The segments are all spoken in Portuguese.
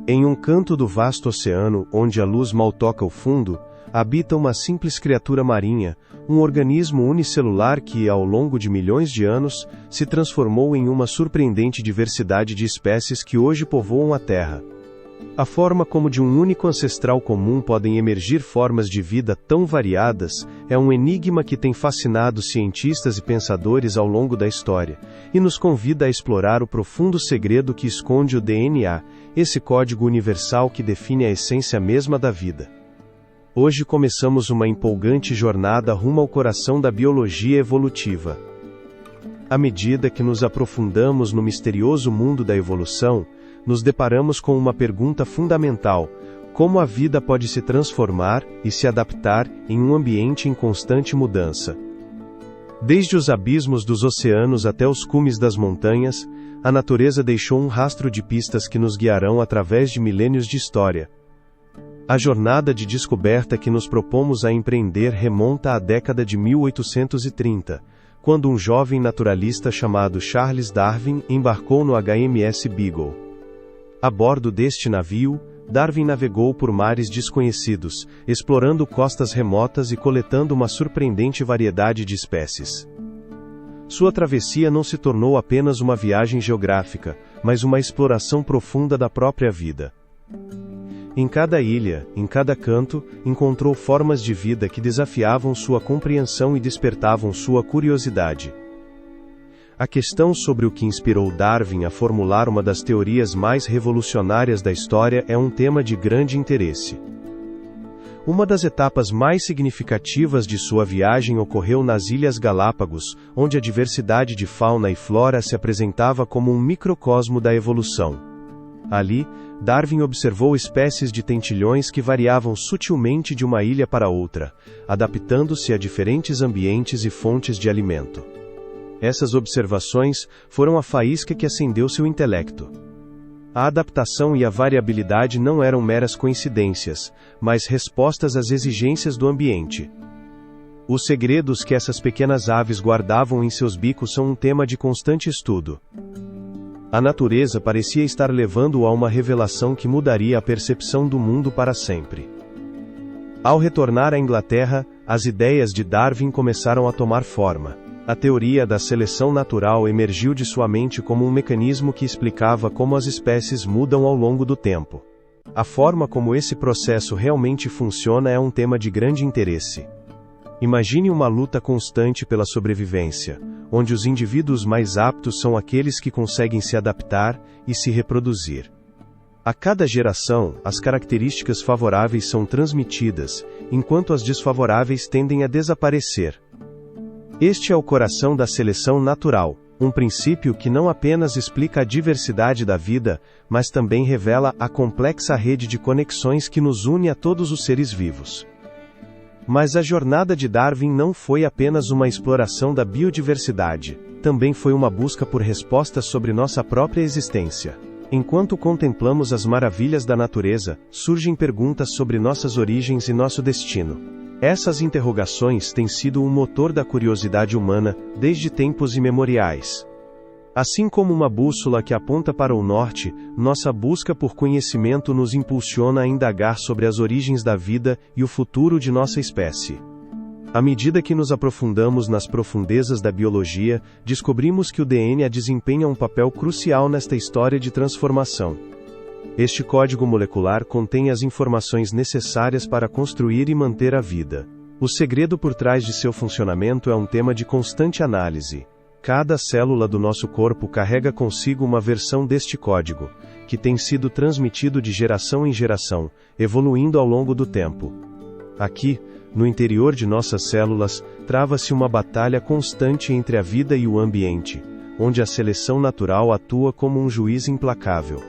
Em um canto do vasto oceano, onde a luz mal toca o fundo, habita uma simples criatura marinha, um organismo unicelular que, ao longo de milhões de anos, se transformou em uma surpreendente diversidade de espécies que hoje povoam a Terra. A forma como de um único ancestral comum podem emergir formas de vida tão variadas é um enigma que tem fascinado cientistas e pensadores ao longo da história, e nos convida a explorar o profundo segredo que esconde o DNA, esse código universal que define a essência mesma da vida. Hoje começamos uma empolgante jornada rumo ao coração da biologia evolutiva. À medida que nos aprofundamos no misterioso mundo da evolução, nos deparamos com uma pergunta fundamental: como a vida pode se transformar e se adaptar em um ambiente em constante mudança? Desde os abismos dos oceanos até os cumes das montanhas, a natureza deixou um rastro de pistas que nos guiarão através de milênios de história. A jornada de descoberta que nos propomos a empreender remonta à década de 1830, quando um jovem naturalista chamado Charles Darwin embarcou no HMS Beagle. A bordo deste navio, Darwin navegou por mares desconhecidos, explorando costas remotas e coletando uma surpreendente variedade de espécies. Sua travessia não se tornou apenas uma viagem geográfica, mas uma exploração profunda da própria vida. Em cada ilha, em cada canto, encontrou formas de vida que desafiavam sua compreensão e despertavam sua curiosidade. A questão sobre o que inspirou Darwin a formular uma das teorias mais revolucionárias da história é um tema de grande interesse. Uma das etapas mais significativas de sua viagem ocorreu nas Ilhas Galápagos, onde a diversidade de fauna e flora se apresentava como um microcosmo da evolução. Ali, Darwin observou espécies de tentilhões que variavam sutilmente de uma ilha para outra, adaptando-se a diferentes ambientes e fontes de alimento. Essas observações foram a faísca que acendeu seu intelecto. A adaptação e a variabilidade não eram meras coincidências, mas respostas às exigências do ambiente. Os segredos que essas pequenas aves guardavam em seus bicos são um tema de constante estudo. A natureza parecia estar levando-o a uma revelação que mudaria a percepção do mundo para sempre. Ao retornar à Inglaterra, as ideias de Darwin começaram a tomar forma. A teoria da seleção natural emergiu de sua mente como um mecanismo que explicava como as espécies mudam ao longo do tempo. A forma como esse processo realmente funciona é um tema de grande interesse. Imagine uma luta constante pela sobrevivência, onde os indivíduos mais aptos são aqueles que conseguem se adaptar e se reproduzir. A cada geração, as características favoráveis são transmitidas, enquanto as desfavoráveis tendem a desaparecer. Este é o coração da seleção natural, um princípio que não apenas explica a diversidade da vida, mas também revela a complexa rede de conexões que nos une a todos os seres vivos. Mas a jornada de Darwin não foi apenas uma exploração da biodiversidade, também foi uma busca por respostas sobre nossa própria existência. Enquanto contemplamos as maravilhas da natureza, surgem perguntas sobre nossas origens e nosso destino. Essas interrogações têm sido um motor da curiosidade humana, desde tempos imemoriais. Assim como uma bússola que aponta para o norte, nossa busca por conhecimento nos impulsiona a indagar sobre as origens da vida e o futuro de nossa espécie. À medida que nos aprofundamos nas profundezas da biologia, descobrimos que o DNA desempenha um papel crucial nesta história de transformação. Este código molecular contém as informações necessárias para construir e manter a vida. O segredo por trás de seu funcionamento é um tema de constante análise. Cada célula do nosso corpo carrega consigo uma versão deste código, que tem sido transmitido de geração em geração, evoluindo ao longo do tempo. Aqui, no interior de nossas células, trava-se uma batalha constante entre a vida e o ambiente, onde a seleção natural atua como um juiz implacável.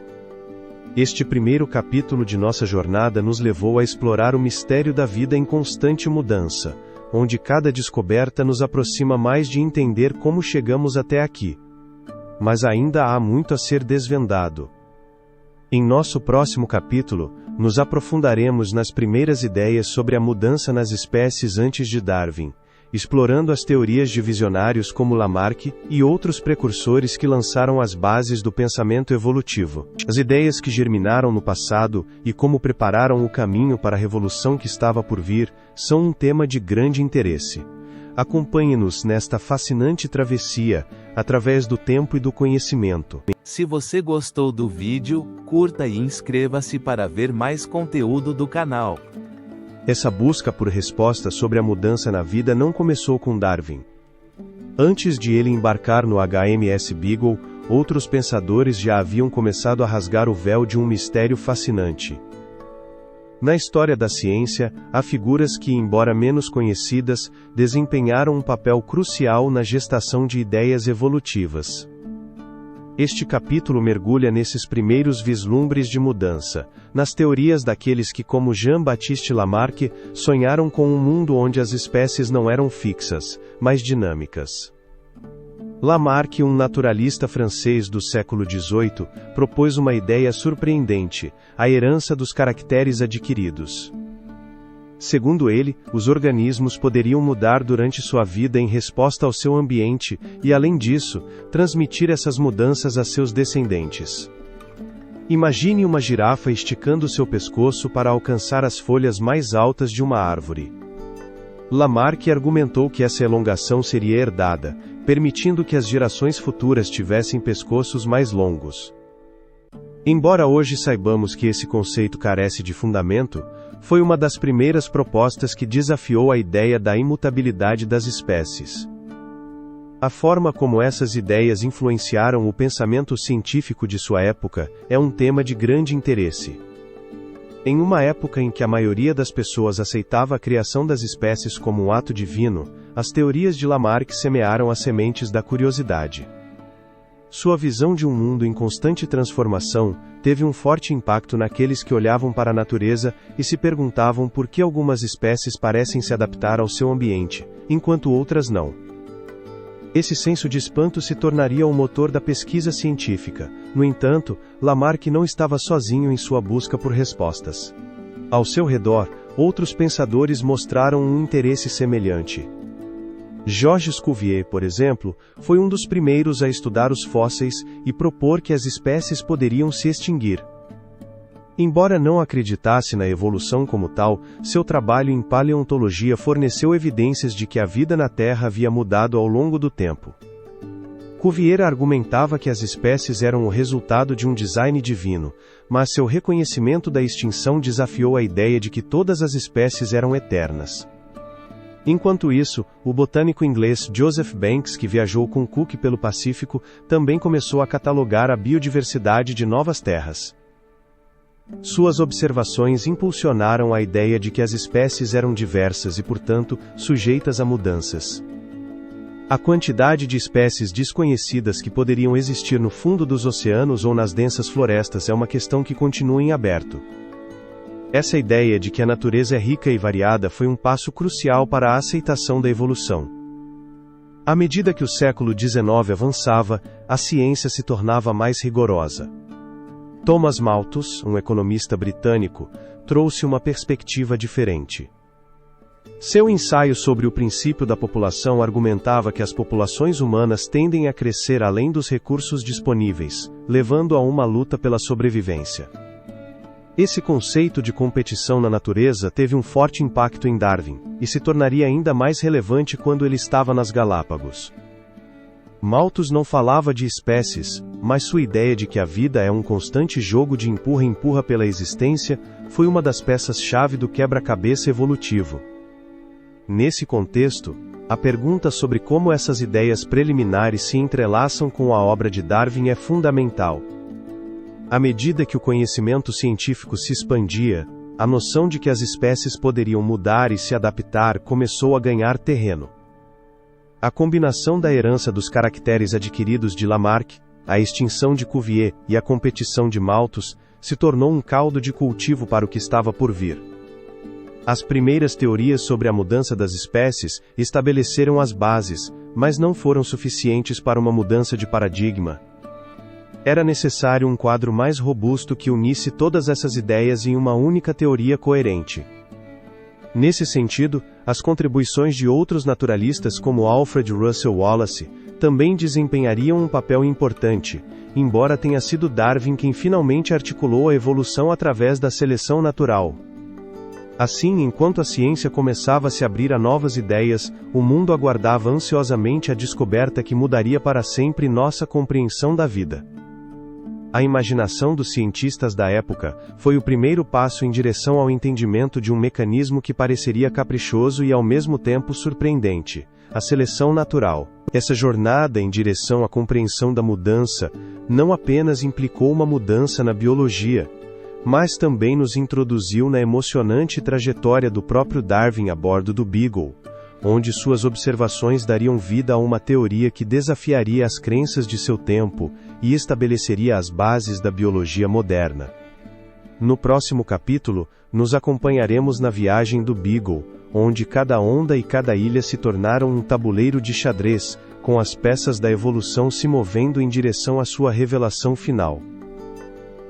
Este primeiro capítulo de nossa jornada nos levou a explorar o mistério da vida em constante mudança, onde cada descoberta nos aproxima mais de entender como chegamos até aqui. Mas ainda há muito a ser desvendado. Em nosso próximo capítulo, nos aprofundaremos nas primeiras ideias sobre a mudança nas espécies antes de Darwin, explorando as teorias de visionários como Lamarck e outros precursores que lançaram as bases do pensamento evolutivo. As ideias que germinaram no passado e como prepararam o caminho para a revolução que estava por vir, são um tema de grande interesse. Acompanhe-nos nesta fascinante travessia, através do tempo e do conhecimento. Se você gostou do vídeo, curta e inscreva-se para ver mais conteúdo do canal. Essa busca por respostas sobre a mudança na vida não começou com Darwin. Antes de ele embarcar no HMS Beagle, outros pensadores já haviam começado a rasgar o véu de um mistério fascinante. Na história da ciência, há figuras que, embora menos conhecidas, desempenharam um papel crucial na gestação de ideias evolutivas. Este capítulo mergulha nesses primeiros vislumbres de mudança, nas teorias daqueles que, como Jean-Baptiste Lamarck, sonharam com um mundo onde as espécies não eram fixas, mas dinâmicas. Lamarck, um naturalista francês do século XVIII, propôs uma ideia surpreendente: a herança dos caracteres adquiridos. Segundo ele, os organismos poderiam mudar durante sua vida em resposta ao seu ambiente, e além disso, transmitir essas mudanças a seus descendentes. Imagine uma girafa esticando seu pescoço para alcançar as folhas mais altas de uma árvore. Lamarck argumentou que essa elongação seria herdada, permitindo que as gerações futuras tivessem pescoços mais longos. Embora hoje saibamos que esse conceito carece de fundamento, foi uma das primeiras propostas que desafiou a ideia da imutabilidade das espécies. A forma como essas ideias influenciaram o pensamento científico de sua época é um tema de grande interesse. Em uma época em que a maioria das pessoas aceitava a criação das espécies como um ato divino, as teorias de Lamarck semearam as sementes da curiosidade. Sua visão de um mundo em constante transformação teve um forte impacto naqueles que olhavam para a natureza e se perguntavam por que algumas espécies parecem se adaptar ao seu ambiente, enquanto outras não. Esse senso de espanto se tornaria o motor da pesquisa científica. No entanto, Lamarck não estava sozinho em sua busca por respostas. Ao seu redor, outros pensadores mostraram um interesse semelhante. Georges Cuvier, por exemplo, foi um dos primeiros a estudar os fósseis e propor que as espécies poderiam se extinguir. Embora não acreditasse na evolução como tal, seu trabalho em paleontologia forneceu evidências de que a vida na Terra havia mudado ao longo do tempo. Cuvier argumentava que as espécies eram o resultado de um design divino, mas seu reconhecimento da extinção desafiou a ideia de que todas as espécies eram eternas. Enquanto isso, o botânico inglês Joseph Banks, que viajou com Cook pelo Pacífico, também começou a catalogar a biodiversidade de novas terras. Suas observações impulsionaram a ideia de que as espécies eram diversas e, portanto, sujeitas a mudanças. A quantidade de espécies desconhecidas que poderiam existir no fundo dos oceanos ou nas densas florestas é uma questão que continua em aberto. Essa ideia de que a natureza é rica e variada foi um passo crucial para a aceitação da evolução. À medida que o século XIX avançava, a ciência se tornava mais rigorosa. Thomas Malthus, um economista britânico, trouxe uma perspectiva diferente. Seu ensaio sobre o princípio da população argumentava que as populações humanas tendem a crescer além dos recursos disponíveis, levando a uma luta pela sobrevivência. Esse conceito de competição na natureza teve um forte impacto em Darwin, e se tornaria ainda mais relevante quando ele estava nas Galápagos. Malthus não falava de espécies, mas sua ideia de que a vida é um constante jogo de empurra-empurra pela existência foi uma das peças-chave do quebra-cabeça evolutivo. Nesse contexto, a pergunta sobre como essas ideias preliminares se entrelaçam com a obra de Darwin é fundamental. À medida que o conhecimento científico se expandia, a noção de que as espécies poderiam mudar e se adaptar começou a ganhar terreno. A combinação da herança dos caracteres adquiridos de Lamarck, a extinção de Cuvier e a competição de Malthus se tornou um caldo de cultivo para o que estava por vir. As primeiras teorias sobre a mudança das espécies estabeleceram as bases, mas não foram suficientes para uma mudança de paradigma. Era necessário um quadro mais robusto que unisse todas essas ideias em uma única teoria coerente. Nesse sentido, As contribuições de outros naturalistas como Alfred Russel Wallace também desempenhariam um papel importante, embora tenha sido Darwin quem finalmente articulou a evolução através da seleção natural. Assim, enquanto a ciência começava a se abrir a novas ideias, o mundo aguardava ansiosamente a descoberta que mudaria para sempre nossa compreensão da vida. A imaginação dos cientistas da época foi o primeiro passo em direção ao entendimento de um mecanismo que pareceria caprichoso e ao mesmo tempo surpreendente: a seleção natural. Essa jornada em direção à compreensão da mudança não apenas implicou uma mudança na biologia, mas também nos introduziu na emocionante trajetória do próprio Darwin a bordo do Beagle, onde suas observações dariam vida a uma teoria que desafiaria as crenças de seu tempo e estabeleceria as bases da biologia moderna. No próximo capítulo, nos acompanharemos na viagem do Beagle, onde cada onda e cada ilha se tornaram um tabuleiro de xadrez, com as peças da evolução se movendo em direção à sua revelação final.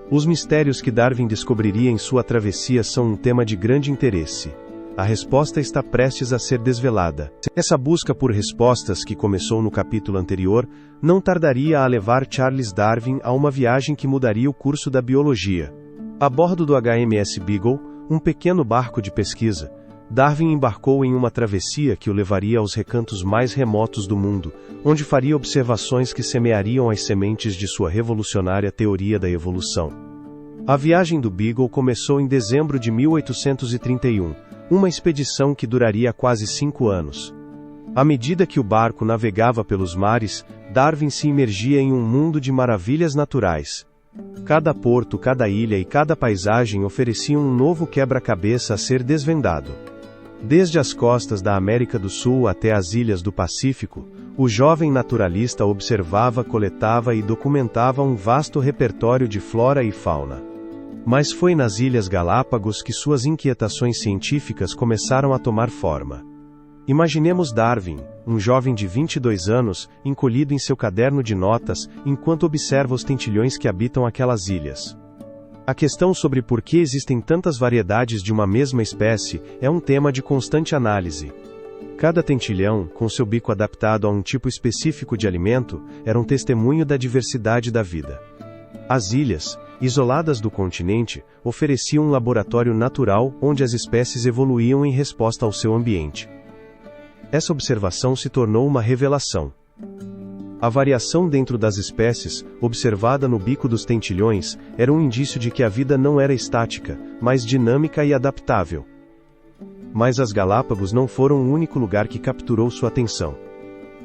Os mistérios que Darwin descobriria em sua travessia são um tema de grande interesse. A resposta está prestes a ser desvelada. Essa busca por respostas que começou no capítulo anterior não tardaria a levar Charles Darwin a uma viagem que mudaria o curso da biologia. A bordo do HMS Beagle, um pequeno barco de pesquisa, Darwin embarcou em uma travessia que o levaria aos recantos mais remotos do mundo, onde faria observações que semeariam as sementes de sua revolucionária teoria da evolução. A viagem do Beagle começou em dezembro de 1831, uma expedição que duraria quase 5 anos. À medida que o barco navegava pelos mares, Darwin se imergia em um mundo de maravilhas naturais. Cada porto, cada ilha e cada paisagem ofereciam um novo quebra-cabeça a ser desvendado. Desde as costas da América do Sul até as ilhas do Pacífico, o jovem naturalista observava, coletava e documentava um vasto repertório de flora e fauna. Mas foi nas Ilhas Galápagos que suas inquietações científicas começaram a tomar forma. Imaginemos Darwin, um jovem de 22 anos, encolhido em seu caderno de notas, enquanto observa os tentilhões que habitam aquelas ilhas. A questão sobre por que existem tantas variedades de uma mesma espécie é um tema de constante análise. Cada tentilhão, com seu bico adaptado a um tipo específico de alimento, era um testemunho da diversidade da vida. As ilhas, isoladas do continente, ofereciam um laboratório natural onde as espécies evoluíam em resposta ao seu ambiente. Essa observação se tornou uma revelação. A variação dentro das espécies, observada no bico dos tentilhões, era um indício de que a vida não era estática, mas dinâmica e adaptável. Mas as Galápagos não foram o único lugar que capturou sua atenção.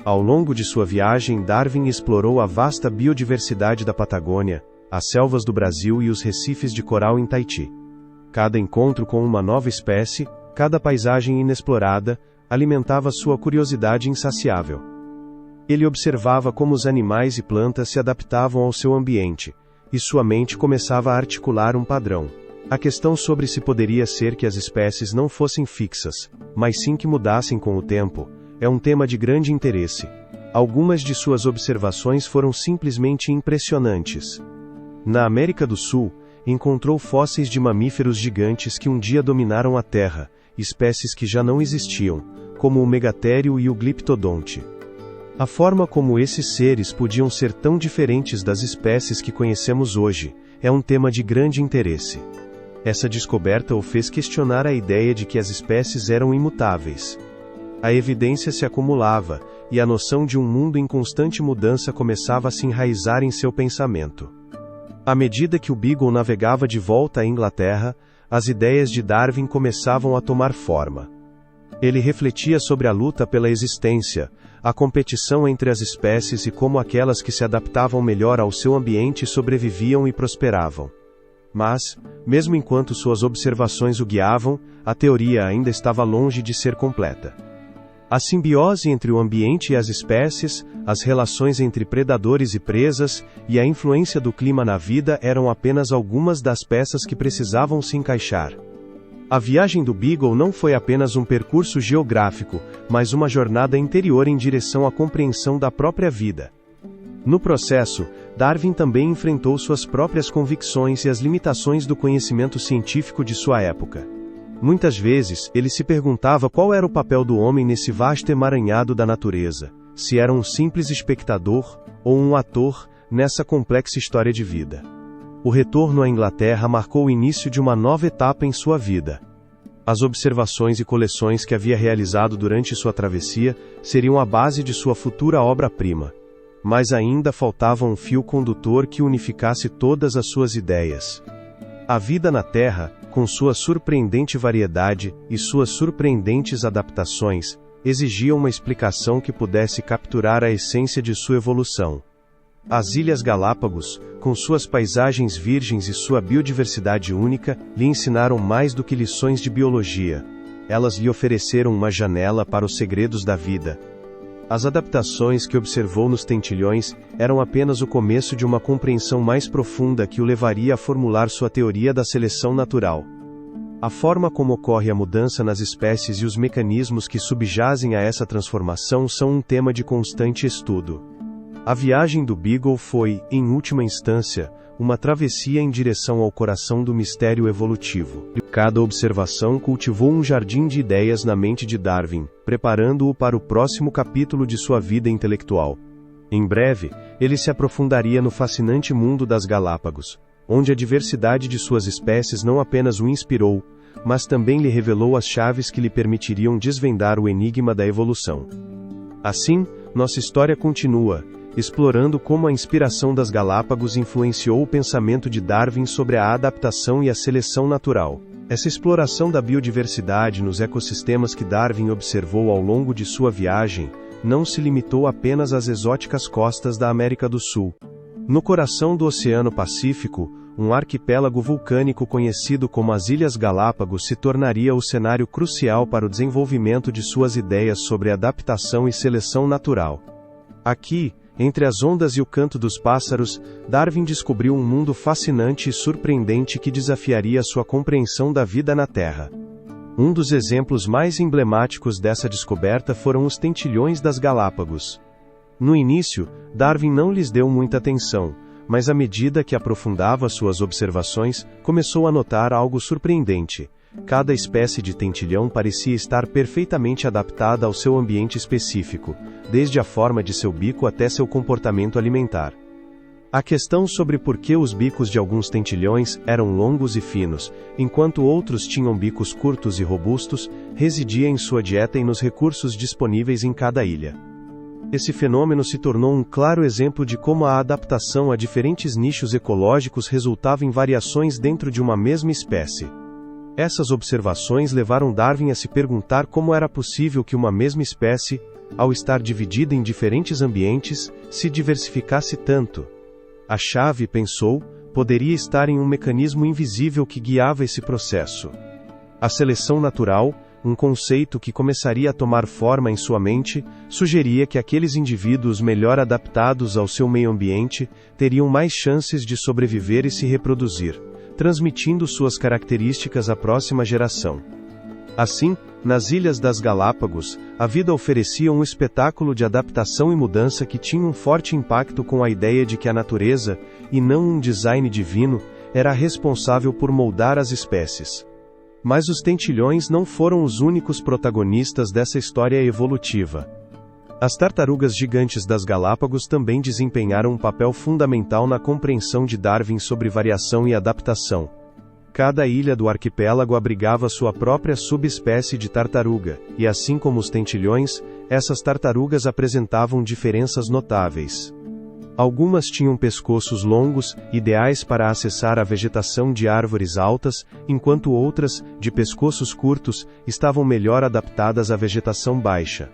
Ao longo de sua viagem, Darwin explorou a vasta biodiversidade da Patagônia, as selvas do Brasil e os recifes de coral em Tahiti. Cada encontro com uma nova espécie, cada paisagem inexplorada, alimentava sua curiosidade insaciável. Ele observava como os animais e plantas se adaptavam ao seu ambiente, e sua mente começava a articular um padrão. A questão sobre se poderia ser que as espécies não fossem fixas, mas sim que mudassem com o tempo, é um tema de grande interesse. Algumas de suas observações foram simplesmente impressionantes. Na América do Sul, encontrou fósseis de mamíferos gigantes que um dia dominaram a Terra, espécies que já não existiam, como o megatério e o gliptodonte. A forma como esses seres podiam ser tão diferentes das espécies que conhecemos hoje, é um tema de grande interesse. Essa descoberta o fez questionar a ideia de que as espécies eram imutáveis. A evidência se acumulava, e a noção de um mundo em constante mudança começava a se enraizar em seu pensamento. À medida que o Beagle navegava de volta à Inglaterra, as ideias de Darwin começavam a tomar forma. Ele refletia sobre a luta pela existência, a competição entre as espécies e como aquelas que se adaptavam melhor ao seu ambiente sobreviviam e prosperavam. Mas, mesmo enquanto suas observações o guiavam, a teoria ainda estava longe de ser completa. A simbiose entre o ambiente e as espécies, as relações entre predadores e presas, e a influência do clima na vida eram apenas algumas das peças que precisavam se encaixar. A viagem do Beagle não foi apenas um percurso geográfico, mas uma jornada interior em direção à compreensão da própria vida. No processo, Darwin também enfrentou suas próprias convicções e as limitações do conhecimento científico de sua época. Muitas vezes, ele se perguntava qual era o papel do homem nesse vasto emaranhado da natureza, se era um simples espectador, ou um ator, nessa complexa história de vida. O retorno à Inglaterra marcou o início de uma nova etapa em sua vida. As observações e coleções que havia realizado durante sua travessia seriam a base de sua futura obra-prima. Mas ainda faltava um fio condutor que unificasse todas as suas ideias. A vida na Terra, com sua surpreendente variedade e suas surpreendentes adaptações, exigia uma explicação que pudesse capturar a essência de sua evolução. As Ilhas Galápagos, com suas paisagens virgens e sua biodiversidade única, lhe ensinaram mais do que lições de biologia. Elas lhe ofereceram uma janela para os segredos da vida. As adaptações que observou nos tentilhões eram apenas o começo de uma compreensão mais profunda que o levaria a formular sua teoria da seleção natural. A forma como ocorre a mudança nas espécies e os mecanismos que subjazem a essa transformação são um tema de constante estudo. A viagem do Beagle foi, em última instância, uma travessia em direção ao coração do mistério evolutivo. Cada observação cultivou um jardim de ideias na mente de Darwin, preparando-o para o próximo capítulo de sua vida intelectual. Em breve, ele se aprofundaria no fascinante mundo das Galápagos, onde a diversidade de suas espécies não apenas o inspirou, mas também lhe revelou as chaves que lhe permitiriam desvendar o enigma da evolução. Assim, nossa história continua, explorando como a inspiração das Galápagos influenciou o pensamento de Darwin sobre a adaptação e a seleção natural. Essa exploração da biodiversidade nos ecossistemas que Darwin observou ao longo de sua viagem, não se limitou apenas às exóticas costas da América do Sul. No coração do Oceano Pacífico, um arquipélago vulcânico conhecido como as Ilhas Galápagos se tornaria o cenário crucial para o desenvolvimento de suas ideias sobre adaptação e seleção natural. Aqui, entre as ondas e o canto dos pássaros, Darwin descobriu um mundo fascinante e surpreendente que desafiaria sua compreensão da vida na Terra. Um dos exemplos mais emblemáticos dessa descoberta foram os tentilhões das Galápagos. No início, Darwin não lhes deu muita atenção, mas à medida que aprofundava suas observações, começou a notar algo surpreendente. Cada espécie de tentilhão parecia estar perfeitamente adaptada ao seu ambiente específico, desde a forma de seu bico até seu comportamento alimentar. A questão sobre por que os bicos de alguns tentilhões eram longos e finos, enquanto outros tinham bicos curtos e robustos, residia em sua dieta e nos recursos disponíveis em cada ilha. Esse fenômeno se tornou um claro exemplo de como a adaptação a diferentes nichos ecológicos resultava em variações dentro de uma mesma espécie. Essas observações levaram Darwin a se perguntar como era possível que uma mesma espécie, ao estar dividida em diferentes ambientes, se diversificasse tanto. A chave, pensou, poderia estar em um mecanismo invisível que guiava esse processo. A seleção natural, um conceito que começaria a tomar forma em sua mente, sugeria que aqueles indivíduos melhor adaptados ao seu meio ambiente teriam mais chances de sobreviver e se reproduzir, transmitindo suas características à próxima geração. Assim, nas Ilhas das Galápagos, a vida oferecia um espetáculo de adaptação e mudança que tinha um forte impacto com a ideia de que a natureza, e não um design divino, era responsável por moldar as espécies. Mas os tentilhões não foram os únicos protagonistas dessa história evolutiva. As tartarugas gigantes das Galápagos também desempenharam um papel fundamental na compreensão de Darwin sobre variação e adaptação. Cada ilha do arquipélago abrigava sua própria subespécie de tartaruga, e assim como os tentilhões, essas tartarugas apresentavam diferenças notáveis. Algumas tinham pescoços longos, ideais para acessar a vegetação de árvores altas, enquanto outras, de pescoços curtos, estavam melhor adaptadas à vegetação baixa.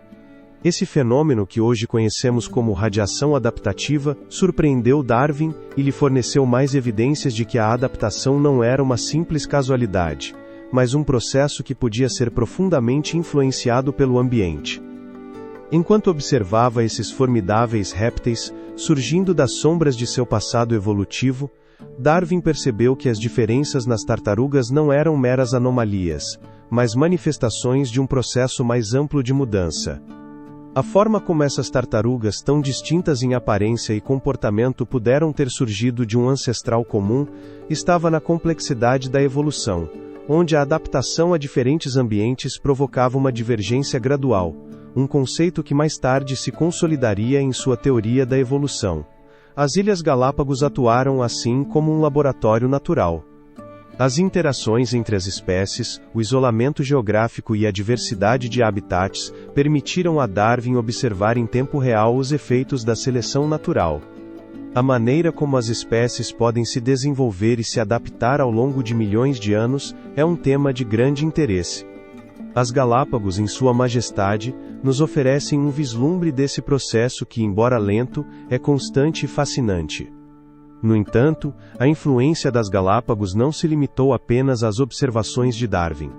Esse fenômeno que hoje conhecemos como radiação adaptativa, surpreendeu Darwin e lhe forneceu mais evidências de que a adaptação não era uma simples casualidade, mas um processo que podia ser profundamente influenciado pelo ambiente. Enquanto observava esses formidáveis répteis, surgindo das sombras de seu passado evolutivo, Darwin percebeu que as diferenças nas tartarugas não eram meras anomalias, mas manifestações de um processo mais amplo de mudança. A forma como essas tartarugas, tão distintas em aparência e comportamento, puderam ter surgido de um ancestral comum, estava na complexidade da evolução, onde a adaptação a diferentes ambientes provocava uma divergência gradual, um conceito que mais tarde se consolidaria em sua teoria da evolução. As Ilhas Galápagos atuaram assim como um laboratório natural. As interações entre as espécies, o isolamento geográfico e a diversidade de habitats permitiram a Darwin observar em tempo real os efeitos da seleção natural. A maneira como as espécies podem se desenvolver e se adaptar ao longo de milhões de anos é um tema de grande interesse. As Galápagos, em sua majestade, nos oferecem um vislumbre desse processo que, embora lento, é constante e fascinante. No entanto, a influência das Galápagos não se limitou apenas às observações de Darwin.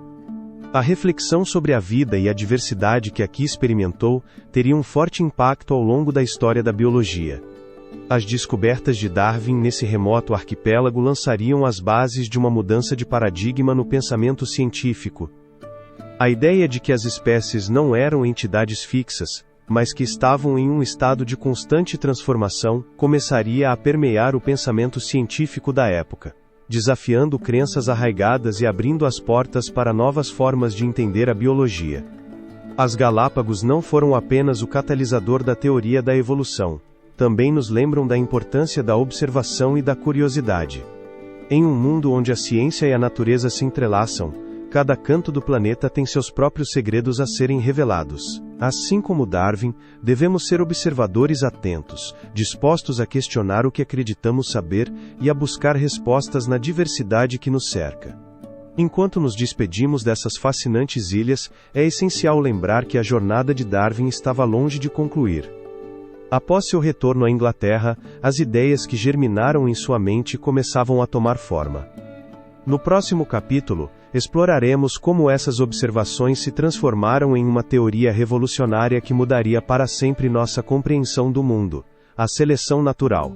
A reflexão sobre a vida e a diversidade que aqui experimentou teria um forte impacto ao longo da história da biologia. As descobertas de Darwin nesse remoto arquipélago lançariam as bases de uma mudança de paradigma no pensamento científico. A ideia de que as espécies não eram entidades fixas, mas que estavam em um estado de constante transformação, começaria a permear o pensamento científico da época, desafiando crenças arraigadas e abrindo as portas para novas formas de entender a biologia. As Galápagos não foram apenas o catalisador da teoria da evolução. Também nos lembram da importância da observação e da curiosidade. Em um mundo onde a ciência e a natureza se entrelaçam, cada canto do planeta tem seus próprios segredos a serem revelados. Assim como Darwin, devemos ser observadores atentos, dispostos a questionar o que acreditamos saber e a buscar respostas na diversidade que nos cerca. Enquanto nos despedimos dessas fascinantes ilhas, é essencial lembrar que a jornada de Darwin estava longe de concluir. Após seu retorno à Inglaterra, as ideias que germinaram em sua mente começavam a tomar forma. No próximo capítulo, exploraremos como essas observações se transformaram em uma teoria revolucionária que mudaria para sempre nossa compreensão do mundo: a seleção natural.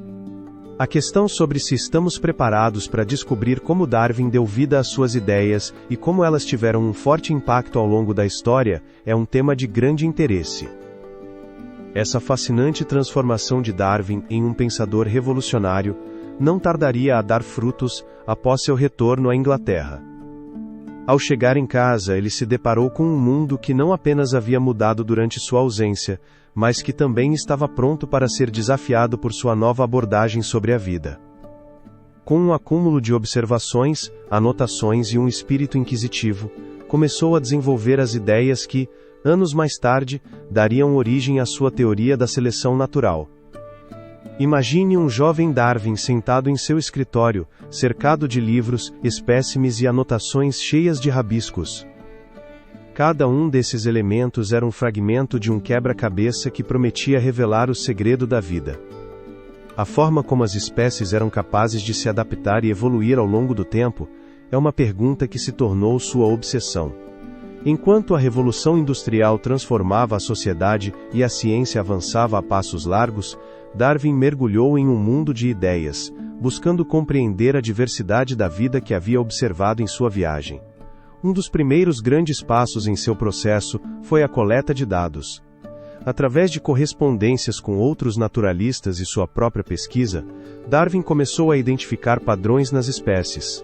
A questão sobre se estamos preparados para descobrir como Darwin deu vida às suas ideias e como elas tiveram um forte impacto ao longo da história é um tema de grande interesse. Essa fascinante transformação de Darwin em um pensador revolucionário não tardaria a dar frutos após seu retorno à Inglaterra. Ao chegar em casa, ele se deparou com um mundo que não apenas havia mudado durante sua ausência, mas que também estava pronto para ser desafiado por sua nova abordagem sobre a vida. Com um acúmulo de observações, anotações e um espírito inquisitivo, começou a desenvolver as ideias que, anos mais tarde, dariam origem à sua teoria da seleção natural. Imagine um jovem Darwin sentado em seu escritório, cercado de livros, espécimes e anotações cheias de rabiscos. Cada um desses elementos era um fragmento de um quebra-cabeça que prometia revelar o segredo da vida. A forma como as espécies eram capazes de se adaptar e evoluir ao longo do tempo é uma pergunta que se tornou sua obsessão. Enquanto a Revolução Industrial transformava a sociedade e a ciência avançava a passos largos, Darwin mergulhou em um mundo de ideias, buscando compreender a diversidade da vida que havia observado em sua viagem. Um dos primeiros grandes passos em seu processo foi a coleta de dados. Através de correspondências com outros naturalistas e sua própria pesquisa, Darwin começou a identificar padrões nas espécies.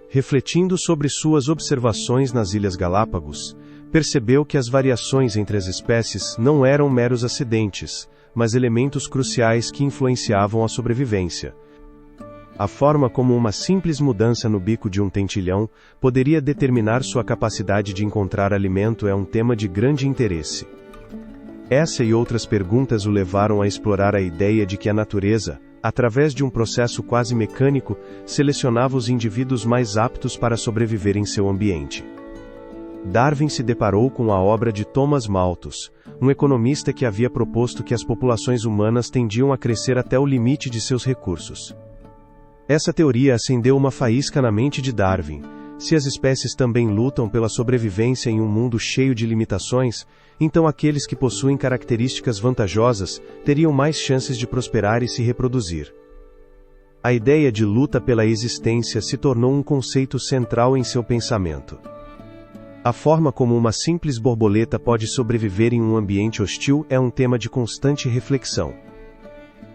Refletindo sobre suas observações nas Ilhas Galápagos, percebeu que as variações entre as espécies não eram meros acidentes, mas elementos cruciais que influenciavam a sobrevivência. A forma como uma simples mudança no bico de um tentilhão poderia determinar sua capacidade de encontrar alimento é um tema de grande interesse. Essa e outras perguntas o levaram a explorar a ideia de que a natureza, através de um processo quase mecânico, selecionava os indivíduos mais aptos para sobreviver em seu ambiente. Darwin se deparou com a obra de Thomas Malthus, um economista que havia proposto que as populações humanas tendiam a crescer até o limite de seus recursos. Essa teoria acendeu uma faísca na mente de Darwin. Se as espécies também lutam pela sobrevivência em um mundo cheio de limitações, então aqueles que possuem características vantajosas teriam mais chances de prosperar e se reproduzir. A ideia de luta pela existência se tornou um conceito central em seu pensamento. A forma como uma simples borboleta pode sobreviver em um ambiente hostil é um tema de constante reflexão.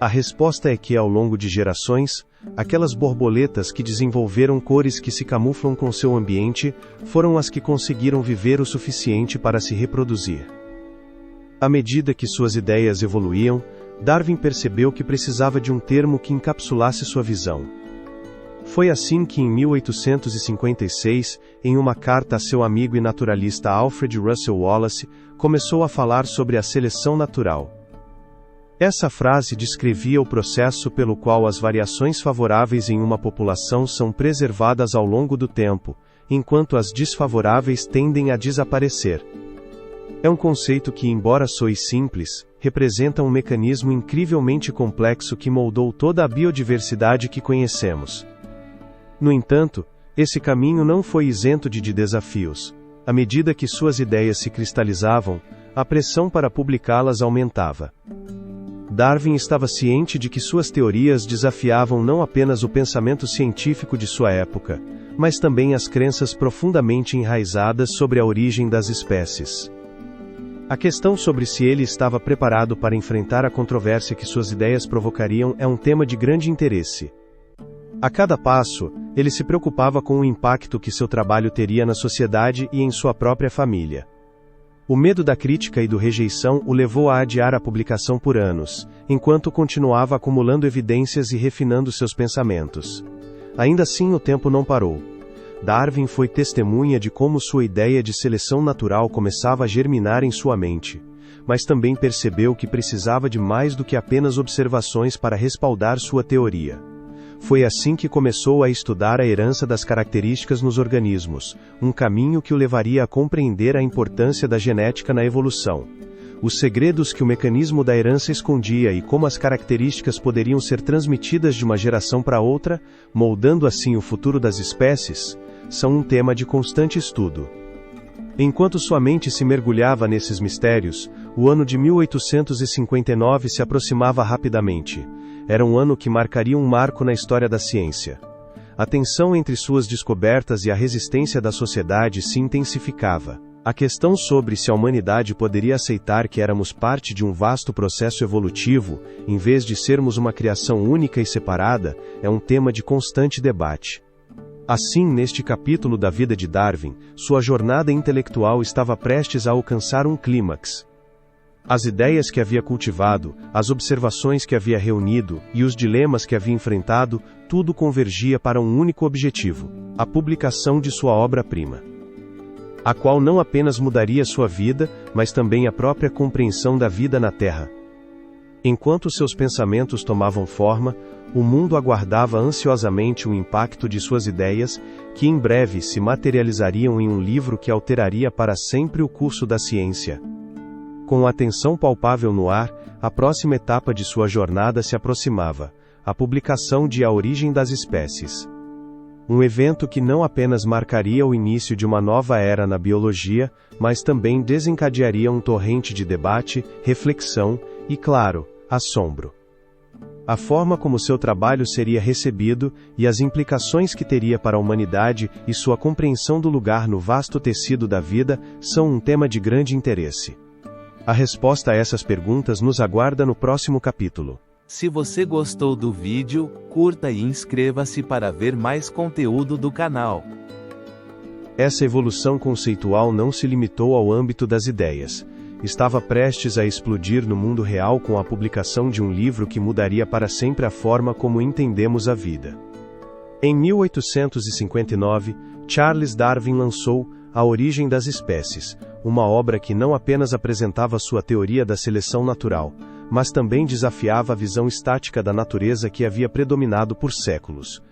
A resposta é que, ao longo de gerações, aquelas borboletas que desenvolveram cores que se camuflam com seu ambiente, foram as que conseguiram viver o suficiente para se reproduzir. À medida que suas ideias evoluíam, Darwin percebeu que precisava de um termo que encapsulasse sua visão. Foi assim que em 1856, em uma carta a seu amigo e naturalista Alfred Russel Wallace, começou a falar sobre a seleção natural. Essa frase descrevia o processo pelo qual as variações favoráveis em uma população são preservadas ao longo do tempo, enquanto as desfavoráveis tendem a desaparecer. É um conceito que, embora soe simples, representa um mecanismo incrivelmente complexo que moldou toda a biodiversidade que conhecemos. No entanto, esse caminho não foi isento de desafios. À medida que suas ideias se cristalizavam, a pressão para publicá-las aumentava. Darwin estava ciente de que suas teorias desafiavam não apenas o pensamento científico de sua época, mas também as crenças profundamente enraizadas sobre a origem das espécies. A questão sobre se ele estava preparado para enfrentar a controvérsia que suas ideias provocariam é um tema de grande interesse. A cada passo, ele se preocupava com o impacto que seu trabalho teria na sociedade e em sua própria família. O medo da crítica e da rejeição o levou a adiar a publicação por anos, enquanto continuava acumulando evidências e refinando seus pensamentos. Ainda assim, o tempo não parou. Darwin foi testemunha de como sua ideia de seleção natural começava a germinar em sua mente, mas também percebeu que precisava de mais do que apenas observações para respaldar sua teoria. Foi assim que começou a estudar a herança das características nos organismos, um caminho que o levaria a compreender a importância da genética na evolução. Os segredos que o mecanismo da herança escondia e como as características poderiam ser transmitidas de uma geração para outra, moldando assim o futuro das espécies, são um tema de constante estudo. Enquanto sua mente se mergulhava nesses mistérios, o ano de 1859 se aproximava rapidamente. Era um ano que marcaria um marco na história da ciência. A tensão entre suas descobertas e a resistência da sociedade se intensificava. A questão sobre se a humanidade poderia aceitar que éramos parte de um vasto processo evolutivo, em vez de sermos uma criação única e separada, é um tema de constante debate. Assim, neste capítulo da vida de Darwin, sua jornada intelectual estava prestes a alcançar um clímax. As ideias que havia cultivado, as observações que havia reunido e os dilemas que havia enfrentado, tudo convergia para um único objetivo: a publicação de sua obra-prima, a qual não apenas mudaria sua vida, mas também a própria compreensão da vida na Terra. Enquanto seus pensamentos tomavam forma, o mundo aguardava ansiosamente o impacto de suas ideias, que em breve se materializariam em um livro que alteraria para sempre o curso da ciência. Com a tensão palpável no ar, a próxima etapa de sua jornada se aproximava: a publicação de A Origem das Espécies. Um evento que não apenas marcaria o início de uma nova era na biologia, mas também desencadearia um torrente de debate, reflexão e, claro, assombro. A forma como seu trabalho seria recebido e as implicações que teria para a humanidade e sua compreensão do lugar no vasto tecido da vida são um tema de grande interesse. A resposta a essas perguntas nos aguarda no próximo capítulo. Se você gostou do vídeo, curta e inscreva-se para ver mais conteúdo do canal. Essa evolução conceitual não se limitou ao âmbito das ideias. Estava prestes a explodir no mundo real com a publicação de um livro que mudaria para sempre a forma como entendemos a vida. Em 1859, Charles Darwin lançou A Origem das Espécies, uma obra que não apenas apresentava sua teoria da seleção natural, mas também desafiava a visão estática da natureza que havia predominado por séculos.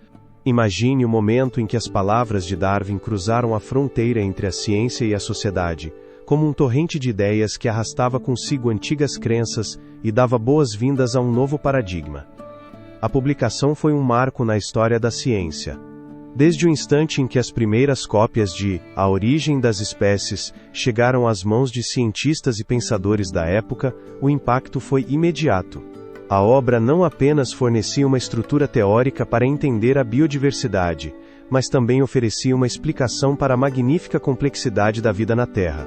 Imagine o momento em que as palavras de Darwin cruzaram a fronteira entre a ciência e a sociedade, como um torrente de ideias que arrastava consigo antigas crenças e dava boas-vindas a um novo paradigma. A publicação foi um marco na história da ciência. Desde o instante em que as primeiras cópias de A Origem das Espécies chegaram às mãos de cientistas e pensadores da época, o impacto foi imediato. A obra não apenas fornecia uma estrutura teórica para entender a biodiversidade, mas também oferecia uma explicação para a magnífica complexidade da vida na Terra.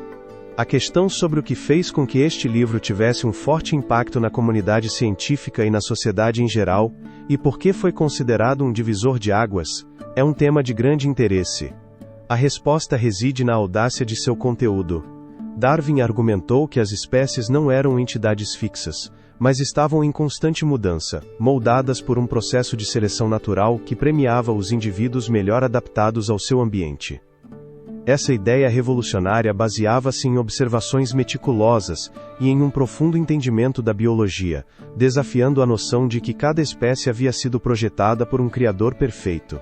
A questão sobre o que fez com que este livro tivesse um forte impacto na comunidade científica e na sociedade em geral, e por que foi considerado um divisor de águas, é um tema de grande interesse. A resposta reside na audácia de seu conteúdo. Darwin argumentou que as espécies não eram entidades fixas, mas estavam em constante mudança, moldadas por um processo de seleção natural que premiava os indivíduos melhor adaptados ao seu ambiente. Essa ideia revolucionária baseava-se em observações meticulosas e em um profundo entendimento da biologia, desafiando a noção de que cada espécie havia sido projetada por um criador perfeito.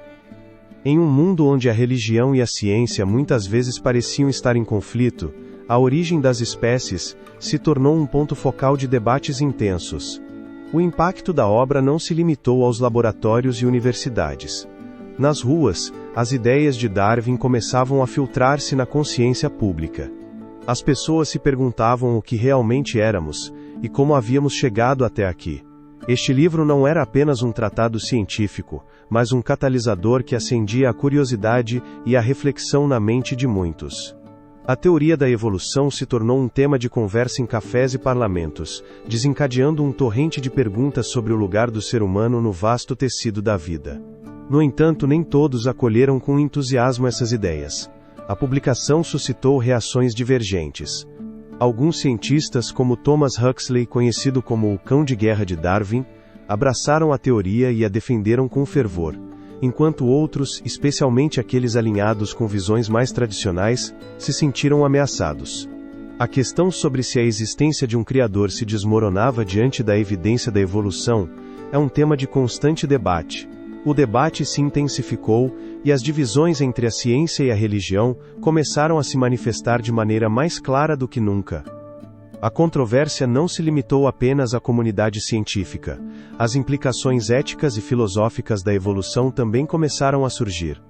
Em um mundo onde a religião e a ciência muitas vezes pareciam estar em conflito, a origem das espécies se tornou um ponto focal de debates intensos. O impacto da obra não se limitou aos laboratórios e universidades. Nas ruas, as ideias de Darwin começavam a filtrar-se na consciência pública. As pessoas se perguntavam o que realmente éramos, e como havíamos chegado até aqui. Este livro não era apenas um tratado científico, mas um catalisador que acendia a curiosidade e a reflexão na mente de muitos. A teoria da evolução se tornou um tema de conversa em cafés e parlamentos, desencadeando um torrente de perguntas sobre o lugar do ser humano no vasto tecido da vida. No entanto, nem todos acolheram com entusiasmo essas ideias. A publicação suscitou reações divergentes. Alguns cientistas, como Thomas Huxley, conhecido como o cão de guerra de Darwin, abraçaram a teoria e a defenderam com fervor, enquanto outros, especialmente aqueles alinhados com visões mais tradicionais, se sentiram ameaçados. A questão sobre se a existência de um criador se desmoronava diante da evidência da evolução é um tema de constante debate. O debate se intensificou, e as divisões entre a ciência e a religião começaram a se manifestar de maneira mais clara do que nunca. A controvérsia não se limitou apenas à comunidade científica. As implicações éticas e filosóficas da evolução também começaram a surgir.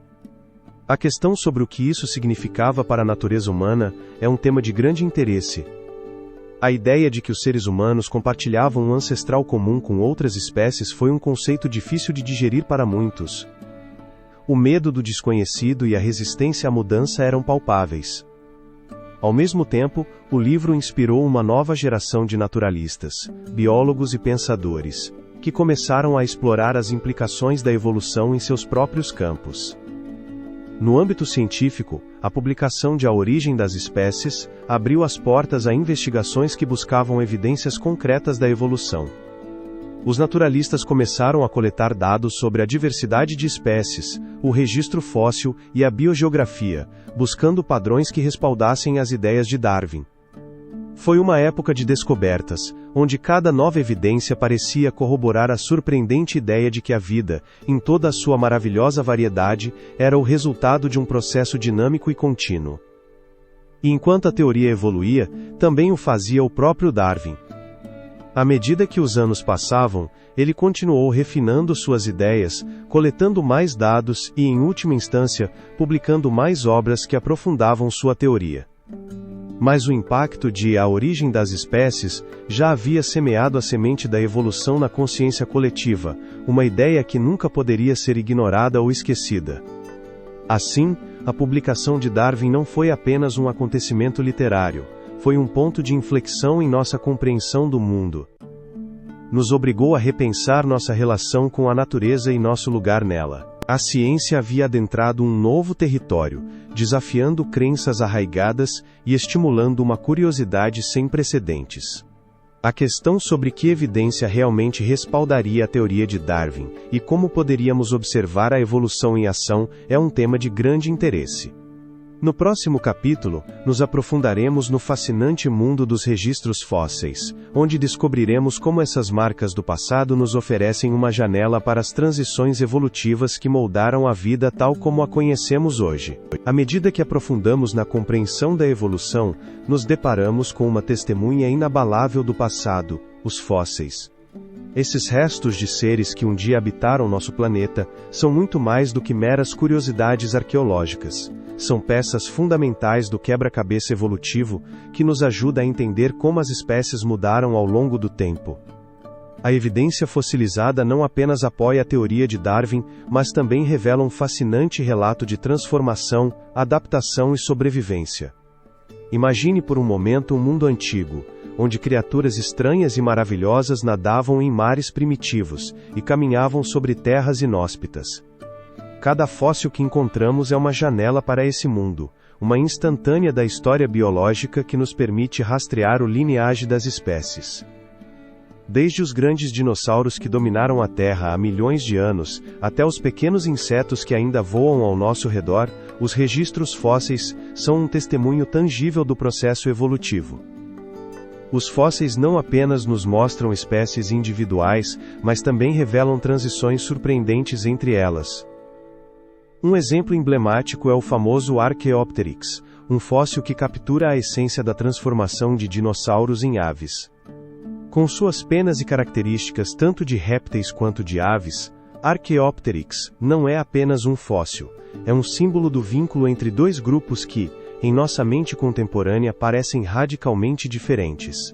A questão sobre o que isso significava para a natureza humana é um tema de grande interesse. A ideia de que os seres humanos compartilhavam um ancestral comum com outras espécies foi um conceito difícil de digerir para muitos. O medo do desconhecido e a resistência à mudança eram palpáveis. Ao mesmo tempo, o livro inspirou uma nova geração de naturalistas, biólogos e pensadores, que começaram a explorar as implicações da evolução em seus próprios campos. No âmbito científico, a publicação de A Origem das Espécies abriu as portas a investigações que buscavam evidências concretas da evolução. Os naturalistas começaram a coletar dados sobre a diversidade de espécies, o registro fóssil e a biogeografia, buscando padrões que respaldassem as ideias de Darwin. Foi uma época de descobertas, onde cada nova evidência parecia corroborar a surpreendente ideia de que a vida, em toda a sua maravilhosa variedade, era o resultado de um processo dinâmico e contínuo. E enquanto a teoria evoluía, também o fazia o próprio Darwin. À medida que os anos passavam, ele continuou refinando suas ideias, coletando mais dados e, em última instância, publicando mais obras que aprofundavam sua teoria. Mas o impacto de A Origem das Espécies já havia semeado a semente da evolução na consciência coletiva, uma ideia que nunca poderia ser ignorada ou esquecida. Assim, a publicação de Darwin não foi apenas um acontecimento literário, foi um ponto de inflexão em nossa compreensão do mundo. Nos obrigou a repensar nossa relação com a natureza e nosso lugar nela. A ciência havia adentrado um novo território, desafiando crenças arraigadas e estimulando uma curiosidade sem precedentes. A questão sobre que evidência realmente respaldaria a teoria de Darwin e como poderíamos observar a evolução em ação é um tema de grande interesse. No próximo capítulo, nos aprofundaremos no fascinante mundo dos registros fósseis, onde descobriremos como essas marcas do passado nos oferecem uma janela para as transições evolutivas que moldaram a vida tal como a conhecemos hoje. À medida que aprofundamos na compreensão da evolução, nos deparamos com uma testemunha inabalável do passado, os fósseis. Esses restos de seres que um dia habitaram nosso planeta são muito mais do que meras curiosidades arqueológicas. São peças fundamentais do quebra-cabeça evolutivo que nos ajuda a entender como as espécies mudaram ao longo do tempo. A evidência fossilizada não apenas apoia a teoria de Darwin, mas também revela um fascinante relato de transformação, adaptação e sobrevivência. Imagine por um momento um mundo antigo, onde criaturas estranhas e maravilhosas nadavam em mares primitivos e caminhavam sobre terras inóspitas. Cada fóssil que encontramos é uma janela para esse mundo, uma instantânea da história biológica que nos permite rastrear o lineage das espécies. Desde os grandes dinossauros que dominaram a Terra há milhões de anos, até os pequenos insetos que ainda voam ao nosso redor, os registros fósseis são um testemunho tangível do processo evolutivo. Os fósseis não apenas nos mostram espécies individuais, mas também revelam transições surpreendentes entre elas. Um exemplo emblemático é o famoso Archaeopteryx, um fóssil que captura a essência da transformação de dinossauros em aves. Com suas penas e características tanto de répteis quanto de aves, Archaeopteryx não é apenas um fóssil, é um símbolo do vínculo entre dois grupos que, em nossa mente contemporânea, parecem radicalmente diferentes.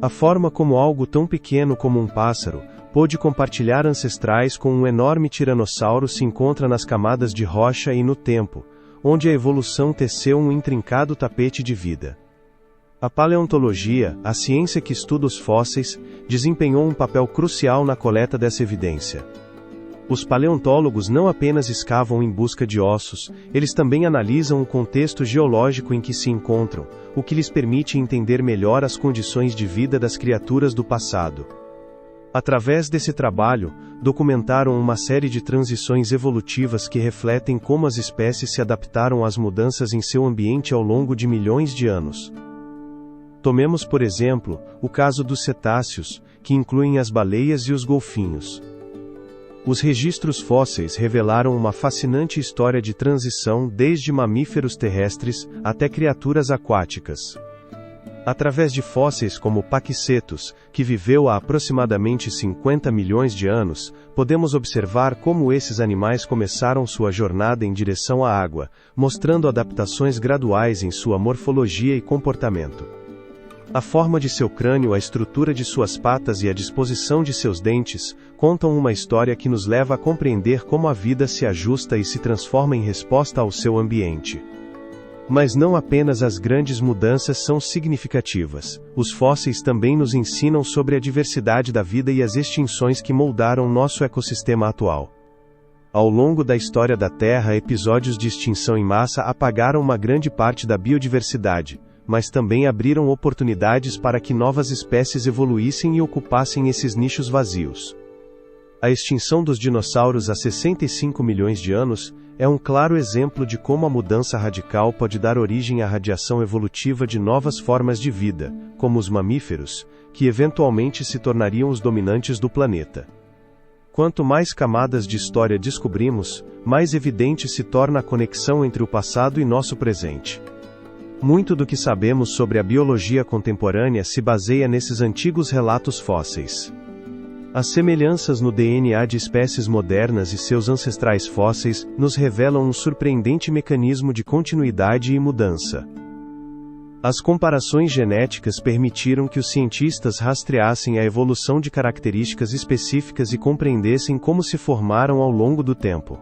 A forma como algo tão pequeno como um pássaro pôde compartilhar ancestrais com um enorme tiranossauro se encontra nas camadas de rocha e no tempo, onde a evolução teceu um intrincado tapete de vida. A paleontologia, a ciência que estuda os fósseis, desempenhou um papel crucial na coleta dessa evidência. Os paleontólogos não apenas escavam em busca de ossos, eles também analisam o contexto geológico em que se encontram, o que lhes permite entender melhor as condições de vida das criaturas do passado. Através desse trabalho, documentaram uma série de transições evolutivas que refletem como as espécies se adaptaram às mudanças em seu ambiente ao longo de milhões de anos. Tomemos, por exemplo, o caso dos cetáceos, que incluem as baleias e os golfinhos. Os registros fósseis revelaram uma fascinante história de transição desde mamíferos terrestres até criaturas aquáticas. Através de fósseis como Paquicetus, que viveu há aproximadamente 50 milhões de anos, podemos observar como esses animais começaram sua jornada em direção à água, mostrando adaptações graduais em sua morfologia e comportamento. A forma de seu crânio, a estrutura de suas patas e a disposição de seus dentes contam uma história que nos leva a compreender como a vida se ajusta e se transforma em resposta ao seu ambiente. Mas não apenas as grandes mudanças são significativas, os fósseis também nos ensinam sobre a diversidade da vida e as extinções que moldaram nosso ecossistema atual. Ao longo da história da Terra, episódios de extinção em massa apagaram uma grande parte da biodiversidade, mas também abriram oportunidades para que novas espécies evoluíssem e ocupassem esses nichos vazios. A extinção dos dinossauros há 65 milhões de anos é um claro exemplo de como a mudança radical pode dar origem à radiação evolutiva de novas formas de vida, como os mamíferos, que eventualmente se tornariam os dominantes do planeta. Quanto mais camadas de história descobrimos, mais evidente se torna a conexão entre o passado e nosso presente. Muito do que sabemos sobre a biologia contemporânea se baseia nesses antigos relatos fósseis. As semelhanças no DNA de espécies modernas e seus ancestrais fósseis nos revelam um surpreendente mecanismo de continuidade e mudança. As comparações genéticas permitiram que os cientistas rastreassem a evolução de características específicas e compreendessem como se formaram ao longo do tempo.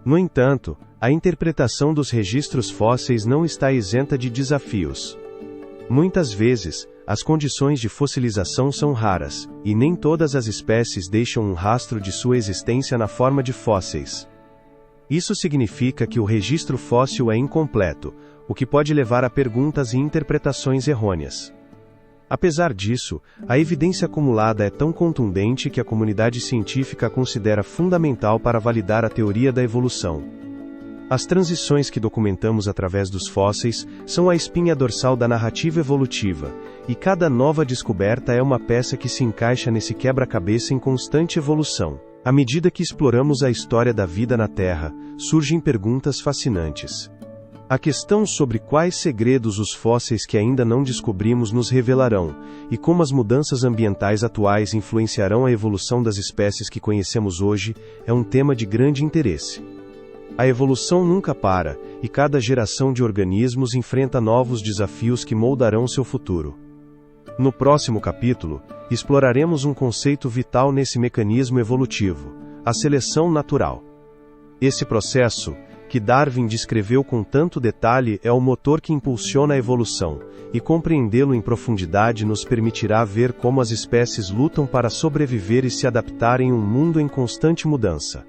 No entanto, a interpretação dos registros fósseis não está isenta de desafios. Muitas vezes, as condições de fossilização são raras, e nem todas as espécies deixam um rastro de sua existência na forma de fósseis. Isso significa que o registro fóssil é incompleto, o que pode levar a perguntas e interpretações errôneas. Apesar disso, a evidência acumulada é tão contundente que a comunidade científica a considera fundamental para validar a teoria da evolução. As transições que documentamos através dos fósseis são a espinha dorsal da narrativa evolutiva, e cada nova descoberta é uma peça que se encaixa nesse quebra-cabeça em constante evolução. À medida que exploramos a história da vida na Terra, surgem perguntas fascinantes. A questão sobre quais segredos os fósseis que ainda não descobrimos nos revelarão, e como as mudanças ambientais atuais influenciarão a evolução das espécies que conhecemos hoje, é um tema de grande interesse. A evolução nunca para, e cada geração de organismos enfrenta novos desafios que moldarão seu futuro. No próximo capítulo, exploraremos um conceito vital nesse mecanismo evolutivo: a seleção natural. Esse processo, que Darwin descreveu com tanto detalhe, é o motor que impulsiona a evolução, e compreendê-lo em profundidade nos permitirá ver como as espécies lutam para sobreviver e se adaptar em um mundo em constante mudança.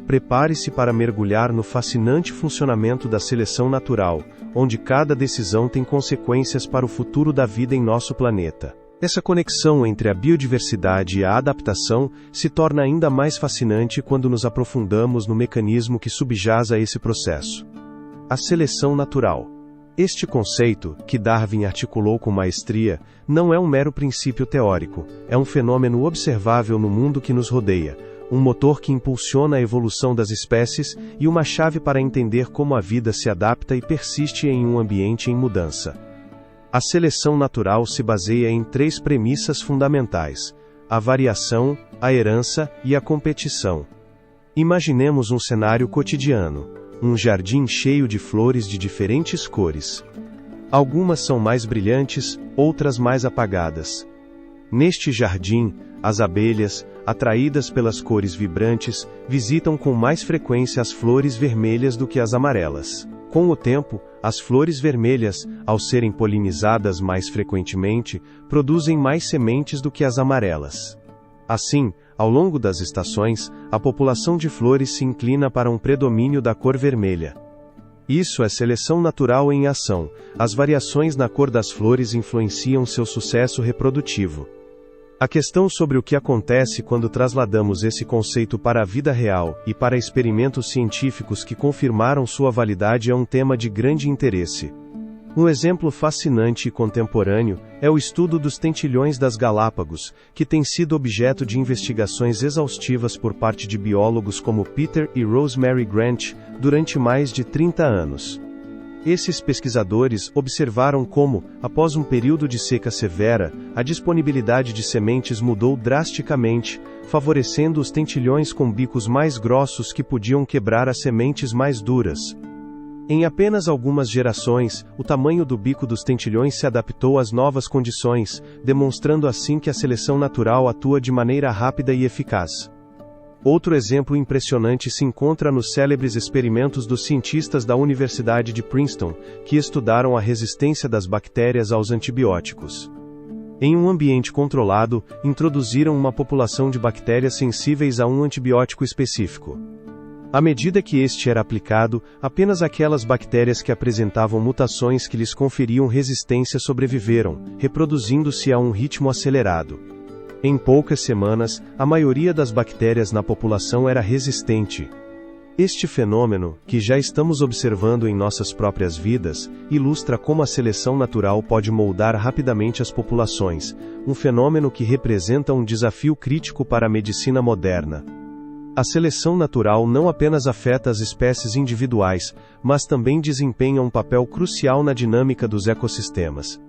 Prepare-se para mergulhar no fascinante funcionamento da seleção natural, onde cada decisão tem consequências para o futuro da vida em nosso planeta. Essa conexão entre a biodiversidade e a adaptação se torna ainda mais fascinante quando nos aprofundamos no mecanismo que subjaz a esse processo. A seleção natural. Este conceito, que Darwin articulou com maestria, não é um mero princípio teórico, é um fenômeno observável no mundo que nos rodeia, um motor que impulsiona a evolução das espécies e uma chave para entender como a vida se adapta e persiste em um ambiente em mudança. A seleção natural se baseia em 3 premissas fundamentais: a variação, a herança e a competição. Imaginemos um cenário cotidiano, um jardim cheio de flores de diferentes cores. Algumas são mais brilhantes, outras mais apagadas. Neste jardim, as abelhas, atraídas pelas cores vibrantes, visitam com mais frequência as flores vermelhas do que as amarelas. Com o tempo, as flores vermelhas, ao serem polinizadas mais frequentemente, produzem mais sementes do que as amarelas. Assim, ao longo das estações, a população de flores se inclina para um predomínio da cor vermelha. Isso é seleção natural em ação. As variações na cor das flores influenciam seu sucesso reprodutivo. A questão sobre o que acontece quando trasladamos esse conceito para a vida real e para experimentos científicos que confirmaram sua validade é um tema de grande interesse. Um exemplo fascinante e contemporâneo é o estudo dos tentilhões das Galápagos, que tem sido objeto de investigações exaustivas por parte de biólogos como Peter e Rosemary Grant durante mais de 30 anos. Esses pesquisadores observaram como, após um período de seca severa, a disponibilidade de sementes mudou drasticamente, favorecendo os tentilhões com bicos mais grossos que podiam quebrar as sementes mais duras. Em apenas algumas gerações, o tamanho do bico dos tentilhões se adaptou às novas condições, demonstrando assim que a seleção natural atua de maneira rápida e eficaz. Outro exemplo impressionante se encontra nos célebres experimentos dos cientistas da Universidade de Princeton, que estudaram a resistência das bactérias aos antibióticos. Em um ambiente controlado, introduziram uma população de bactérias sensíveis a um antibiótico específico. À medida que este era aplicado, apenas aquelas bactérias que apresentavam mutações que lhes conferiam resistência sobreviveram, reproduzindo-se a um ritmo acelerado. Em poucas semanas, a maioria das bactérias na população era resistente. Este fenômeno, que já estamos observando em nossas próprias vidas, ilustra como a seleção natural pode moldar rapidamente as populações, um fenômeno que representa um desafio crítico para a medicina moderna. A seleção natural não apenas afeta as espécies individuais, mas também desempenha um papel crucial na dinâmica dos ecossistemas.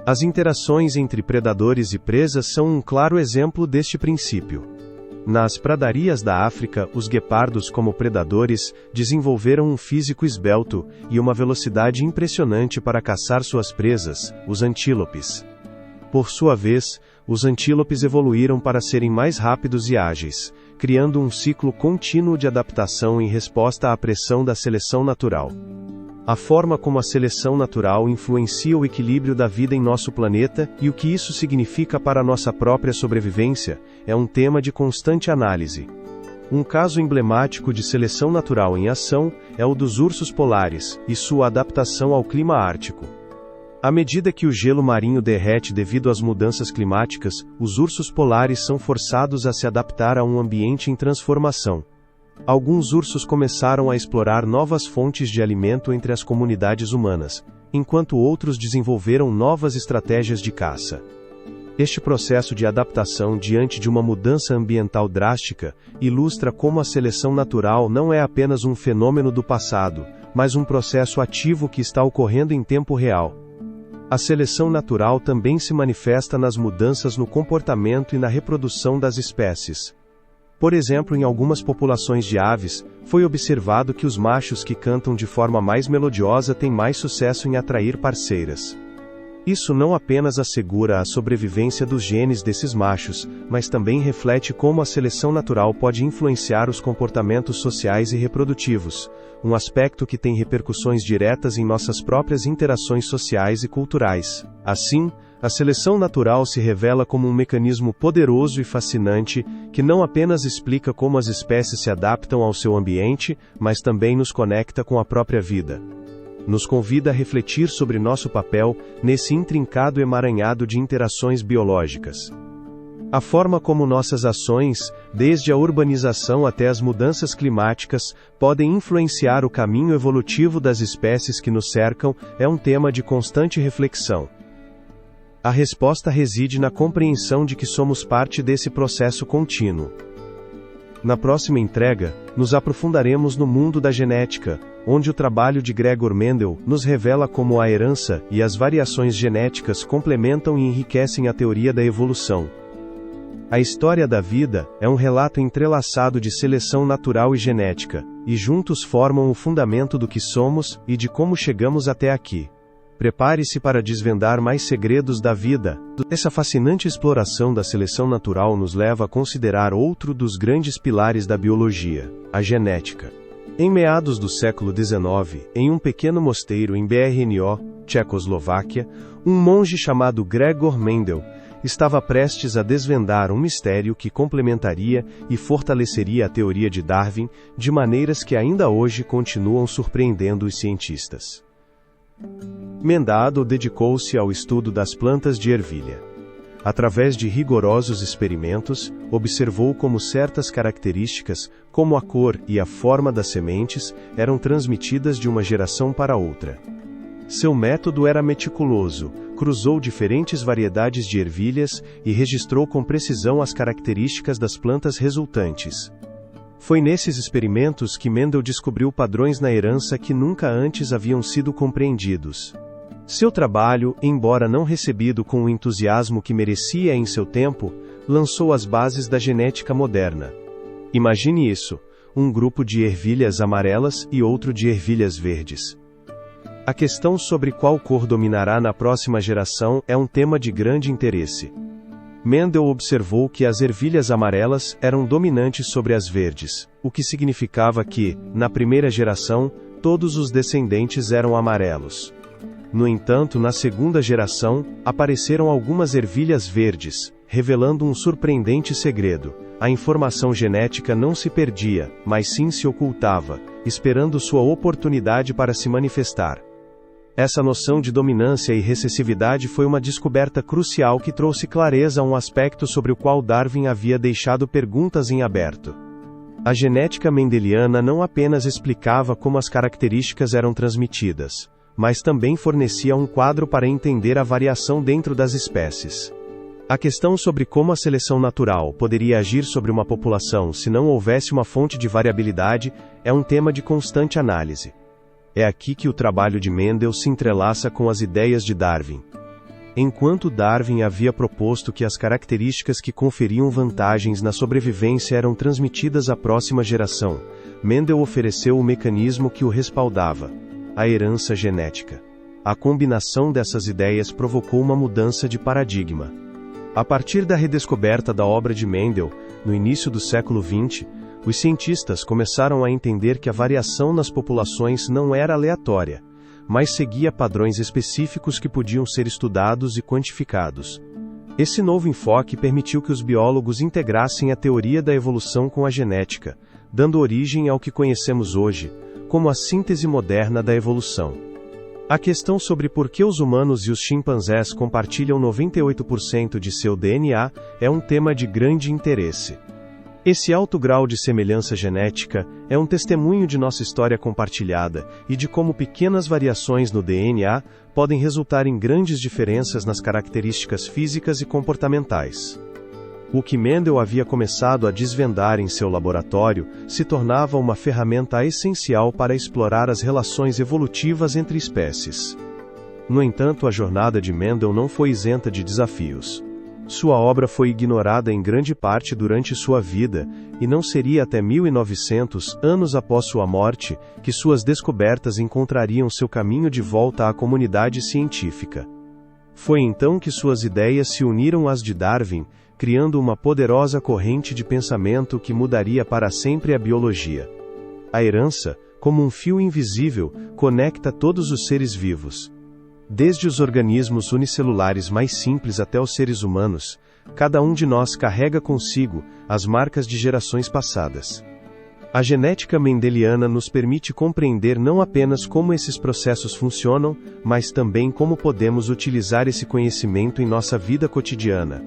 As interações entre predadores e presas são um claro exemplo deste princípio. Nas pradarias da África, os guepardos como predadores desenvolveram um físico esbelto e uma velocidade impressionante para caçar suas presas, os antílopes. Por sua vez, os antílopes evoluíram para serem mais rápidos e ágeis, criando um ciclo contínuo de adaptação em resposta à pressão da seleção natural. A forma como a seleção natural influencia o equilíbrio da vida em nosso planeta e o que isso significa para nossa própria sobrevivência é um tema de constante análise. Um caso emblemático de seleção natural em ação é o dos ursos polares e sua adaptação ao clima ártico. À medida que o gelo marinho derrete devido às mudanças climáticas, os ursos polares são forçados a se adaptar a um ambiente em transformação. Alguns ursos começaram a explorar novas fontes de alimento entre as comunidades humanas, enquanto outros desenvolveram novas estratégias de caça. Este processo de adaptação diante de uma mudança ambiental drástica ilustra como a seleção natural não é apenas um fenômeno do passado, mas um processo ativo que está ocorrendo em tempo real. A seleção natural também se manifesta nas mudanças no comportamento e na reprodução das espécies. Por exemplo, em algumas populações de aves, foi observado que os machos que cantam de forma mais melodiosa têm mais sucesso em atrair parceiras. Isso não apenas assegura a sobrevivência dos genes desses machos, mas também reflete como a seleção natural pode influenciar os comportamentos sociais e reprodutivos, um aspecto que tem repercussões diretas em nossas próprias interações sociais e culturais. Assim, a seleção natural se revela como um mecanismo poderoso e fascinante, que não apenas explica como as espécies se adaptam ao seu ambiente, mas também nos conecta com a própria vida. Nos convida a refletir sobre nosso papel nesse intrincado emaranhado de interações biológicas. A forma como nossas ações, desde a urbanização até as mudanças climáticas, podem influenciar o caminho evolutivo das espécies que nos cercam, é um tema de constante reflexão. A resposta reside na compreensão de que somos parte desse processo contínuo. Na próxima entrega, nos aprofundaremos no mundo da genética, onde o trabalho de Gregor Mendel nos revela como a herança e as variações genéticas complementam e enriquecem a teoria da evolução. A história da vida é um relato entrelaçado de seleção natural e genética, e juntos formam o fundamento do que somos e de como chegamos até aqui. Prepare-se para desvendar mais segredos da vida. Essa fascinante exploração da seleção natural nos leva a considerar outro dos grandes pilares da biologia, a genética. Em meados do século XIX, em um pequeno mosteiro em Brno, Tchecoslováquia, um monge chamado Gregor Mendel estava prestes a desvendar um mistério que complementaria e fortaleceria a teoria de Darwin de maneiras que ainda hoje continuam surpreendendo os cientistas. Mendel dedicou-se ao estudo das plantas de ervilha. Através de rigorosos experimentos, observou como certas características, como a cor e a forma das sementes, eram transmitidas de uma geração para outra. Seu método era meticuloso, cruzou diferentes variedades de ervilhas e registrou com precisão as características das plantas resultantes. Foi nesses experimentos que Mendel descobriu padrões na herança que nunca antes haviam sido compreendidos. Seu trabalho, embora não recebido com o entusiasmo que merecia em seu tempo, lançou as bases da genética moderna. Imagine isso: um grupo de ervilhas amarelas e outro de ervilhas verdes. A questão sobre qual cor dominará na próxima geração é um tema de grande interesse. Mendel observou que as ervilhas amarelas eram dominantes sobre as verdes, o que significava que, na primeira geração, todos os descendentes eram amarelos. No entanto, na segunda geração, apareceram algumas ervilhas verdes, revelando um surpreendente segredo: a informação genética não se perdia, mas sim se ocultava, esperando sua oportunidade para se manifestar. Essa noção de dominância e recessividade foi uma descoberta crucial que trouxe clareza a um aspecto sobre o qual Darwin havia deixado perguntas em aberto. A genética mendeliana não apenas explicava como as características eram transmitidas, mas também fornecia um quadro para entender a variação dentro das espécies. A questão sobre como a seleção natural poderia agir sobre uma população se não houvesse uma fonte de variabilidade é um tema de constante análise. É aqui que o trabalho de Mendel se entrelaça com as ideias de Darwin. Enquanto Darwin havia proposto que as características que conferiam vantagens na sobrevivência eram transmitidas à próxima geração, Mendel ofereceu o mecanismo que o respaldava: a herança genética. A combinação dessas ideias provocou uma mudança de paradigma. A partir da redescoberta da obra de Mendel, no início do século XX, os cientistas começaram a entender que a variação nas populações não era aleatória, mas seguia padrões específicos que podiam ser estudados e quantificados. Esse novo enfoque permitiu que os biólogos integrassem a teoria da evolução com a genética, dando origem ao que conhecemos hoje como a síntese moderna da evolução. A questão sobre por que os humanos e os chimpanzés compartilham 98% de seu DNA é um tema de grande interesse. Esse alto grau de semelhança genética é um testemunho de nossa história compartilhada e de como pequenas variações no DNA podem resultar em grandes diferenças nas características físicas e comportamentais. O que Mendel havia começado a desvendar em seu laboratório se tornava uma ferramenta essencial para explorar as relações evolutivas entre espécies. No entanto, a jornada de Mendel não foi isenta de desafios. Sua obra foi ignorada em grande parte durante sua vida, e não seria até 1900, anos após sua morte, que suas descobertas encontrariam seu caminho de volta à comunidade científica. Foi então que suas ideias se uniram às de Darwin, criando uma poderosa corrente de pensamento que mudaria para sempre a biologia. A herança, como um fio invisível, conecta todos os seres vivos. Desde os organismos unicelulares mais simples até os seres humanos, cada um de nós carrega consigo as marcas de gerações passadas. A genética mendeliana nos permite compreender não apenas como esses processos funcionam, mas também como podemos utilizar esse conhecimento em nossa vida cotidiana.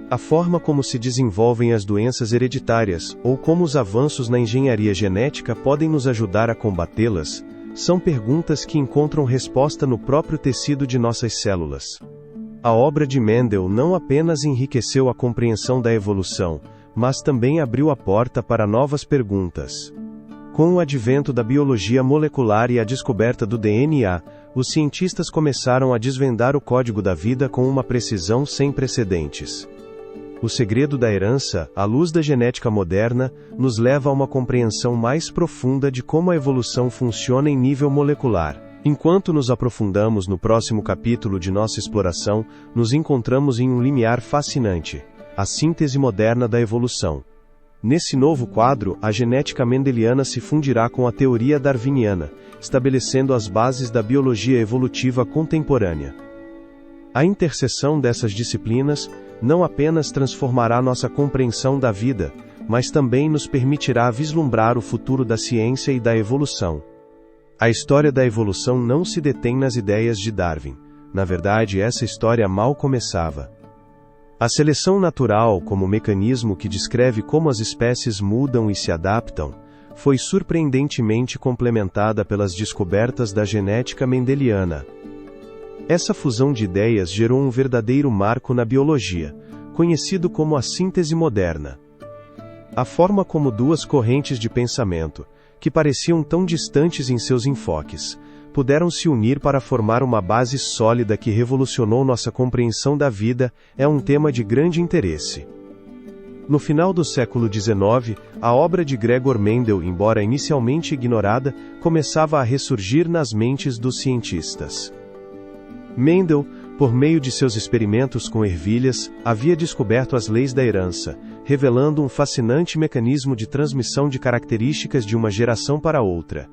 A forma como se desenvolvem as doenças hereditárias, ou como os avanços na engenharia genética podem nos ajudar a combatê-las, são perguntas que encontram resposta no próprio tecido de nossas células. A obra de Mendel não apenas enriqueceu a compreensão da evolução, mas também abriu a porta para novas perguntas. Com o advento da biologia molecular e a descoberta do DNA, os cientistas começaram a desvendar o código da vida com uma precisão sem precedentes. O segredo da herança, à luz da genética moderna, nos leva a uma compreensão mais profunda de como a evolução funciona em nível molecular. Enquanto nos aprofundamos no próximo capítulo de nossa exploração, nos encontramos em um limiar fascinante: a síntese moderna da evolução. Nesse novo quadro, a genética mendeliana se fundirá com a teoria darwiniana, estabelecendo as bases da biologia evolutiva contemporânea. A interseção dessas disciplinas não apenas transformará nossa compreensão da vida, mas também nos permitirá vislumbrar o futuro da ciência e da evolução. A história da evolução não se detém nas ideias de Darwin. Na verdade, essa história mal começava. A seleção natural, como mecanismo que descreve como as espécies mudam e se adaptam, foi surpreendentemente complementada pelas descobertas da genética mendeliana. Essa fusão de ideias gerou um verdadeiro marco na biologia, conhecido como a síntese moderna. A forma como duas correntes de pensamento, que pareciam tão distantes em seus enfoques, puderam se unir para formar uma base sólida que revolucionou nossa compreensão da vida, é um tema de grande interesse. No final do século XIX, a obra de Gregor Mendel, embora inicialmente ignorada, começava a ressurgir nas mentes dos cientistas. Mendel, por meio de seus experimentos com ervilhas, havia descoberto as leis da herança, revelando um fascinante mecanismo de transmissão de características de uma geração para outra.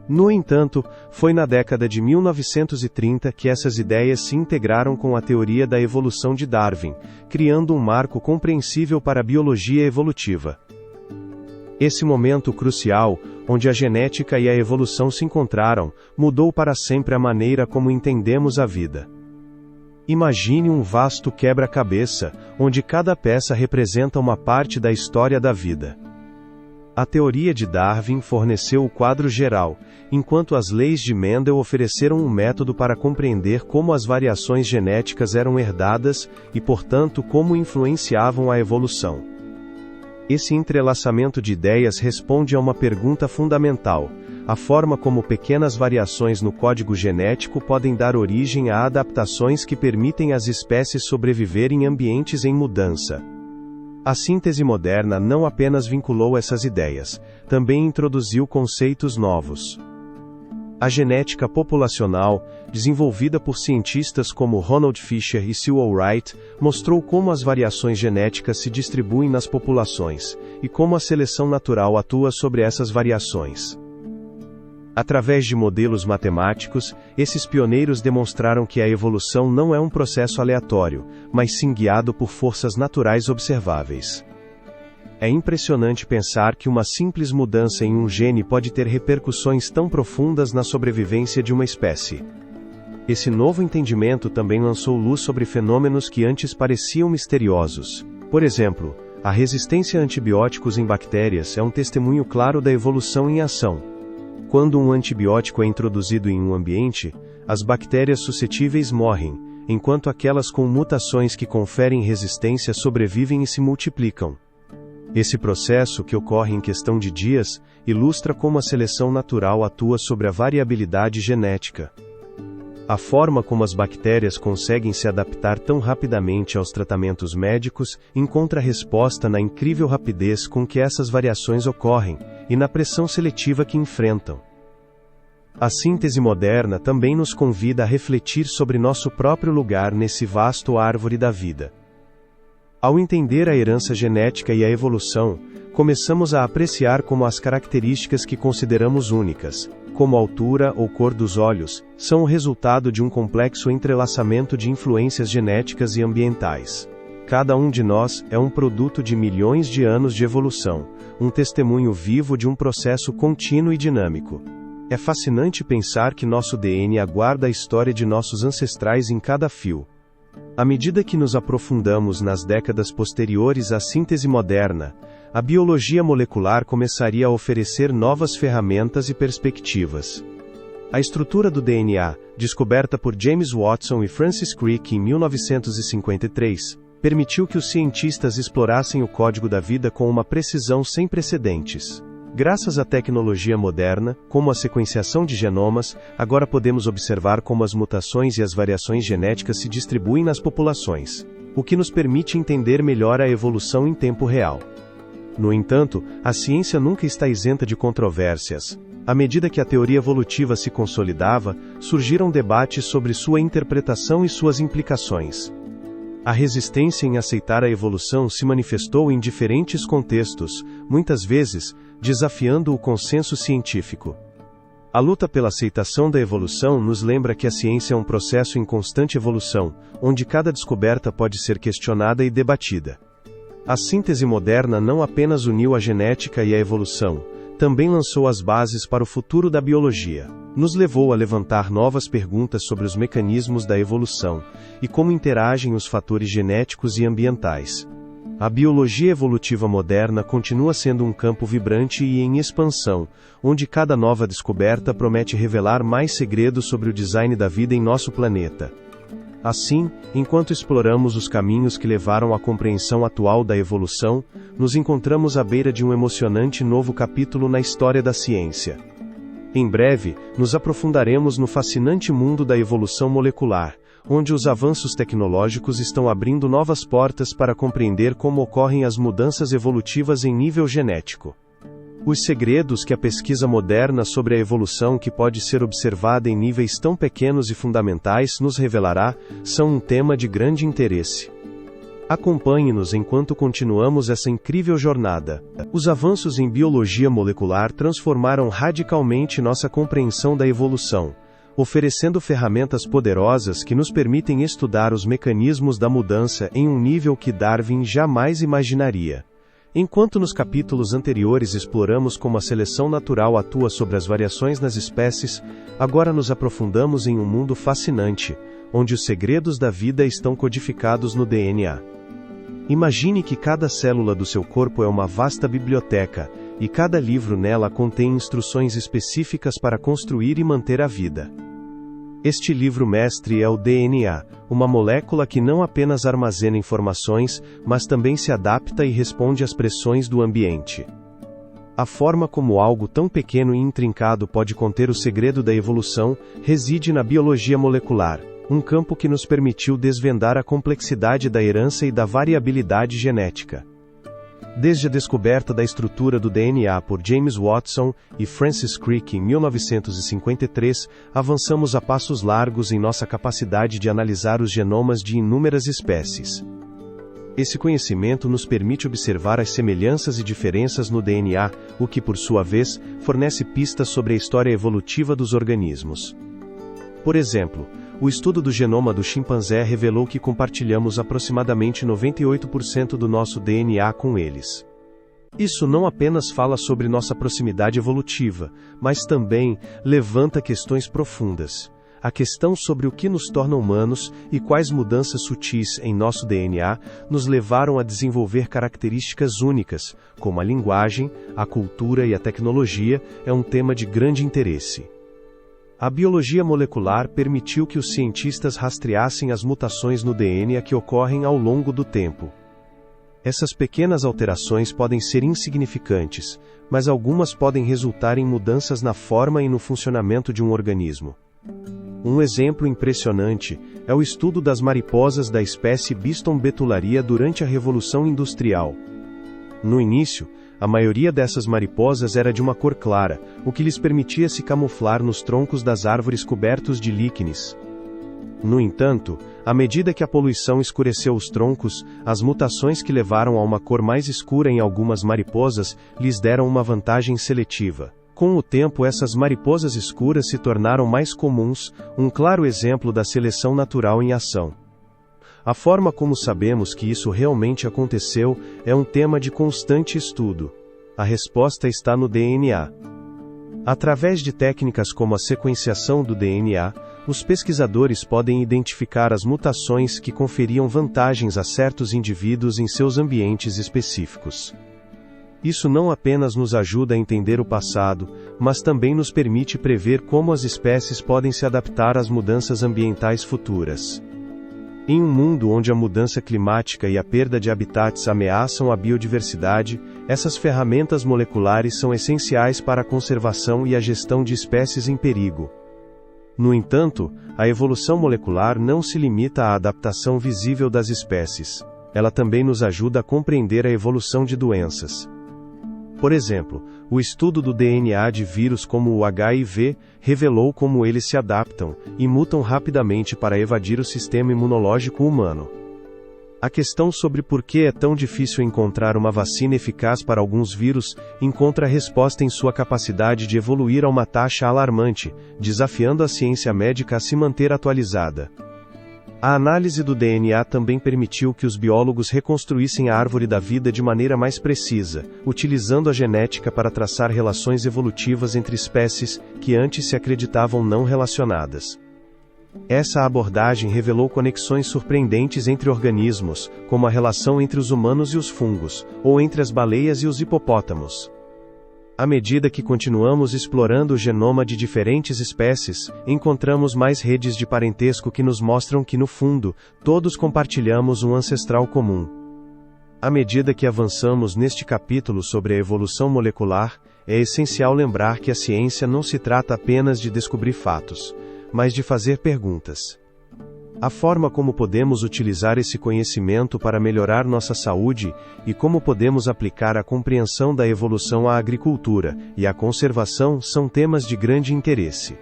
No entanto, foi na década de 1930 que essas ideias se integraram com a teoria da evolução de Darwin, criando um marco compreensível para a biologia evolutiva. Esse momento crucial, onde a genética e a evolução se encontraram, mudou para sempre a maneira como entendemos a vida. Imagine um vasto quebra-cabeça, onde cada peça representa uma parte da história da vida. A teoria de Darwin forneceu o quadro geral, enquanto as leis de Mendel ofereceram um método para compreender como as variações genéticas eram herdadas e, portanto, como influenciavam a evolução. Esse entrelaçamento de ideias responde a uma pergunta fundamental: a forma como pequenas variações no código genético podem dar origem a adaptações que permitem às espécies sobreviver em ambientes em mudança. A síntese moderna não apenas vinculou essas ideias, também introduziu conceitos novos. A genética populacional, desenvolvida por cientistas como Ronald Fisher e Sewall Wright, mostrou como as variações genéticas se distribuem nas populações, e como a seleção natural atua sobre essas variações. Através de modelos matemáticos, esses pioneiros demonstraram que a evolução não é um processo aleatório, mas sim guiado por forças naturais observáveis. É impressionante pensar que uma simples mudança em um gene pode ter repercussões tão profundas na sobrevivência de uma espécie. Esse novo entendimento também lançou luz sobre fenômenos que antes pareciam misteriosos. Por exemplo, a resistência a antibióticos em bactérias é um testemunho claro da evolução em ação. Quando um antibiótico é introduzido em um ambiente, as bactérias suscetíveis morrem, enquanto aquelas com mutações que conferem resistência sobrevivem e se multiplicam. Esse processo, que ocorre em questão de dias, ilustra como a seleção natural atua sobre a variabilidade genética. A forma como as bactérias conseguem se adaptar tão rapidamente aos tratamentos médicos encontra resposta na incrível rapidez com que essas variações ocorrem, e na pressão seletiva que enfrentam. A síntese moderna também nos convida a refletir sobre nosso próprio lugar nesse vasto árvore da vida. Ao entender a herança genética e a evolução, começamos a apreciar como as características que consideramos únicas, como a altura ou cor dos olhos, são o resultado de um complexo entrelaçamento de influências genéticas e ambientais. Cada um de nós é um produto de milhões de anos de evolução, um testemunho vivo de um processo contínuo e dinâmico. É fascinante pensar que nosso DNA guarda a história de nossos ancestrais em cada fio. À medida que nos aprofundamos nas décadas posteriores à síntese moderna, a biologia molecular começaria a oferecer novas ferramentas e perspectivas. A estrutura do DNA, descoberta por James Watson e Francis Crick em 1953, permitiu que os cientistas explorassem o código da vida com uma precisão sem precedentes. Graças à tecnologia moderna, como a sequenciação de genomas, agora podemos observar como as mutações e as variações genéticas se distribuem nas populações, o que nos permite entender melhor a evolução em tempo real. No entanto, a ciência nunca está isenta de controvérsias. À medida que a teoria evolutiva se consolidava, surgiram debates sobre sua interpretação e suas implicações. A resistência em aceitar a evolução se manifestou em diferentes contextos, muitas vezes, desafiando o consenso científico. A luta pela aceitação da evolução nos lembra que a ciência é um processo em constante evolução, onde cada descoberta pode ser questionada e debatida. A síntese moderna não apenas uniu a genética e a evolução, também lançou as bases para o futuro da biologia. Nos levou a levantar novas perguntas sobre os mecanismos da evolução e como interagem os fatores genéticos e ambientais. A biologia evolutiva moderna continua sendo um campo vibrante e em expansão, onde cada nova descoberta promete revelar mais segredos sobre o design da vida em nosso planeta. Assim, enquanto exploramos os caminhos que levaram à compreensão atual da evolução, nos encontramos à beira de um emocionante novo capítulo na história da ciência. Em breve, nos aprofundaremos no fascinante mundo da evolução molecular, onde os avanços tecnológicos estão abrindo novas portas para compreender como ocorrem as mudanças evolutivas em nível genético. Os segredos que a pesquisa moderna sobre a evolução, que pode ser observada em níveis tão pequenos e fundamentais, nos revelará, são um tema de grande interesse. Acompanhe-nos enquanto continuamos essa incrível jornada. Os avanços em biologia molecular transformaram radicalmente nossa compreensão da evolução, oferecendo ferramentas poderosas que nos permitem estudar os mecanismos da mudança em um nível que Darwin jamais imaginaria. Enquanto nos capítulos anteriores exploramos como a seleção natural atua sobre as variações nas espécies, agora nos aprofundamos em um mundo fascinante, onde os segredos da vida estão codificados no DNA. Imagine que cada célula do seu corpo é uma vasta biblioteca, e cada livro nela contém instruções específicas para construir e manter a vida. Este livro-mestre é o DNA, uma molécula que não apenas armazena informações, mas também se adapta e responde às pressões do ambiente. A forma como algo tão pequeno e intrincado pode conter o segredo da evolução reside na biologia molecular, um campo que nos permitiu desvendar a complexidade da herança e da variabilidade genética. Desde a descoberta da estrutura do DNA por James Watson e Francis Crick em 1953, avançamos a passos largos em nossa capacidade de analisar os genomas de inúmeras espécies. Esse conhecimento nos permite observar as semelhanças e diferenças no DNA, o que, por sua vez, fornece pistas sobre a história evolutiva dos organismos. Por exemplo, o estudo do genoma do chimpanzé revelou que compartilhamos aproximadamente 98% do nosso DNA com eles. Isso não apenas fala sobre nossa proximidade evolutiva, mas também levanta questões profundas. A questão sobre o que nos torna humanos e quais mudanças sutis em nosso DNA nos levaram a desenvolver características únicas, como a linguagem, a cultura e a tecnologia, é um tema de grande interesse. A biologia molecular permitiu que os cientistas rastreassem as mutações no DNA que ocorrem ao longo do tempo. Essas pequenas alterações podem ser insignificantes, mas algumas podem resultar em mudanças na forma e no funcionamento de um organismo. Um exemplo impressionante é o estudo das mariposas da espécie Biston betularia durante a Revolução Industrial. No início, A maioria dessas mariposas era de uma cor clara, o que lhes permitia se camuflar nos troncos das árvores cobertos de líquenes. No entanto, à medida que a poluição escureceu os troncos, as mutações que levaram a uma cor mais escura em algumas mariposas lhes deram uma vantagem seletiva. Com o tempo, essas mariposas escuras se tornaram mais comuns, um claro exemplo da seleção natural em ação. A forma como sabemos que isso realmente aconteceu é um tema de constante estudo. A resposta está no DNA. Através de técnicas como a sequenciação do DNA, os pesquisadores podem identificar as mutações que conferiam vantagens a certos indivíduos em seus ambientes específicos. Isso não apenas nos ajuda a entender o passado, mas também nos permite prever como as espécies podem se adaptar às mudanças ambientais futuras. Em um mundo onde a mudança climática e a perda de habitats ameaçam a biodiversidade, essas ferramentas moleculares são essenciais para a conservação e a gestão de espécies em perigo. No entanto, a evolução molecular não se limita à adaptação visível das espécies. Ela também nos ajuda a compreender a evolução de doenças. Por exemplo, o estudo do DNA de vírus como o HIV revelou como eles se adaptam e mutam rapidamente para evadir o sistema imunológico humano. A questão sobre por que é tão difícil encontrar uma vacina eficaz para alguns vírus encontra resposta em sua capacidade de evoluir a uma taxa alarmante, desafiando a ciência médica a se manter atualizada. A análise do DNA também permitiu que os biólogos reconstruíssem a árvore da vida de maneira mais precisa, utilizando a genética para traçar relações evolutivas entre espécies que antes se acreditavam não relacionadas. Essa abordagem revelou conexões surpreendentes entre organismos, como a relação entre os humanos e os fungos, ou entre as baleias e os hipopótamos. À medida que continuamos explorando o genoma de diferentes espécies, encontramos mais redes de parentesco que nos mostram que, no fundo, todos compartilhamos um ancestral comum. À medida que avançamos neste capítulo sobre a evolução molecular, é essencial lembrar que a ciência não se trata apenas de descobrir fatos, mas de fazer perguntas. A forma como podemos utilizar esse conhecimento para melhorar nossa saúde e como podemos aplicar a compreensão da evolução à agricultura e à conservação são temas de grande interesse.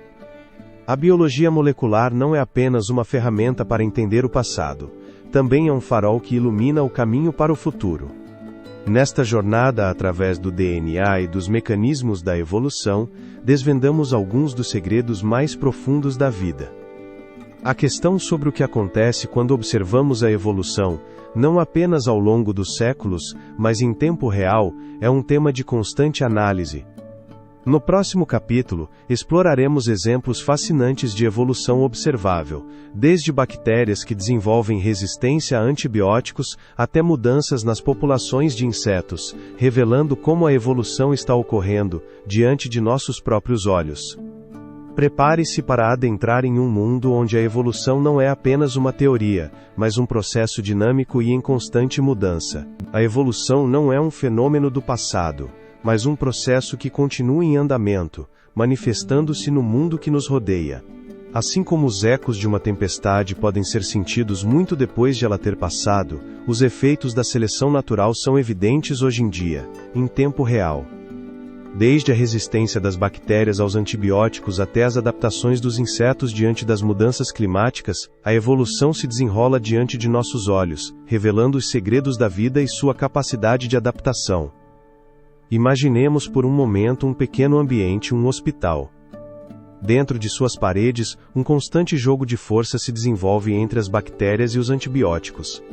A biologia molecular não é apenas uma ferramenta para entender o passado, também é um farol que ilumina o caminho para o futuro. Nesta jornada através do DNA e dos mecanismos da evolução, desvendamos alguns dos segredos mais profundos da vida. A questão sobre o que acontece quando observamos a evolução, não apenas ao longo dos séculos, mas em tempo real, é um tema de constante análise. No próximo capítulo, exploraremos exemplos fascinantes de evolução observável, desde bactérias que desenvolvem resistência a antibióticos, até mudanças nas populações de insetos, revelando como a evolução está ocorrendo, diante de nossos próprios olhos. Prepare-se para adentrar em um mundo onde a evolução não é apenas uma teoria, mas um processo dinâmico e em constante mudança. A evolução não é um fenômeno do passado, mas um processo que continua em andamento, manifestando-se no mundo que nos rodeia. Assim como os ecos de uma tempestade podem ser sentidos muito depois de ela ter passado, os efeitos da seleção natural são evidentes hoje em dia, em tempo real. Desde a resistência das bactérias aos antibióticos até as adaptações dos insetos diante das mudanças climáticas, a evolução se desenrola diante de nossos olhos, revelando os segredos da vida e sua capacidade de adaptação. Imaginemos por um momento um pequeno ambiente, um hospital. Dentro de suas paredes, um constante jogo de força se desenvolve entre as bactérias e os antibióticos.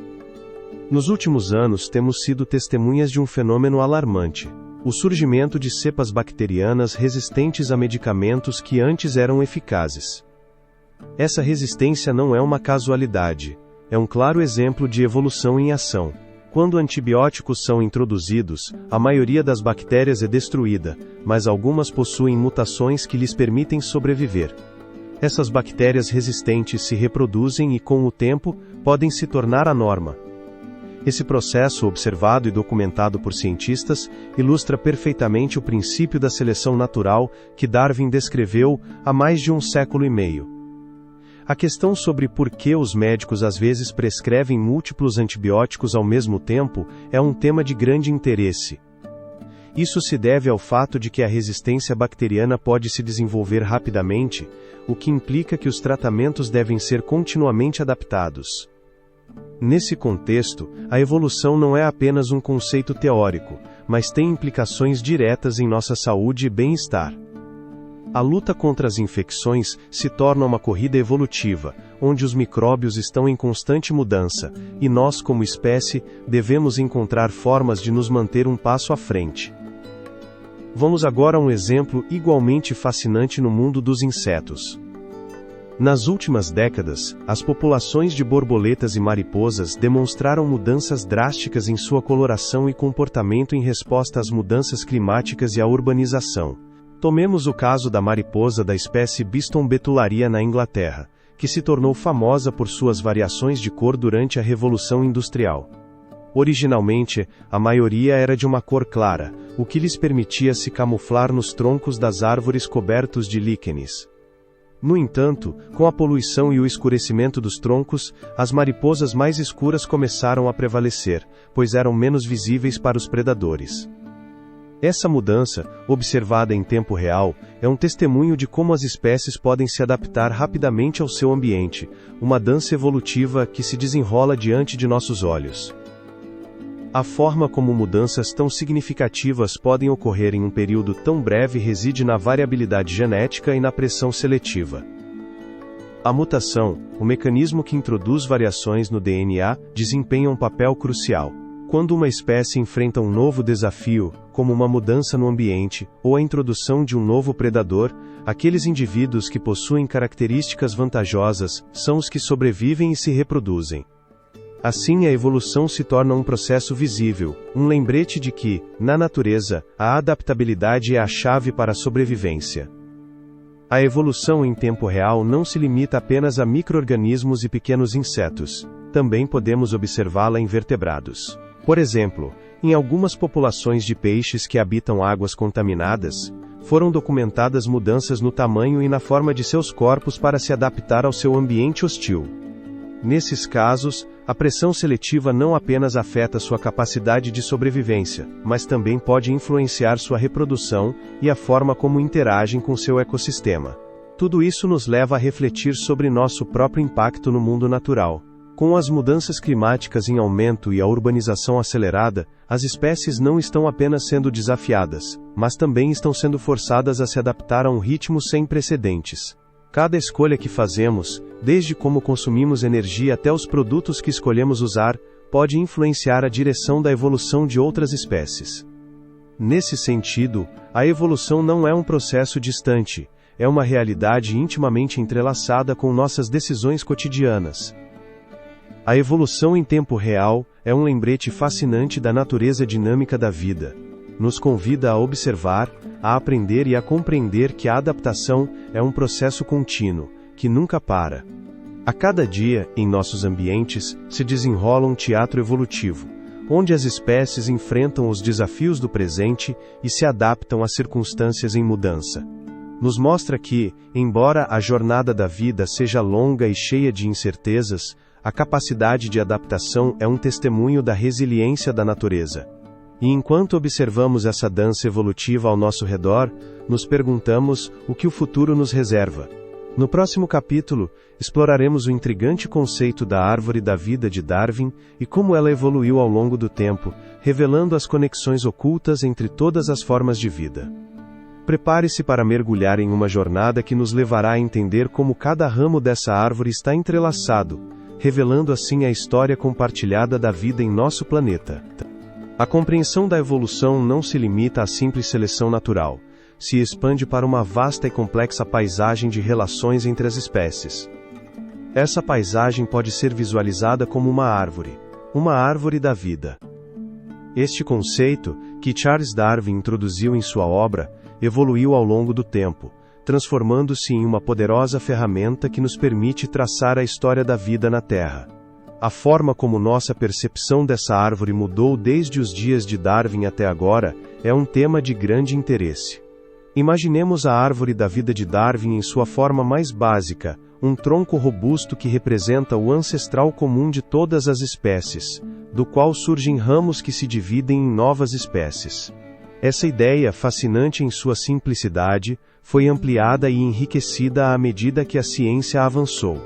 Nos últimos anos temos sido testemunhas de um fenômeno alarmante. O surgimento de cepas bacterianas resistentes a medicamentos que antes eram eficazes. Essa resistência não é uma casualidade, é um claro exemplo de evolução em ação. Quando antibióticos são introduzidos, a maioria das bactérias é destruída, mas algumas possuem mutações que lhes permitem sobreviver. Essas bactérias resistentes se reproduzem e, com o tempo, podem se tornar a norma. Esse processo, observado e documentado por cientistas, ilustra perfeitamente o princípio da seleção natural que Darwin descreveu há mais de um século e meio. A questão sobre por que os médicos às vezes prescrevem múltiplos antibióticos ao mesmo tempo é um tema de grande interesse. Isso se deve ao fato de que a resistência bacteriana pode se desenvolver rapidamente, o que implica que os tratamentos devem ser continuamente adaptados. Nesse contexto, a evolução não é apenas um conceito teórico, mas tem implicações diretas em nossa saúde e bem-estar. A luta contra as infecções se torna uma corrida evolutiva, onde os micróbios estão em constante mudança, e nós, como espécie, devemos encontrar formas de nos manter um passo à frente. Vamos agora a um exemplo igualmente fascinante no mundo dos insetos. Nas últimas décadas, as populações de borboletas e mariposas demonstraram mudanças drásticas em sua coloração e comportamento em resposta às mudanças climáticas e à urbanização. Tomemos o caso da mariposa da espécie Biston betularia na Inglaterra, que se tornou famosa por suas variações de cor durante a Revolução Industrial. Originalmente, a maioria era de uma cor clara, o que lhes permitia se camuflar nos troncos das árvores cobertos de líquenes. No entanto, com a poluição e o escurecimento dos troncos, as mariposas mais escuras começaram a prevalecer, pois eram menos visíveis para os predadores. Essa mudança, observada em tempo real, é um testemunho de como as espécies podem se adaptar rapidamente ao seu ambiente, uma dança evolutiva que se desenrola diante de nossos olhos. A forma como mudanças tão significativas podem ocorrer em um período tão breve reside na variabilidade genética e na pressão seletiva. A mutação, o mecanismo que introduz variações no DNA, desempenha um papel crucial. Quando uma espécie enfrenta um novo desafio, como uma mudança no ambiente, ou a introdução de um novo predador, aqueles indivíduos que possuem características vantajosas são os que sobrevivem e se reproduzem. Assim, a evolução se torna um processo visível, um lembrete de que, na natureza, a adaptabilidade é a chave para a sobrevivência. A evolução em tempo real não se limita apenas a micro-organismos e pequenos insetos. Também podemos observá-la em vertebrados. Por exemplo, em algumas populações de peixes que habitam águas contaminadas, foram documentadas mudanças no tamanho e na forma de seus corpos para se adaptar ao seu ambiente hostil. Nesses casos, a pressão seletiva não apenas afeta sua capacidade de sobrevivência, mas também pode influenciar sua reprodução e a forma como interagem com seu ecossistema. Tudo isso nos leva a refletir sobre nosso próprio impacto no mundo natural. Com as mudanças climáticas em aumento e a urbanização acelerada, as espécies não estão apenas sendo desafiadas, mas também estão sendo forçadas a se adaptar a um ritmo sem precedentes. Cada escolha que fazemos, desde como consumimos energia até os produtos que escolhemos usar, pode influenciar a direção da evolução de outras espécies. Nesse sentido, a evolução não é um processo distante, é uma realidade intimamente entrelaçada com nossas decisões cotidianas. A evolução em tempo real é um lembrete fascinante da natureza dinâmica da vida. Nos convida a observar, a aprender e a compreender que a adaptação é um processo contínuo, que nunca para. A cada dia, em nossos ambientes, se desenrola um teatro evolutivo, onde as espécies enfrentam os desafios do presente e se adaptam às circunstâncias em mudança. Nos mostra que, embora a jornada da vida seja longa e cheia de incertezas, a capacidade de adaptação é um testemunho da resiliência da natureza. E enquanto observamos essa dança evolutiva ao nosso redor, nos perguntamos o que o futuro nos reserva. No próximo capítulo, exploraremos o intrigante conceito da árvore da vida de Darwin e como ela evoluiu ao longo do tempo, revelando as conexões ocultas entre todas as formas de vida. Prepare-se para mergulhar em uma jornada que nos levará a entender como cada ramo dessa árvore está entrelaçado, revelando assim a história compartilhada da vida em nosso planeta. A compreensão da evolução não se limita à simples seleção natural, se expande para uma vasta e complexa paisagem de relações entre as espécies. Essa paisagem pode ser visualizada como uma árvore da vida. Este conceito, que Charles Darwin introduziu em sua obra, evoluiu ao longo do tempo, transformando-se em uma poderosa ferramenta que nos permite traçar a história da vida na Terra. A forma como nossa percepção dessa árvore mudou desde os dias de Darwin até agora é um tema de grande interesse. Imaginemos a árvore da vida de Darwin em sua forma mais básica, um tronco robusto que representa o ancestral comum de todas as espécies, do qual surgem ramos que se dividem em novas espécies. Essa ideia, fascinante em sua simplicidade, foi ampliada e enriquecida à medida que a ciência avançou.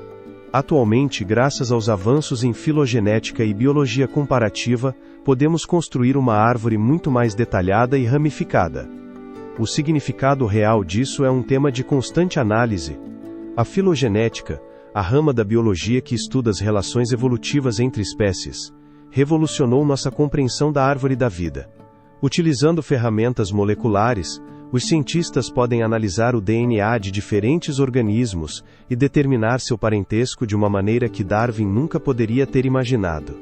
Atualmente, graças aos avanços em filogenética e biologia comparativa, podemos construir uma árvore muito mais detalhada e ramificada. O significado real disso é um tema de constante análise. A filogenética, a rama da biologia que estuda as relações evolutivas entre espécies, revolucionou nossa compreensão da árvore da vida. Utilizando ferramentas moleculares, os cientistas podem analisar o DNA de diferentes organismos e determinar seu parentesco de uma maneira que Darwin nunca poderia ter imaginado.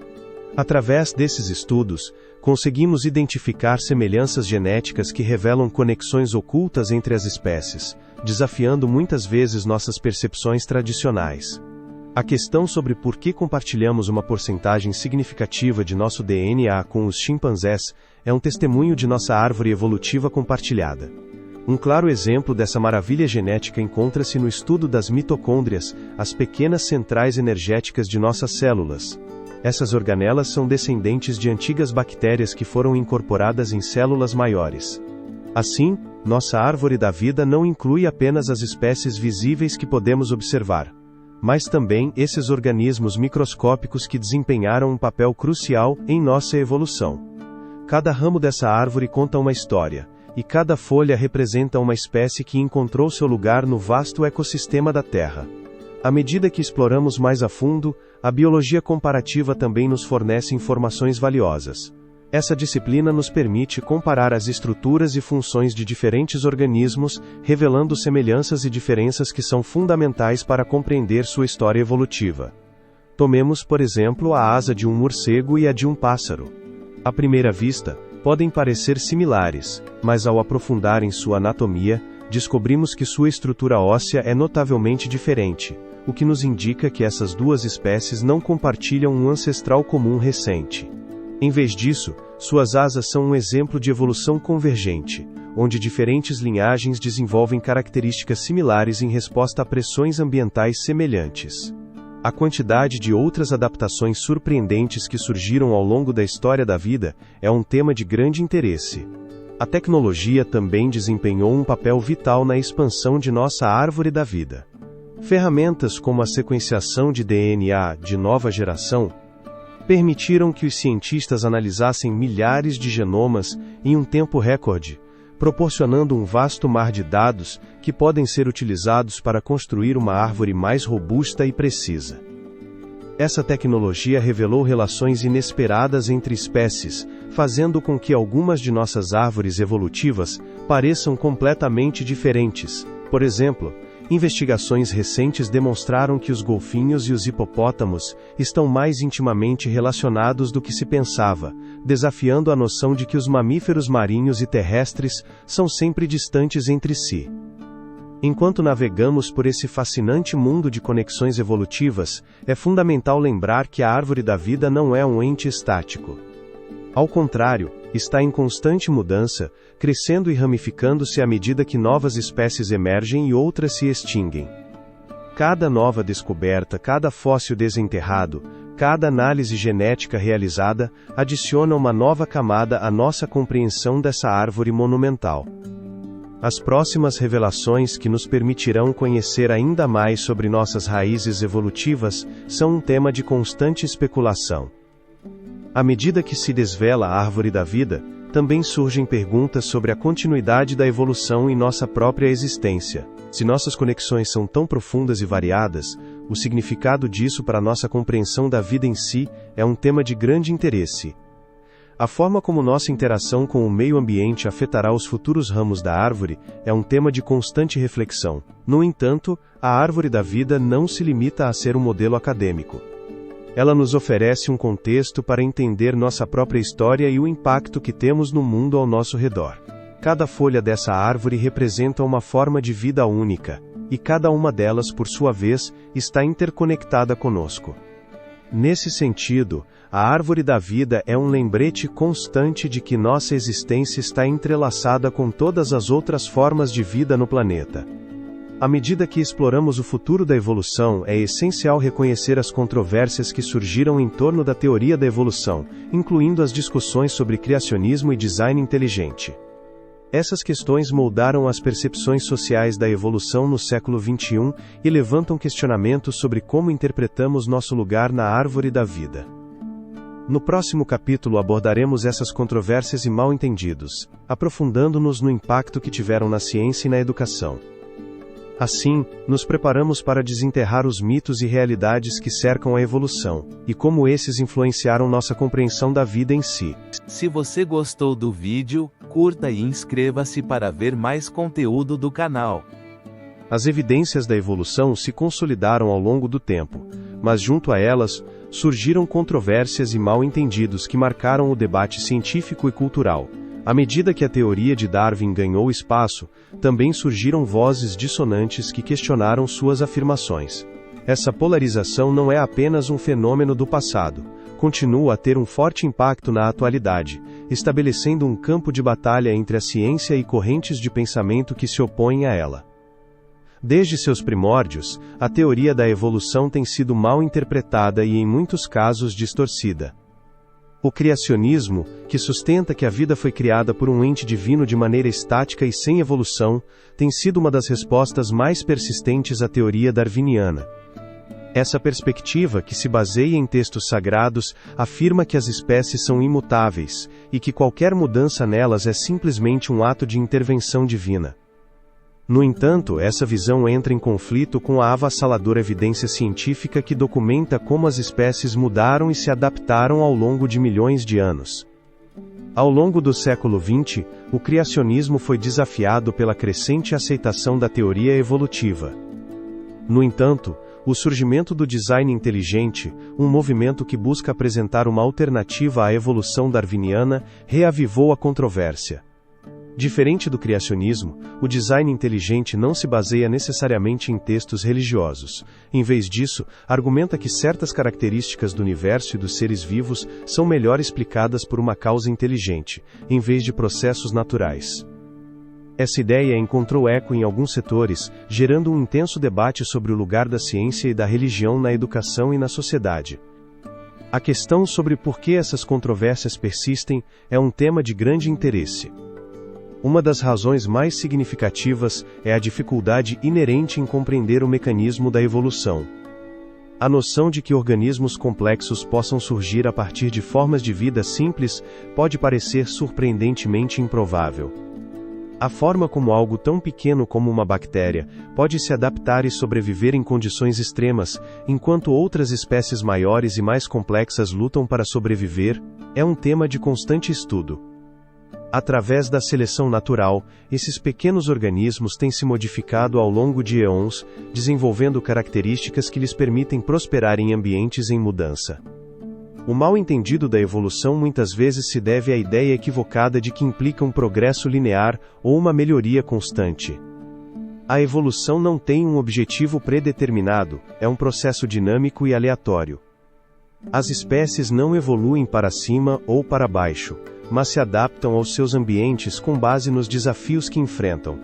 Através desses estudos, conseguimos identificar semelhanças genéticas que revelam conexões ocultas entre as espécies, desafiando muitas vezes nossas percepções tradicionais. A questão sobre por que compartilhamos uma porcentagem significativa de nosso DNA com os chimpanzés é um testemunho de nossa árvore evolutiva compartilhada. Um claro exemplo dessa maravilha genética encontra-se no estudo das mitocôndrias, as pequenas centrais energéticas de nossas células. Essas organelas são descendentes de antigas bactérias que foram incorporadas em células maiores. Assim, nossa árvore da vida não inclui apenas as espécies visíveis que podemos observar, mas também esses organismos microscópicos que desempenharam um papel crucial em nossa evolução. Cada ramo dessa árvore conta uma história, e cada folha representa uma espécie que encontrou seu lugar no vasto ecossistema da Terra. À medida que exploramos mais a fundo, a biologia comparativa também nos fornece informações valiosas. Essa disciplina nos permite comparar as estruturas e funções de diferentes organismos, revelando semelhanças e diferenças que são fundamentais para compreender sua história evolutiva. Tomemos, por exemplo, a asa de um morcego e a de um pássaro. À primeira vista, podem parecer similares, mas ao aprofundar em sua anatomia, descobrimos que sua estrutura óssea é notavelmente diferente, o que nos indica que essas duas espécies não compartilham um ancestral comum recente. Em vez disso, suas asas são um exemplo de evolução convergente, onde diferentes linhagens desenvolvem características similares em resposta a pressões ambientais semelhantes. A quantidade de outras adaptações surpreendentes que surgiram ao longo da história da vida é um tema de grande interesse. A tecnologia também desempenhou um papel vital na expansão de nossa árvore da vida. Ferramentas como a sequenciação de DNA de nova geração permitiram que os cientistas analisassem milhares de genomas em um tempo recorde, proporcionando um vasto mar de dados que podem ser utilizados para construir uma árvore mais robusta e precisa. Essa tecnologia revelou relações inesperadas entre espécies, fazendo com que algumas de nossas árvores evolutivas pareçam completamente diferentes. Por exemplo, investigações recentes demonstraram que os golfinhos e os hipopótamos estão mais intimamente relacionados do que se pensava, desafiando a noção de que os mamíferos marinhos e terrestres são sempre distantes entre si. Enquanto navegamos por esse fascinante mundo de conexões evolutivas, é fundamental lembrar que a árvore da vida não é um ente estático. Ao contrário, está em constante mudança, crescendo e ramificando-se à medida que novas espécies emergem e outras se extinguem. Cada nova descoberta, cada fóssil desenterrado, cada análise genética realizada, adiciona uma nova camada à nossa compreensão dessa árvore monumental. As próximas revelações que nos permitirão conhecer ainda mais sobre nossas raízes evolutivas são um tema de constante especulação. À medida que se desvela a árvore da vida, também surgem perguntas sobre a continuidade da evolução em nossa própria existência. Se nossas conexões são tão profundas e variadas, o significado disso para nossa compreensão da vida em si é um tema de grande interesse. A forma como nossa interação com o meio ambiente afetará os futuros ramos da árvore é um tema de constante reflexão. No entanto, a árvore da vida não se limita a ser um modelo acadêmico. Ela nos oferece um contexto para entender nossa própria história e o impacto que temos no mundo ao nosso redor. Cada folha dessa árvore representa uma forma de vida única, e cada uma delas, por sua vez, está interconectada conosco. Nesse sentido, a árvore da vida é um lembrete constante de que nossa existência está entrelaçada com todas as outras formas de vida no planeta. À medida que exploramos o futuro da evolução, é essencial reconhecer as controvérsias que surgiram em torno da teoria da evolução, incluindo as discussões sobre criacionismo e design inteligente. Essas questões moldaram as percepções sociais da evolução no século XXI e levantam questionamentos sobre como interpretamos nosso lugar na árvore da vida. No próximo capítulo abordaremos essas controvérsias e mal-entendidos, aprofundando-nos no impacto que tiveram na ciência e na educação. Assim, nos preparamos para desenterrar os mitos e realidades que cercam a evolução, e como esses influenciaram nossa compreensão da vida em si. Se você gostou do vídeo, curta e inscreva-se para ver mais conteúdo do canal. As evidências da evolução se consolidaram ao longo do tempo, mas junto a elas, surgiram controvérsias e mal-entendidos que marcaram o debate científico e cultural. À medida que a teoria de Darwin ganhou espaço, também surgiram vozes dissonantes que questionaram suas afirmações. Essa polarização não é apenas um fenômeno do passado, continua a ter um forte impacto na atualidade, estabelecendo um campo de batalha entre a ciência e correntes de pensamento que se opõem a ela. Desde seus primórdios, a teoria da evolução tem sido mal interpretada e em muitos casos distorcida. O criacionismo, que sustenta que a vida foi criada por um ente divino de maneira estática e sem evolução, tem sido uma das respostas mais persistentes à teoria darwiniana. Essa perspectiva, que se baseia em textos sagrados, afirma que as espécies são imutáveis, e que qualquer mudança nelas é simplesmente um ato de intervenção divina. No entanto, essa visão entra em conflito com a avassaladora evidência científica que documenta como as espécies mudaram e se adaptaram ao longo de milhões de anos. Ao longo do século XX, o criacionismo foi desafiado pela crescente aceitação da teoria evolutiva. No entanto, o surgimento do design inteligente, um movimento que busca apresentar uma alternativa à evolução darwiniana, reavivou a controvérsia. Diferente do criacionismo, o design inteligente não se baseia necessariamente em textos religiosos. Em vez disso, argumenta que certas características do universo e dos seres vivos são melhor explicadas por uma causa inteligente, em vez de processos naturais. Essa ideia encontrou eco em alguns setores, gerando um intenso debate sobre o lugar da ciência e da religião na educação e na sociedade. A questão sobre por que essas controvérsias persistem é um tema de grande interesse. Uma das razões mais significativas é a dificuldade inerente em compreender o mecanismo da evolução. A noção de que organismos complexos possam surgir a partir de formas de vida simples pode parecer surpreendentemente improvável. A forma como algo tão pequeno como uma bactéria pode se adaptar e sobreviver em condições extremas, enquanto outras espécies maiores e mais complexas lutam para sobreviver, é um tema de constante estudo. Através da seleção natural, esses pequenos organismos têm se modificado ao longo de eons, desenvolvendo características que lhes permitem prosperar em ambientes em mudança. O mal-entendido da evolução muitas vezes se deve à ideia equivocada de que implica um progresso linear ou uma melhoria constante. A evolução não tem um objetivo predeterminado, é um processo dinâmico e aleatório. As espécies não evoluem para cima ou para baixo, mas se adaptam aos seus ambientes com base nos desafios que enfrentam.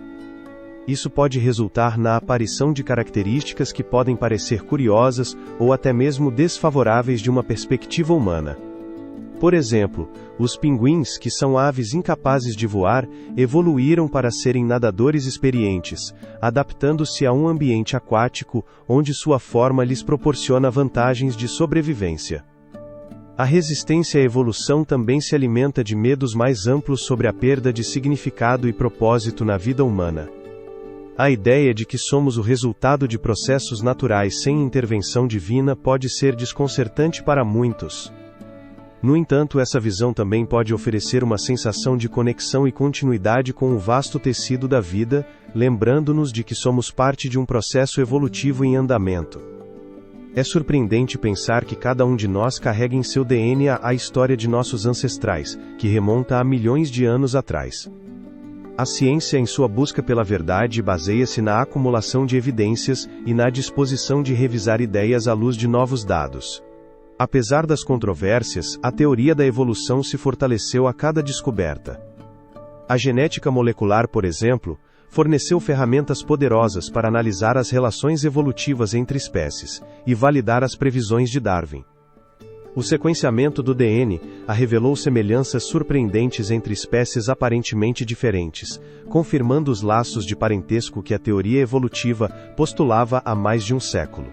Isso pode resultar na aparição de características que podem parecer curiosas ou até mesmo desfavoráveis de uma perspectiva humana. Por exemplo, os pinguins, que são aves incapazes de voar, evoluíram para serem nadadores experientes, adaptando-se a um ambiente aquático, onde sua forma lhes proporciona vantagens de sobrevivência. A resistência à evolução também se alimenta de medos mais amplos sobre a perda de significado e propósito na vida humana. A ideia de que somos o resultado de processos naturais sem intervenção divina pode ser desconcertante para muitos. No entanto, essa visão também pode oferecer uma sensação de conexão e continuidade com o vasto tecido da vida, lembrando-nos de que somos parte de um processo evolutivo em andamento. É surpreendente pensar que cada um de nós carrega em seu DNA a história de nossos ancestrais, que remonta a milhões de anos atrás. A ciência, em sua busca pela verdade, baseia-se na acumulação de evidências e na disposição de revisar ideias à luz de novos dados. Apesar das controvérsias, a teoria da evolução se fortaleceu a cada descoberta. A genética molecular, por exemplo, forneceu ferramentas poderosas para analisar as relações evolutivas entre espécies e validar as previsões de Darwin. O sequenciamento do DNA revelou semelhanças surpreendentes entre espécies aparentemente diferentes, confirmando os laços de parentesco que a teoria evolutiva postulava há mais de um século.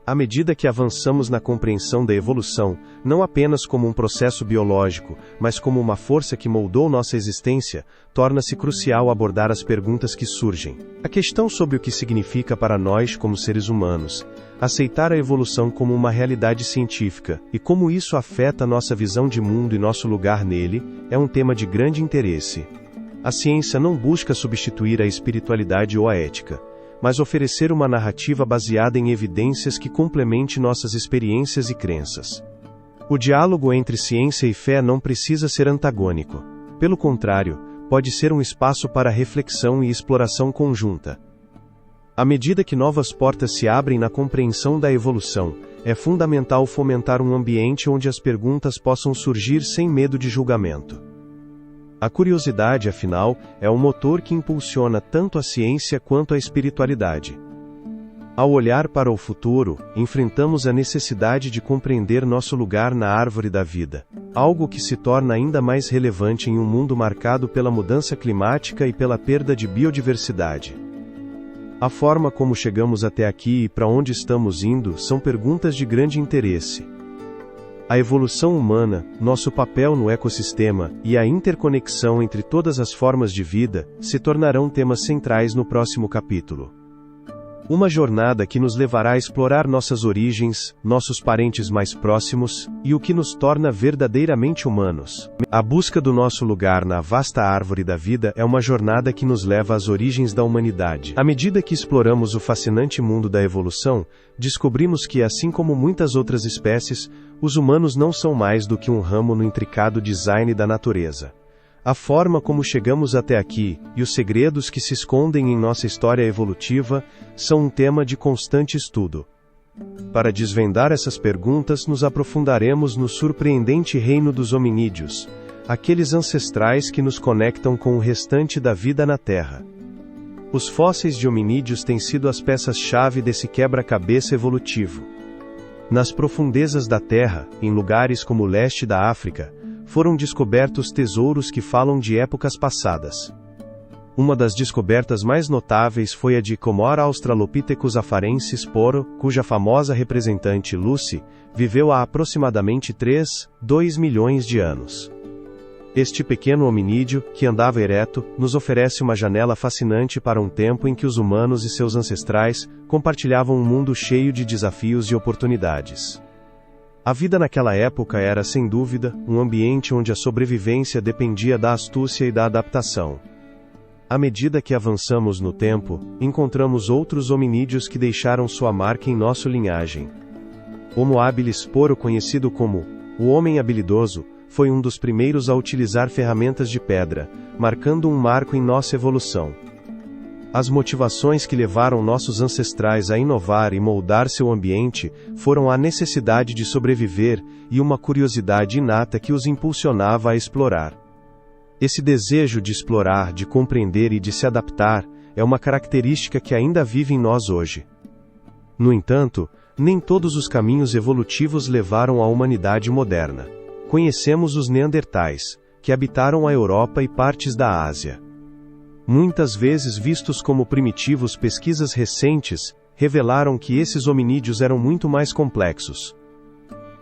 À medida que avançamos na compreensão da evolução, não apenas como um processo biológico, mas como uma força que moldou nossa existência, torna-se crucial abordar as perguntas que surgem. A questão sobre o que significa para nós como seres humanos aceitar a evolução como uma realidade científica, e como isso afeta nossa visão de mundo e nosso lugar nele, é um tema de grande interesse. A ciência não busca substituir a espiritualidade ou a ética, mas oferecer uma narrativa baseada em evidências que complemente nossas experiências e crenças. O diálogo entre ciência e fé não precisa ser antagônico. Pelo contrário, pode ser um espaço para reflexão e exploração conjunta. À medida que novas portas se abrem na compreensão da evolução, é fundamental fomentar um ambiente onde as perguntas possam surgir sem medo de julgamento. A curiosidade, afinal, é o motor que impulsiona tanto a ciência quanto a espiritualidade. Ao olhar para o futuro, enfrentamos a necessidade de compreender nosso lugar na árvore da vida, algo que se torna ainda mais relevante em um mundo marcado pela mudança climática e pela perda de biodiversidade. A forma como chegamos até aqui e para onde estamos indo são perguntas de grande interesse. A evolução humana, nosso papel no ecossistema e a interconexão entre todas as formas de vida se tornarão temas centrais no próximo capítulo. Uma jornada que nos levará a explorar nossas origens, nossos parentes mais próximos, e o que nos torna verdadeiramente humanos. A busca do nosso lugar na vasta árvore da vida é uma jornada que nos leva às origens da humanidade. À medida que exploramos o fascinante mundo da evolução, descobrimos que, assim como muitas outras espécies, os humanos não são mais do que um ramo no intricado design da natureza. A forma como chegamos até aqui, e os segredos que se escondem em nossa história evolutiva, são um tema de constante estudo. Para desvendar essas perguntas, nos aprofundaremos no surpreendente reino dos hominídeos, aqueles ancestrais que nos conectam com o restante da vida na Terra. Os fósseis de hominídeos têm sido as peças-chave desse quebra-cabeça evolutivo. Nas profundezas da Terra, em lugares como o leste da África, foram descobertos tesouros que falam de épocas passadas. Uma das descobertas mais notáveis foi a de Comora Australopithecus afarensis Poro, cuja famosa representante Lucy viveu há aproximadamente 2 milhões de anos. Este pequeno hominídeo, que andava ereto, nos oferece uma janela fascinante para um tempo em que os humanos e seus ancestrais compartilhavam um mundo cheio de desafios e oportunidades. A vida naquela época era, sem dúvida, um ambiente onde a sobrevivência dependia da astúcia e da adaptação. À medida que avançamos no tempo, encontramos outros hominídeos que deixaram sua marca em nossa linhagem. Homo habilis Poro, conhecido como o homem habilidoso, foi um dos primeiros a utilizar ferramentas de pedra, marcando um marco em nossa evolução. As motivações que levaram nossos ancestrais a inovar e moldar seu ambiente foram a necessidade de sobreviver e uma curiosidade inata que os impulsionava a explorar. Esse desejo de explorar, de compreender e de se adaptar é uma característica que ainda vive em nós hoje. No entanto, nem todos os caminhos evolutivos levaram à humanidade moderna. Conhecemos os Neandertais, que habitaram a Europa e partes da Ásia. Muitas vezes vistos como primitivos, pesquisas recentes revelaram que esses hominídeos eram muito mais complexos.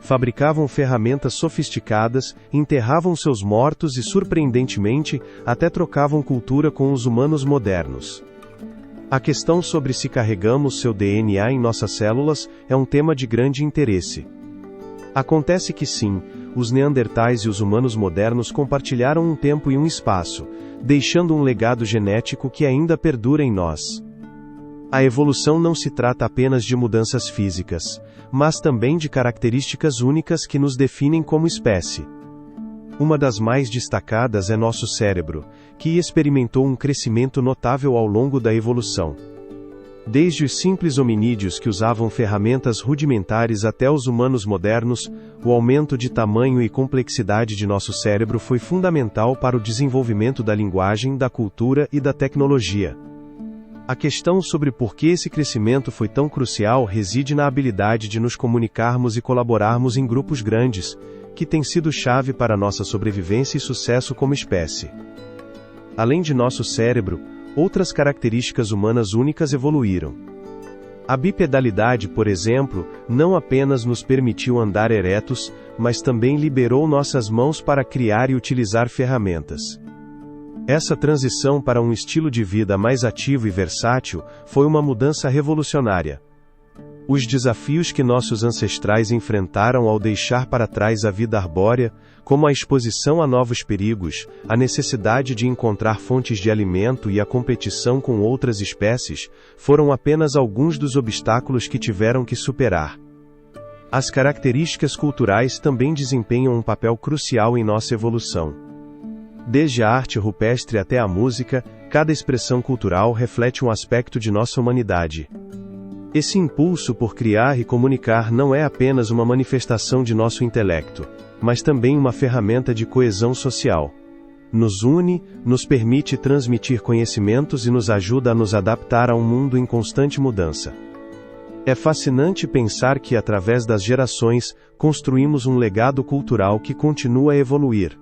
Fabricavam ferramentas sofisticadas, enterravam seus mortos e, surpreendentemente, até trocavam cultura com os humanos modernos. A questão sobre se carregamos seu DNA em nossas células é um tema de grande interesse. Acontece que sim, os Neandertais e os humanos modernos compartilharam um tempo e um espaço, deixando um legado genético que ainda perdura em nós. A evolução não se trata apenas de mudanças físicas, mas também de características únicas que nos definem como espécie. Uma das mais destacadas é nosso cérebro, que experimentou um crescimento notável ao longo da evolução. Desde os simples hominídeos que usavam ferramentas rudimentares até os humanos modernos, o aumento de tamanho e complexidade de nosso cérebro foi fundamental para o desenvolvimento da linguagem, da cultura e da tecnologia. A questão sobre por que esse crescimento foi tão crucial reside na habilidade de nos comunicarmos e colaborarmos em grupos grandes, que tem sido chave para nossa sobrevivência e sucesso como espécie. Além de nosso cérebro, outras características humanas únicas evoluíram. A bipedalidade, por exemplo, não apenas nos permitiu andar eretos, mas também liberou nossas mãos para criar e utilizar ferramentas. Essa transição para um estilo de vida mais ativo e versátil foi uma mudança revolucionária. Os desafios que nossos ancestrais enfrentaram ao deixar para trás a vida arbórea, como a exposição a novos perigos, a necessidade de encontrar fontes de alimento e a competição com outras espécies, foram apenas alguns dos obstáculos que tiveram que superar. As características culturais também desempenham um papel crucial em nossa evolução. Desde a arte rupestre até a música, cada expressão cultural reflete um aspecto de nossa humanidade. Esse impulso por criar e comunicar não é apenas uma manifestação de nosso intelecto, mas também uma ferramenta de coesão social. Nos une, nos permite transmitir conhecimentos e nos ajuda a nos adaptar a um mundo em constante mudança. É fascinante pensar que, através das gerações, construímos um legado cultural que continua a evoluir.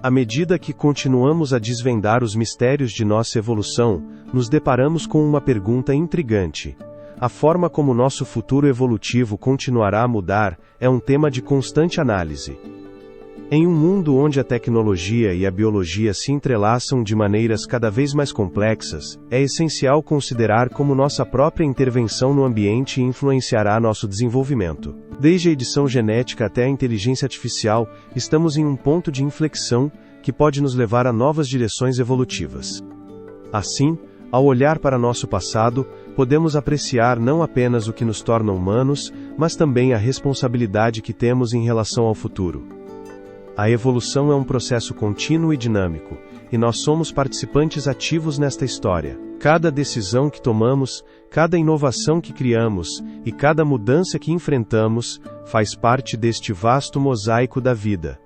À medida que continuamos a desvendar os mistérios de nossa evolução, nos deparamos com uma pergunta intrigante. A forma como nosso futuro evolutivo continuará a mudar é um tema de constante análise. Em um mundo onde a tecnologia e a biologia se entrelaçam de maneiras cada vez mais complexas, é essencial considerar como nossa própria intervenção no ambiente influenciará nosso desenvolvimento. Desde a edição genética até a inteligência artificial, estamos em um ponto de inflexão que pode nos levar a novas direções evolutivas. Assim, ao olhar para nosso passado, podemos apreciar não apenas o que nos torna humanos, mas também a responsabilidade que temos em relação ao futuro. A evolução é um processo contínuo e dinâmico, e nós somos participantes ativos nesta história. Cada decisão que tomamos, cada inovação que criamos, e cada mudança que enfrentamos, faz parte deste vasto mosaico da vida.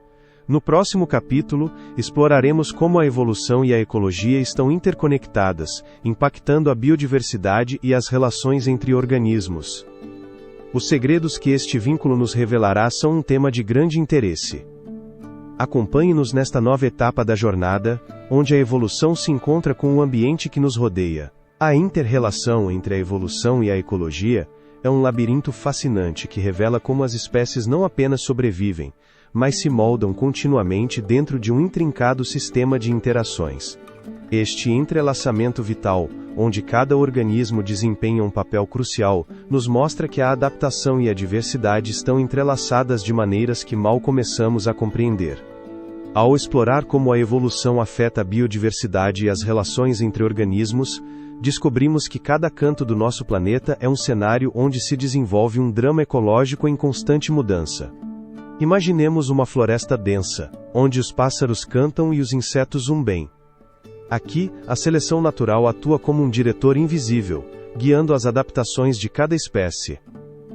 No próximo capítulo, exploraremos como a evolução e a ecologia estão interconectadas, impactando a biodiversidade e as relações entre organismos. Os segredos que este vínculo nos revelará são um tema de grande interesse. Acompanhe-nos nesta nova etapa da jornada, onde a evolução se encontra com o ambiente que nos rodeia. A inter-relação entre a evolução e a ecologia é um labirinto fascinante que revela como as espécies não apenas sobrevivem, mas se moldam continuamente dentro de um intrincado sistema de interações. Este entrelaçamento vital, onde cada organismo desempenha um papel crucial, nos mostra que a adaptação e a diversidade estão entrelaçadas de maneiras que mal começamos a compreender. Ao explorar como a evolução afeta a biodiversidade e as relações entre organismos, descobrimos que cada canto do nosso planeta é um cenário onde se desenvolve um drama ecológico em constante mudança. Imaginemos uma floresta densa, onde os pássaros cantam e os insetos zumbem. Aqui, a seleção natural atua como um diretor invisível, guiando as adaptações de cada espécie.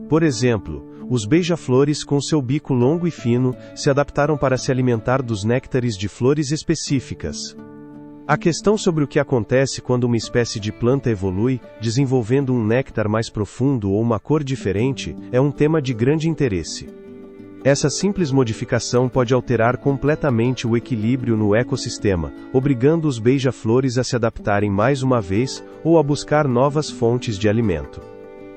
Por exemplo, os beija-flores com seu bico longo e fino, se adaptaram para se alimentar dos néctares de flores específicas. A questão sobre o que acontece quando uma espécie de planta evolui, desenvolvendo um néctar mais profundo ou uma cor diferente, é um tema de grande interesse. Essa simples modificação pode alterar completamente o equilíbrio no ecossistema, obrigando os beija-flores a se adaptarem mais uma vez, ou a buscar novas fontes de alimento.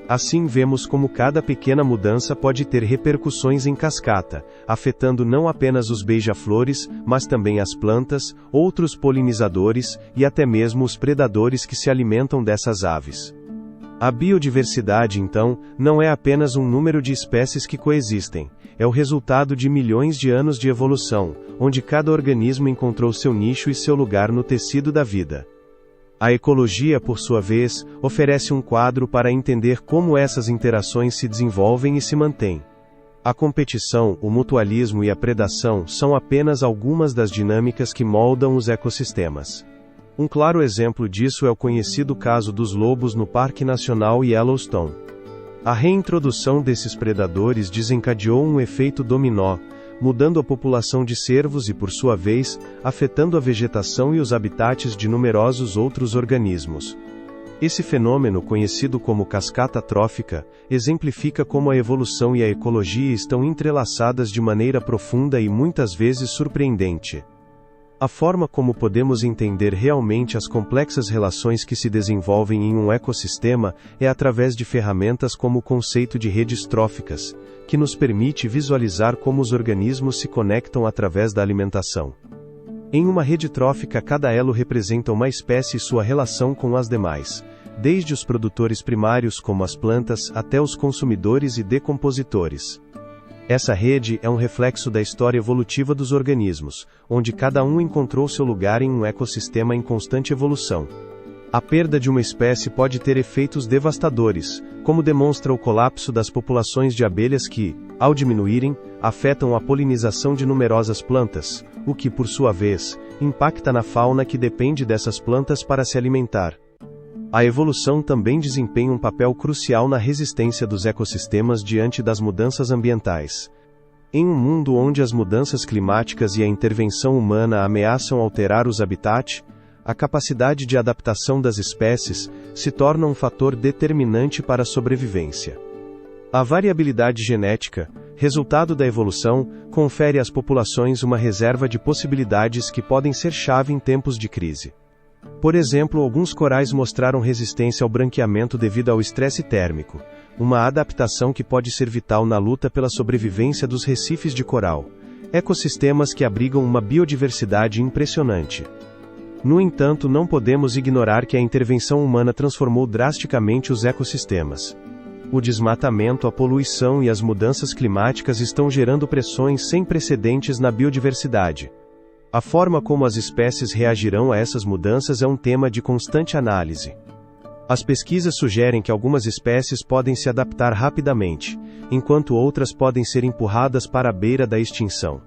Assim vemos como cada pequena mudança pode ter repercussões em cascata, afetando não apenas os beija-flores, mas também as plantas, outros polinizadores, e até mesmo os predadores que se alimentam dessas aves. A biodiversidade, então, não é apenas um número de espécies que coexistem, é o resultado de milhões de anos de evolução, onde cada organismo encontrou seu nicho e seu lugar no tecido da vida. A ecologia, por sua vez, oferece um quadro para entender como essas interações se desenvolvem e se mantêm. A competição, o mutualismo e a predação são apenas algumas das dinâmicas que moldam os ecossistemas. Um claro exemplo disso é o conhecido caso dos lobos no Parque Nacional Yellowstone. A reintrodução desses predadores desencadeou um efeito dominó, mudando a população de cervos e, por sua vez, afetando a vegetação e os habitats de numerosos outros organismos. Esse fenômeno, conhecido como cascata trófica, exemplifica como a evolução e a ecologia estão entrelaçadas de maneira profunda e muitas vezes surpreendente. A forma como podemos entender realmente as complexas relações que se desenvolvem em um ecossistema é através de ferramentas como o conceito de redes tróficas, que nos permite visualizar como os organismos se conectam através da alimentação. Em uma rede trófica, cada elo representa uma espécie e sua relação com as demais, desde os produtores primários como as plantas até os consumidores e decompositores. Essa rede é um reflexo da história evolutiva dos organismos, onde cada um encontrou seu lugar em um ecossistema em constante evolução. A perda de uma espécie pode ter efeitos devastadores, como demonstra o colapso das populações de abelhas que, ao diminuírem, afetam a polinização de numerosas plantas, o que, por sua vez, impacta na fauna que depende dessas plantas para se alimentar. A evolução também desempenha um papel crucial na resistência dos ecossistemas diante das mudanças ambientais. Em um mundo onde as mudanças climáticas e a intervenção humana ameaçam alterar os habitats, a capacidade de adaptação das espécies se torna um fator determinante para a sobrevivência. A variabilidade genética, resultado da evolução, confere às populações uma reserva de possibilidades que podem ser chave em tempos de crise. Por exemplo, alguns corais mostraram resistência ao branqueamento devido ao estresse térmico, uma adaptação que pode ser vital na luta pela sobrevivência dos recifes de coral, ecossistemas que abrigam uma biodiversidade impressionante. No entanto, não podemos ignorar que a intervenção humana transformou drasticamente os ecossistemas. O desmatamento, a poluição e as mudanças climáticas estão gerando pressões sem precedentes na biodiversidade. A forma como as espécies reagirão a essas mudanças é um tema de constante análise. As pesquisas sugerem que algumas espécies podem se adaptar rapidamente, enquanto outras podem ser empurradas para a beira da extinção.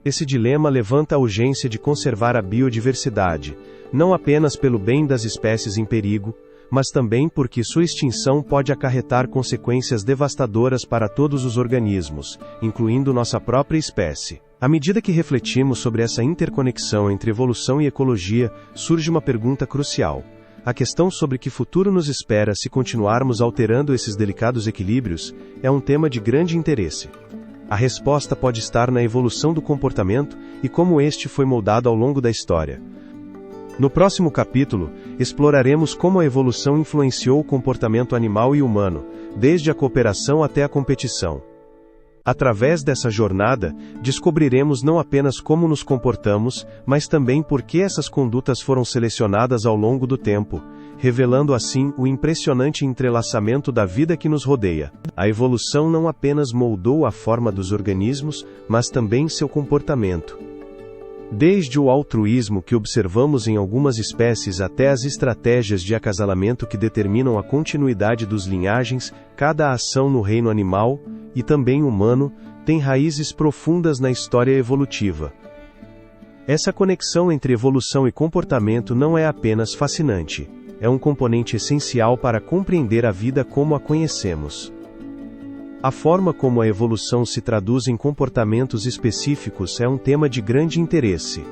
Esse dilema levanta a urgência de conservar a biodiversidade, não apenas pelo bem das espécies em perigo, mas também porque sua extinção pode acarretar consequências devastadoras para todos os organismos, incluindo nossa própria espécie. À medida que refletimos sobre essa interconexão entre evolução e ecologia, surge uma pergunta crucial. A questão sobre que futuro nos espera se continuarmos alterando esses delicados equilíbrios é um tema de grande interesse. A resposta pode estar na evolução do comportamento e como este foi moldado ao longo da história. No próximo capítulo, exploraremos como a evolução influenciou o comportamento animal e humano, desde a cooperação até a competição. Através dessa jornada, descobriremos não apenas como nos comportamos, mas também por que essas condutas foram selecionadas ao longo do tempo, revelando assim o impressionante entrelaçamento da vida que nos rodeia. A evolução não apenas moldou a forma dos organismos, mas também seu comportamento. Desde o altruísmo que observamos em algumas espécies até as estratégias de acasalamento que determinam a continuidade dos linhagens, cada ação no reino animal, e também humano, tem raízes profundas na história evolutiva. Essa conexão entre evolução e comportamento não é apenas fascinante, é um componente essencial para compreender a vida como a conhecemos. A forma como a evolução se traduz em comportamentos específicos é um tema de grande interesse.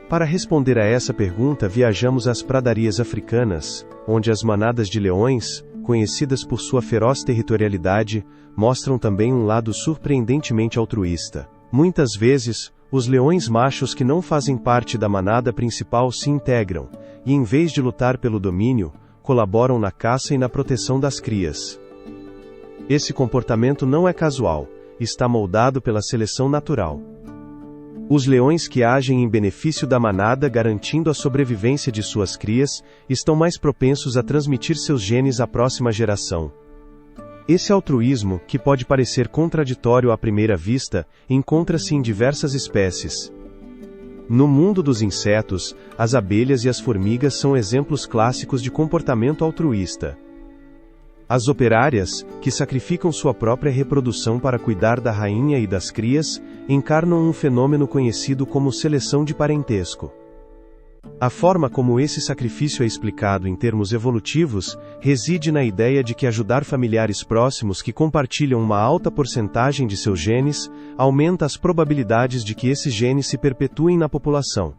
Para responder a essa pergunta, viajamos às pradarias africanas, onde as manadas de leões, conhecidas por sua feroz territorialidade, mostram também um lado surpreendentemente altruísta. Muitas vezes, os leões machos que não fazem parte da manada principal se integram, e em vez de lutar pelo domínio, colaboram na caça e na proteção das crias. Esse comportamento não é casual, está moldado pela seleção natural. Os leões que agem em benefício da manada garantindo a sobrevivência de suas crias, estão mais propensos a transmitir seus genes à próxima geração. Esse altruísmo, que pode parecer contraditório à primeira vista, encontra-se em diversas espécies. No mundo dos insetos, as abelhas e as formigas são exemplos clássicos de comportamento altruísta. As operárias, que sacrificam sua própria reprodução para cuidar da rainha e das crias, encarnam um fenômeno conhecido como seleção de parentesco. A forma como esse sacrifício é explicado em termos evolutivos, reside na ideia de que ajudar familiares próximos que compartilham uma alta porcentagem de seus genes, aumenta as probabilidades de que esses genes se perpetuem na população.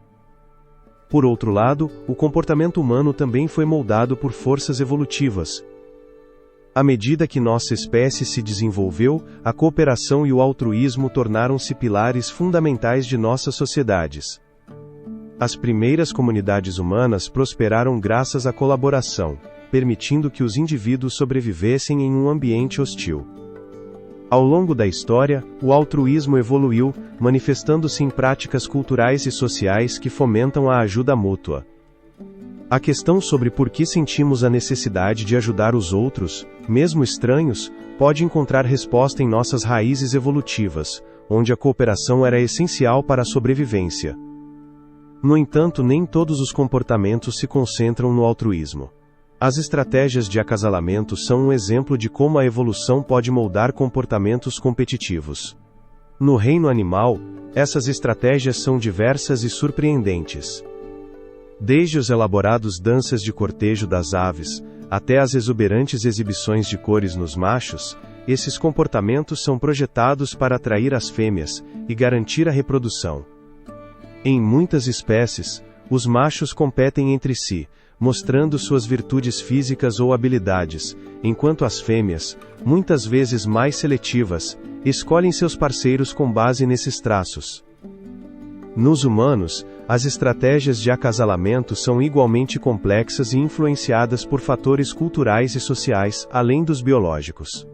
Por outro lado, o comportamento humano também foi moldado por forças evolutivas. À medida que nossa espécie se desenvolveu, a cooperação e o altruísmo tornaram-se pilares fundamentais de nossas sociedades. As primeiras comunidades humanas prosperaram graças à colaboração, permitindo que os indivíduos sobrevivessem em um ambiente hostil. Ao longo da história, o altruísmo evoluiu, manifestando-se em práticas culturais e sociais que fomentam a ajuda mútua. A questão sobre por que sentimos a necessidade de ajudar os outros, mesmo estranhos, pode encontrar resposta em nossas raízes evolutivas, onde a cooperação era essencial para a sobrevivência. No entanto, nem todos os comportamentos se concentram no altruísmo. As estratégias de acasalamento são um exemplo de como a evolução pode moldar comportamentos competitivos. No reino animal, essas estratégias são diversas e surpreendentes. Desde os elaborados danças de cortejo das aves, até as exuberantes exibições de cores nos machos, esses comportamentos são projetados para atrair as fêmeas e garantir a reprodução. Em muitas espécies, os machos competem entre si, mostrando suas virtudes físicas ou habilidades, enquanto as fêmeas, muitas vezes mais seletivas, escolhem seus parceiros com base nesses traços. Nos humanos, as estratégias de acasalamento são igualmente complexas e influenciadas por fatores culturais e sociais, além dos biológicos.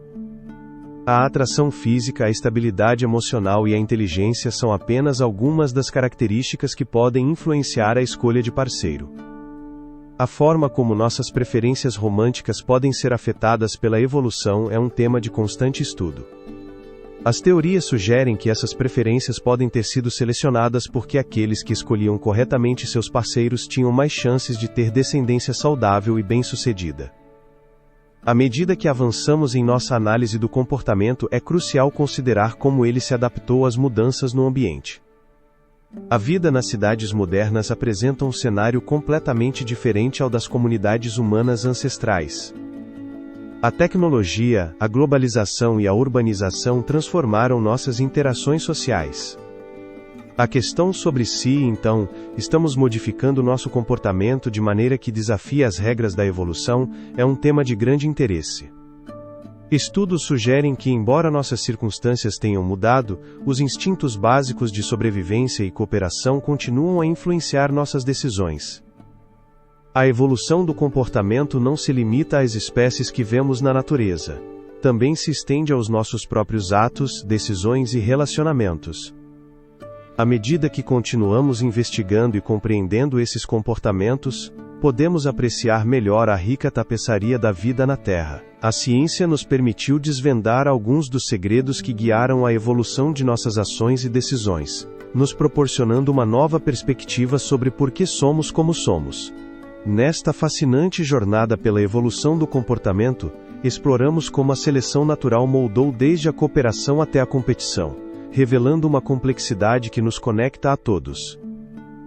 A atração física, a estabilidade emocional e a inteligência são apenas algumas das características que podem influenciar a escolha de parceiro. A forma como nossas preferências românticas podem ser afetadas pela evolução é um tema de constante estudo. As teorias sugerem que essas preferências podem ter sido selecionadas porque aqueles que escolhiam corretamente seus parceiros tinham mais chances de ter descendência saudável e bem-sucedida. À medida que avançamos em nossa análise do comportamento, é crucial considerar como ele se adaptou às mudanças no ambiente. A vida nas cidades modernas apresenta um cenário completamente diferente ao das comunidades humanas ancestrais. A tecnologia, a globalização e a urbanização transformaram nossas interações sociais. A questão sobre se, então, estamos modificando nosso comportamento de maneira que desafia as regras da evolução, é um tema de grande interesse. Estudos sugerem que, embora nossas circunstâncias tenham mudado, os instintos básicos de sobrevivência e cooperação continuam a influenciar nossas decisões. A evolução do comportamento não se limita às espécies que vemos na natureza. Também se estende aos nossos próprios atos, decisões e relacionamentos. À medida que continuamos investigando e compreendendo esses comportamentos, podemos apreciar melhor a rica tapeçaria da vida na Terra. A ciência nos permitiu desvendar alguns dos segredos que guiaram a evolução de nossas ações e decisões, nos proporcionando uma nova perspectiva sobre por que somos como somos. Nesta fascinante jornada pela evolução do comportamento, exploramos como a seleção natural moldou desde a cooperação até a competição, revelando uma complexidade que nos conecta a todos.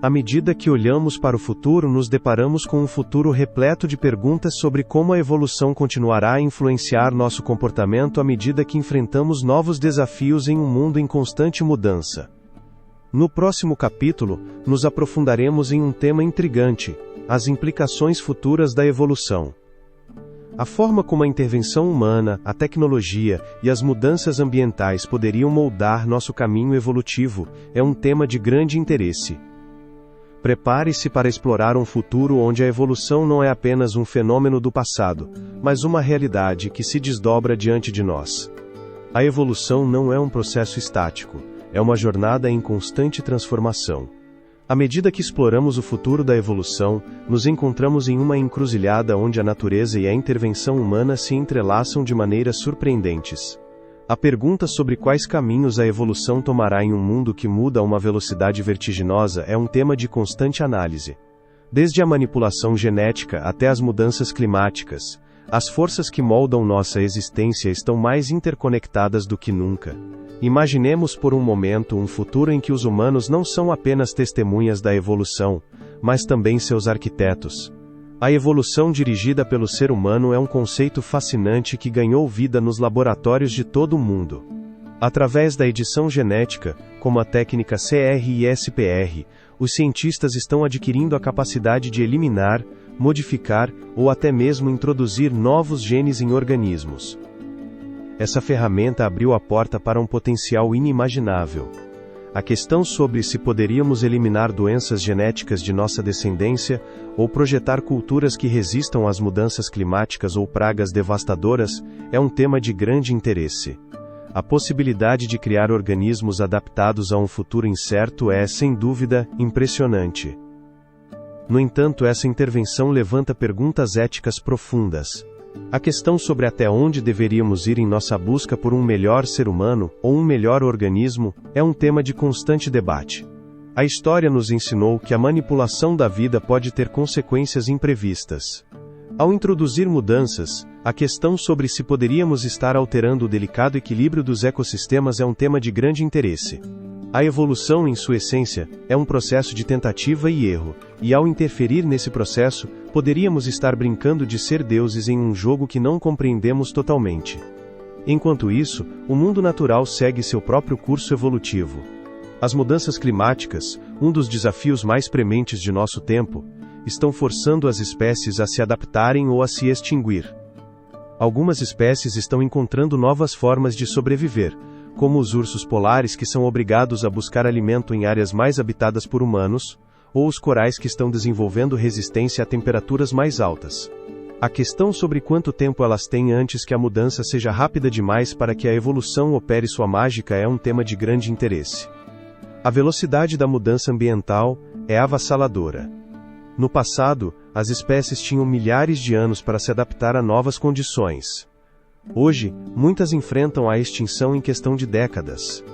À medida que olhamos para o futuro, nos deparamos com um futuro repleto de perguntas sobre como a evolução continuará a influenciar nosso comportamento à medida que enfrentamos novos desafios em um mundo em constante mudança. No próximo capítulo, nos aprofundaremos em um tema intrigante: as implicações futuras da evolução. A forma como a intervenção humana, a tecnologia e as mudanças ambientais poderiam moldar nosso caminho evolutivo é um tema de grande interesse. Prepare-se para explorar um futuro onde a evolução não é apenas um fenômeno do passado, mas uma realidade que se desdobra diante de nós. A evolução não é um processo estático, é uma jornada em constante transformação. À medida que exploramos o futuro da evolução, nos encontramos em uma encruzilhada onde a natureza e a intervenção humana se entrelaçam de maneiras surpreendentes. A pergunta sobre quais caminhos a evolução tomará em um mundo que muda a uma velocidade vertiginosa é um tema de constante análise. Desde a manipulação genética até as mudanças climáticas, as forças que moldam nossa existência estão mais interconectadas do que nunca. Imaginemos por um momento um futuro em que os humanos não são apenas testemunhas da evolução, mas também seus arquitetos. A evolução dirigida pelo ser humano é um conceito fascinante que ganhou vida nos laboratórios de todo o mundo. Através da edição genética, como a técnica CRISPR, os cientistas estão adquirindo a capacidade de eliminar, modificar ou até mesmo introduzir novos genes em organismos. Essa ferramenta abriu a porta para um potencial inimaginável. A questão sobre se poderíamos eliminar doenças genéticas de nossa descendência, ou projetar culturas que resistam às mudanças climáticas ou pragas devastadoras, é um tema de grande interesse. A possibilidade de criar organismos adaptados a um futuro incerto é, sem dúvida, impressionante. No entanto, essa intervenção levanta perguntas éticas profundas. A questão sobre até onde deveríamos ir em nossa busca por um melhor ser humano, ou um melhor organismo, é um tema de constante debate. A história nos ensinou que a manipulação da vida pode ter consequências imprevistas. Ao introduzir mudanças, a questão sobre se poderíamos estar alterando o delicado equilíbrio dos ecossistemas é um tema de grande interesse. A evolução, em sua essência, é um processo de tentativa e erro, e ao interferir nesse processo, poderíamos estar brincando de ser deuses em um jogo que não compreendemos totalmente. Enquanto isso, o mundo natural segue seu próprio curso evolutivo. As mudanças climáticas, um dos desafios mais prementes de nosso tempo, estão forçando as espécies a se adaptarem ou a se extinguir. Algumas espécies estão encontrando novas formas de sobreviver, como os ursos polares que são obrigados a buscar alimento em áreas mais habitadas por humanos, ou os corais que estão desenvolvendo resistência a temperaturas mais altas. A questão sobre quanto tempo elas têm antes que a mudança seja rápida demais para que a evolução opere sua mágica é um tema de grande interesse. A velocidade da mudança ambiental é avassaladora. No passado, as espécies tinham milhares de anos para se adaptar a novas condições. Hoje, muitas enfrentam a extinção em questão de décadas.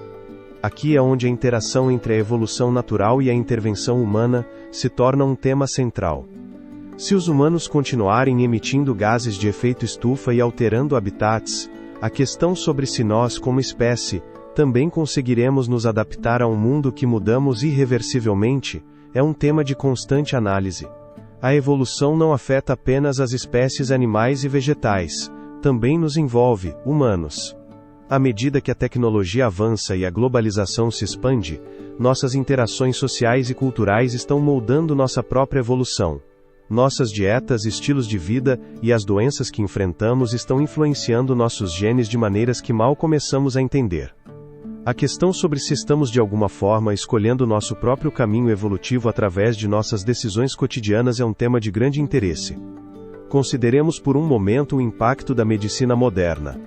Aqui é onde a interação entre a evolução natural e a intervenção humana se torna um tema central. Se os humanos continuarem emitindo gases de efeito estufa e alterando habitats, a questão sobre se nós, como espécie, também conseguiremos nos adaptar a um mundo que mudamos irreversivelmente, é um tema de constante análise. A evolução não afeta apenas as espécies animais e vegetais, também nos envolve, humanos. À medida que a tecnologia avança e a globalização se expande, nossas interações sociais e culturais estão moldando nossa própria evolução. Nossas dietas, estilos de vida e as doenças que enfrentamos estão influenciando nossos genes de maneiras que mal começamos a entender. A questão sobre se estamos de alguma forma escolhendo nosso próprio caminho evolutivo através de nossas decisões cotidianas é um tema de grande interesse. Consideremos por um momento o impacto da medicina moderna.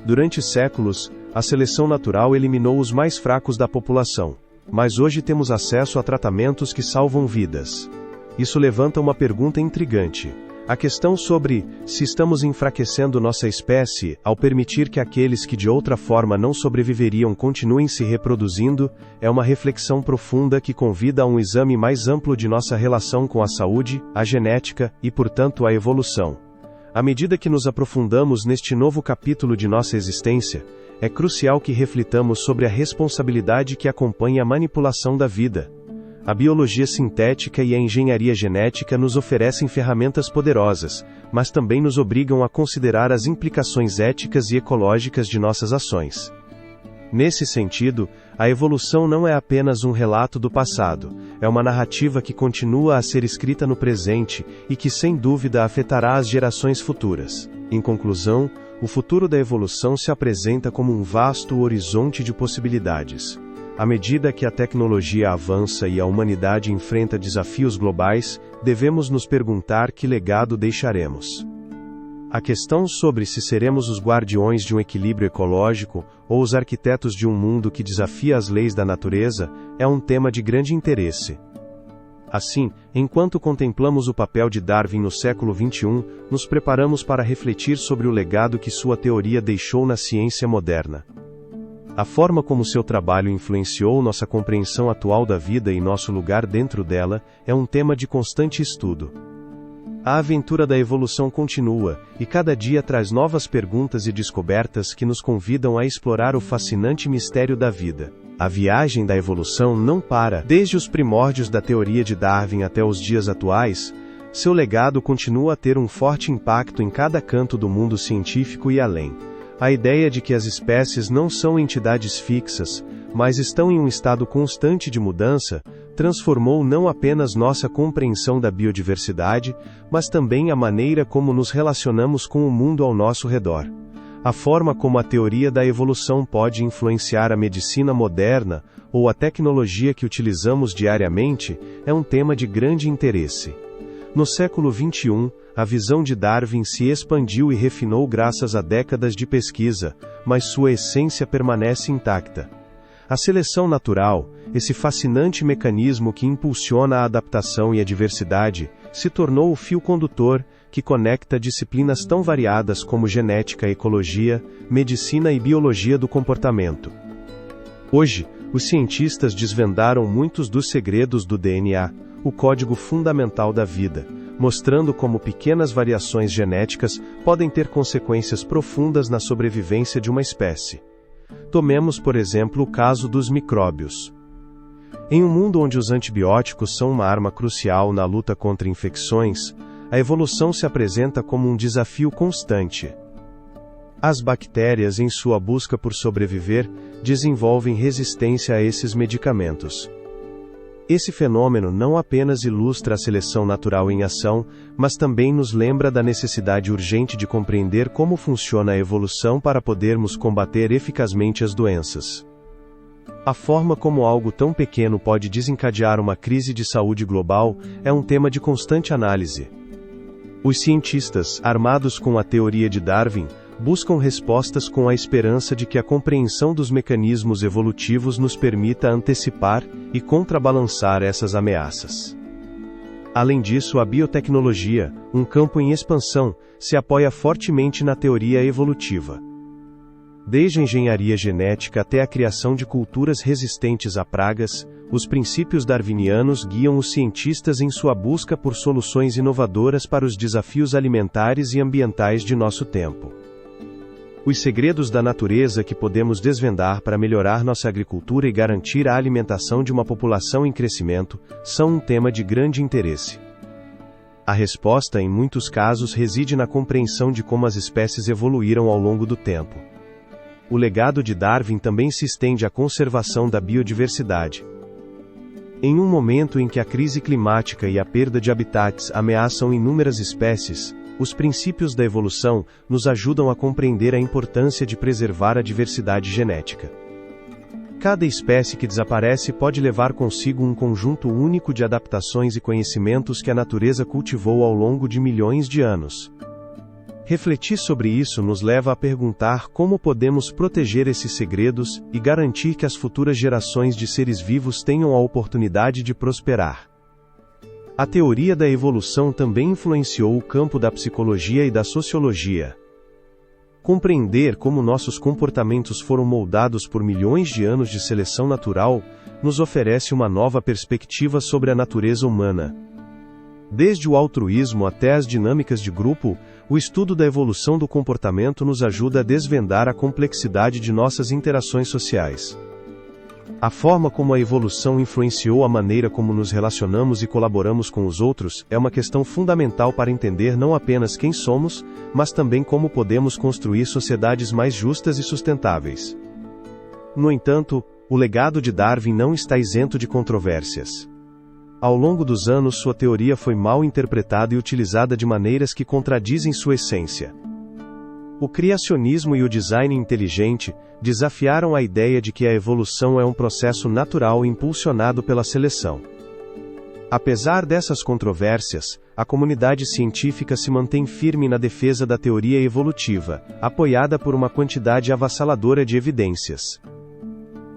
Durante séculos, a seleção natural eliminou os mais fracos da população, mas hoje temos acesso a tratamentos que salvam vidas. Isso levanta uma pergunta intrigante. A questão sobre se estamos enfraquecendo nossa espécie ao permitir que aqueles que de outra forma não sobreviveriam continuem se reproduzindo, é uma reflexão profunda que convida a um exame mais amplo de nossa relação com a saúde, a genética e, portanto, a evolução. À medida que nos aprofundamos neste novo capítulo de nossa existência, é crucial que reflitamos sobre a responsabilidade que acompanha a manipulação da vida. A biologia sintética e a engenharia genética nos oferecem ferramentas poderosas, mas também nos obrigam a considerar as implicações éticas e ecológicas de nossas ações. Nesse sentido, a evolução não é apenas um relato do passado, é uma narrativa que continua a ser escrita no presente e que sem dúvida afetará as gerações futuras. Em conclusão, o futuro da evolução se apresenta como um vasto horizonte de possibilidades. À medida que a tecnologia avança e a humanidade enfrenta desafios globais, devemos nos perguntar que legado deixaremos. A questão sobre se seremos os guardiões de um equilíbrio ecológico, ou os arquitetos de um mundo que desafia as leis da natureza, é um tema de grande interesse. Assim, enquanto contemplamos o papel de Darwin no século XXI, nos preparamos para refletir sobre o legado que sua teoria deixou na ciência moderna. A forma como seu trabalho influenciou nossa compreensão atual da vida e nosso lugar dentro dela, é um tema de constante estudo. A aventura da evolução continua, e cada dia traz novas perguntas e descobertas que nos convidam a explorar o fascinante mistério da vida. A viagem da evolução não para. Desde os primórdios da teoria de Darwin até os dias atuais, seu legado continua a ter um forte impacto em cada canto do mundo científico e além. A ideia de que as espécies não são entidades fixas, mas estão em um estado constante de mudança, transformou não apenas nossa compreensão da biodiversidade, mas também a maneira como nos relacionamos com o mundo ao nosso redor. A forma como a teoria da evolução pode influenciar a medicina moderna, ou a tecnologia que utilizamos diariamente, é um tema de grande interesse. No século XXI, a visão de Darwin se expandiu e refinou graças a décadas de pesquisa, mas sua essência permanece intacta. A seleção natural, esse fascinante mecanismo que impulsiona a adaptação e a diversidade, se tornou o fio condutor que conecta disciplinas tão variadas como genética, ecologia, medicina e biologia do comportamento. Hoje, os cientistas desvendaram muitos dos segredos do DNA, o código fundamental da vida, mostrando como pequenas variações genéticas podem ter consequências profundas na sobrevivência de uma espécie. Tomemos, por exemplo, o caso dos micróbios. Em um mundo onde os antibióticos são uma arma crucial na luta contra infecções, a evolução se apresenta como um desafio constante. As bactérias, em sua busca por sobreviver, desenvolvem resistência a esses medicamentos. Esse fenômeno não apenas ilustra a seleção natural em ação, mas também nos lembra da necessidade urgente de compreender como funciona a evolução para podermos combater eficazmente as doenças. A forma como algo tão pequeno pode desencadear uma crise de saúde global é um tema de constante análise. Os cientistas, armados com a teoria de Darwin, buscam respostas com a esperança de que a compreensão dos mecanismos evolutivos nos permita antecipar e contrabalançar essas ameaças. Além disso, a biotecnologia, um campo em expansão, se apoia fortemente na teoria evolutiva. Desde a engenharia genética até a criação de culturas resistentes a pragas, os princípios darwinianos guiam os cientistas em sua busca por soluções inovadoras para os desafios alimentares e ambientais de nosso tempo. Os segredos da natureza que podemos desvendar para melhorar nossa agricultura e garantir a alimentação de uma população em crescimento são um tema de grande interesse. A resposta, em muitos casos, reside na compreensão de como as espécies evoluíram ao longo do tempo. O legado de Darwin também se estende à conservação da biodiversidade. Em um momento em que a crise climática e a perda de habitats ameaçam inúmeras espécies, os princípios da evolução nos ajudam a compreender a importância de preservar a diversidade genética. Cada espécie que desaparece pode levar consigo um conjunto único de adaptações e conhecimentos que a natureza cultivou ao longo de milhões de anos. Refletir sobre isso nos leva a perguntar como podemos proteger esses segredos e garantir que as futuras gerações de seres vivos tenham a oportunidade de prosperar. A teoria da evolução também influenciou o campo da psicologia e da sociologia. Compreender como nossos comportamentos foram moldados por milhões de anos de seleção natural, nos oferece uma nova perspectiva sobre a natureza humana. Desde o altruísmo até as dinâmicas de grupo, o estudo da evolução do comportamento nos ajuda a desvendar a complexidade de nossas interações sociais. A forma como a evolução influenciou a maneira como nos relacionamos e colaboramos com os outros é uma questão fundamental para entender não apenas quem somos, mas também como podemos construir sociedades mais justas e sustentáveis. No entanto, o legado de Darwin não está isento de controvérsias. Ao longo dos anos, sua teoria foi mal interpretada e utilizada de maneiras que contradizem sua essência. O criacionismo e o design inteligente desafiaram a ideia de que a evolução é um processo natural impulsionado pela seleção. Apesar dessas controvérsias, a comunidade científica se mantém firme na defesa da teoria evolutiva, apoiada por uma quantidade avassaladora de evidências.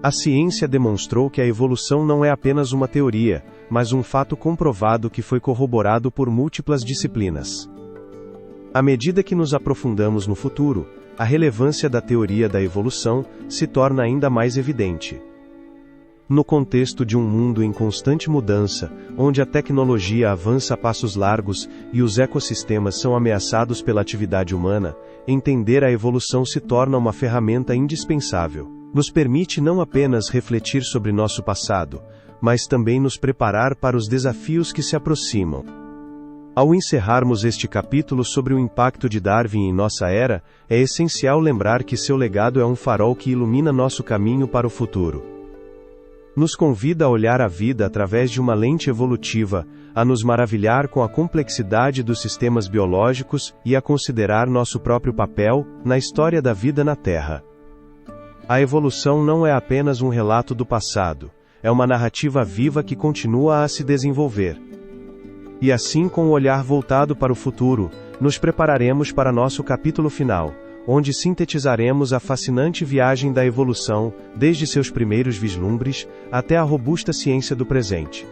A ciência demonstrou que a evolução não é apenas uma teoria, mas um fato comprovado que foi corroborado por múltiplas disciplinas. À medida que nos aprofundamos no futuro, a relevância da teoria da evolução se torna ainda mais evidente. No contexto de um mundo em constante mudança, onde a tecnologia avança a passos largos e os ecossistemas são ameaçados pela atividade humana, entender a evolução se torna uma ferramenta indispensável. Nos permite não apenas refletir sobre nosso passado, mas também nos preparar para os desafios que se aproximam. Ao encerrarmos este capítulo sobre o impacto de Darwin em nossa era, é essencial lembrar que seu legado é um farol que ilumina nosso caminho para o futuro. Nos convida a olhar a vida através de uma lente evolutiva, a nos maravilhar com a complexidade dos sistemas biológicos e a considerar nosso próprio papel na história da vida na Terra. A evolução não é apenas um relato do passado, é uma narrativa viva que continua a se desenvolver. E assim, com o olhar voltado para o futuro, nos prepararemos para nosso capítulo final, onde sintetizaremos a fascinante viagem da evolução, desde seus primeiros vislumbres, até a robusta ciência do presente.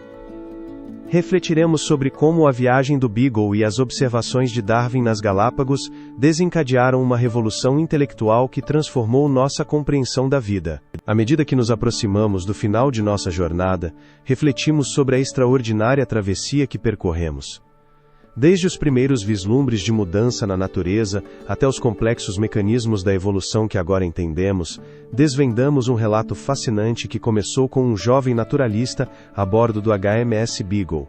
Refletiremos sobre como a viagem do Beagle e as observações de Darwin nas Galápagos desencadearam uma revolução intelectual que transformou nossa compreensão da vida. À medida que nos aproximamos do final de nossa jornada, refletimos sobre a extraordinária travessia que percorremos. Desde os primeiros vislumbres de mudança na natureza, até os complexos mecanismos da evolução que agora entendemos, desvendamos um relato fascinante que começou com um jovem naturalista a bordo do HMS Beagle.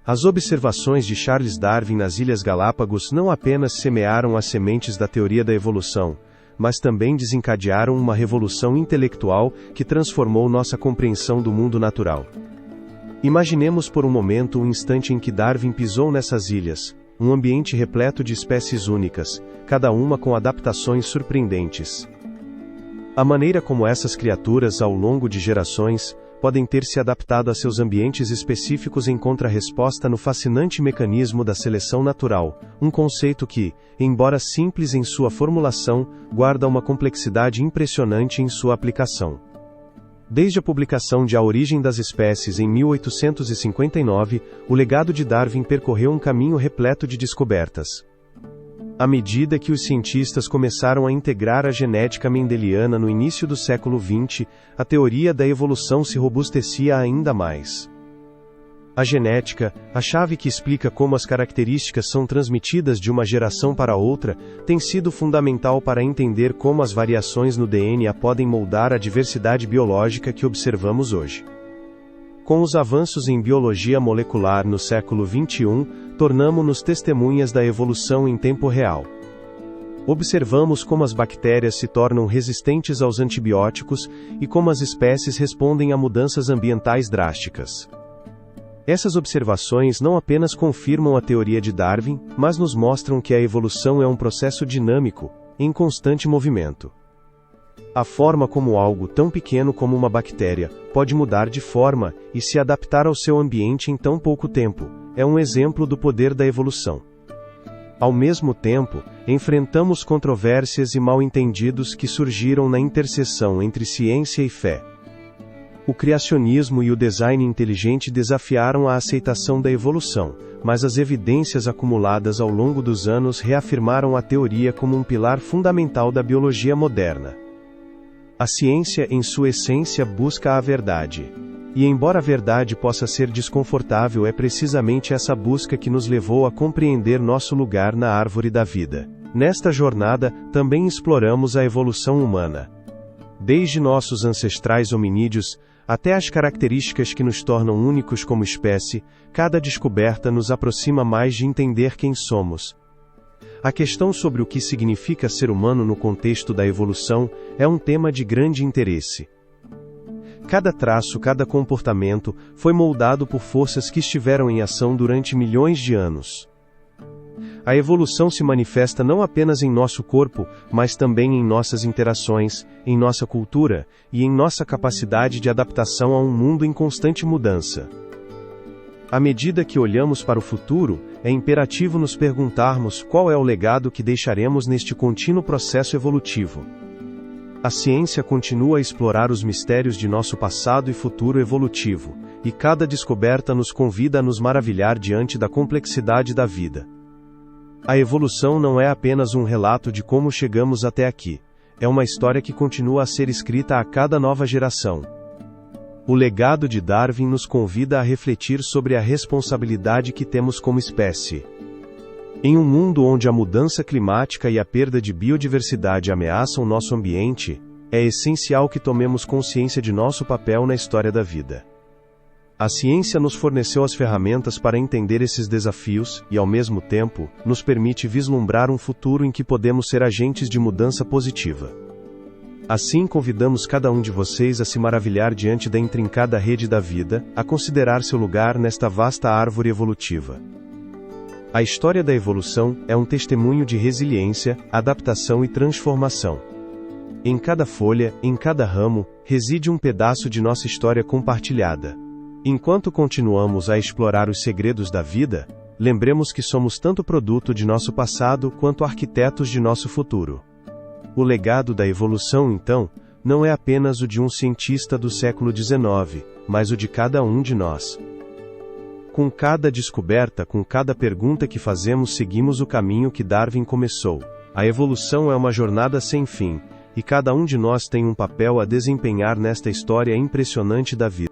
As observações de Charles Darwin nas Ilhas Galápagos não apenas semearam as sementes da teoria da evolução, mas também desencadearam uma revolução intelectual que transformou nossa compreensão do mundo natural. Imaginemos por um momento o instante em que Darwin pisou nessas ilhas, um ambiente repleto de espécies únicas, cada uma com adaptações surpreendentes. A maneira como essas criaturas, ao longo de gerações, podem ter se adaptado a seus ambientes específicos encontra resposta no fascinante mecanismo da seleção natural, um conceito que, embora simples em sua formulação, guarda uma complexidade impressionante em sua aplicação. Desde a publicação de A Origem das Espécies em 1859, o legado de Darwin percorreu um caminho repleto de descobertas. À medida que os cientistas começaram a integrar a genética mendeliana no início do século XX, a teoria da evolução se robustecia ainda mais. A genética, a chave que explica como as características são transmitidas de uma geração para outra, tem sido fundamental para entender como as variações no DNA podem moldar a diversidade biológica que observamos hoje. Com os avanços em biologia molecular no século XXI, tornamo-nos testemunhas da evolução em tempo real. Observamos como as bactérias se tornam resistentes aos antibióticos e como as espécies respondem a mudanças ambientais drásticas. Essas observações não apenas confirmam a teoria de Darwin, mas nos mostram que a evolução é um processo dinâmico, em constante movimento. A forma como algo tão pequeno como uma bactéria pode mudar de forma e se adaptar ao seu ambiente em tão pouco tempo, é um exemplo do poder da evolução. Ao mesmo tempo, enfrentamos controvérsias e mal-entendidos que surgiram na interseção entre ciência e fé. O criacionismo e o design inteligente desafiaram a aceitação da evolução, mas as evidências acumuladas ao longo dos anos reafirmaram a teoria como um pilar fundamental da biologia moderna. A ciência, em sua essência, busca a verdade. E embora a verdade possa ser desconfortável, é precisamente essa busca que nos levou a compreender nosso lugar na árvore da vida. Nesta jornada, também exploramos a evolução humana. Desde nossos ancestrais hominídeos, até as características que nos tornam únicos como espécie, cada descoberta nos aproxima mais de entender quem somos. A questão sobre o que significa ser humano no contexto da evolução é um tema de grande interesse. Cada traço, cada comportamento, foi moldado por forças que estiveram em ação durante milhões de anos. A evolução se manifesta não apenas em nosso corpo, mas também em nossas interações, em nossa cultura, e em nossa capacidade de adaptação a um mundo em constante mudança. À medida que olhamos para o futuro, é imperativo nos perguntarmos qual é o legado que deixaremos neste contínuo processo evolutivo. A ciência continua a explorar os mistérios de nosso passado e futuro evolutivo, e cada descoberta nos convida a nos maravilhar diante da complexidade da vida. A evolução não é apenas um relato de como chegamos até aqui, é uma história que continua a ser escrita a cada nova geração. O legado de Darwin nos convida a refletir sobre a responsabilidade que temos como espécie. Em um mundo onde a mudança climática e a perda de biodiversidade ameaçam nosso ambiente, é essencial que tomemos consciência de nosso papel na história da vida. A ciência nos forneceu as ferramentas para entender esses desafios e, ao mesmo tempo, nos permite vislumbrar um futuro em que podemos ser agentes de mudança positiva. Assim, convidamos cada um de vocês a se maravilhar diante da intrincada rede da vida, a considerar seu lugar nesta vasta árvore evolutiva. A história da evolução é um testemunho de resiliência, adaptação e transformação. Em cada folha, em cada ramo, reside um pedaço de nossa história compartilhada. Enquanto continuamos a explorar os segredos da vida, lembremos que somos tanto produto de nosso passado quanto arquitetos de nosso futuro. O legado da evolução, então, não é apenas o de um cientista do século XIX, mas o de cada um de nós. Com cada descoberta, com cada pergunta que fazemos, seguimos o caminho que Darwin começou. A evolução é uma jornada sem fim, e cada um de nós tem um papel a desempenhar nesta história impressionante da vida.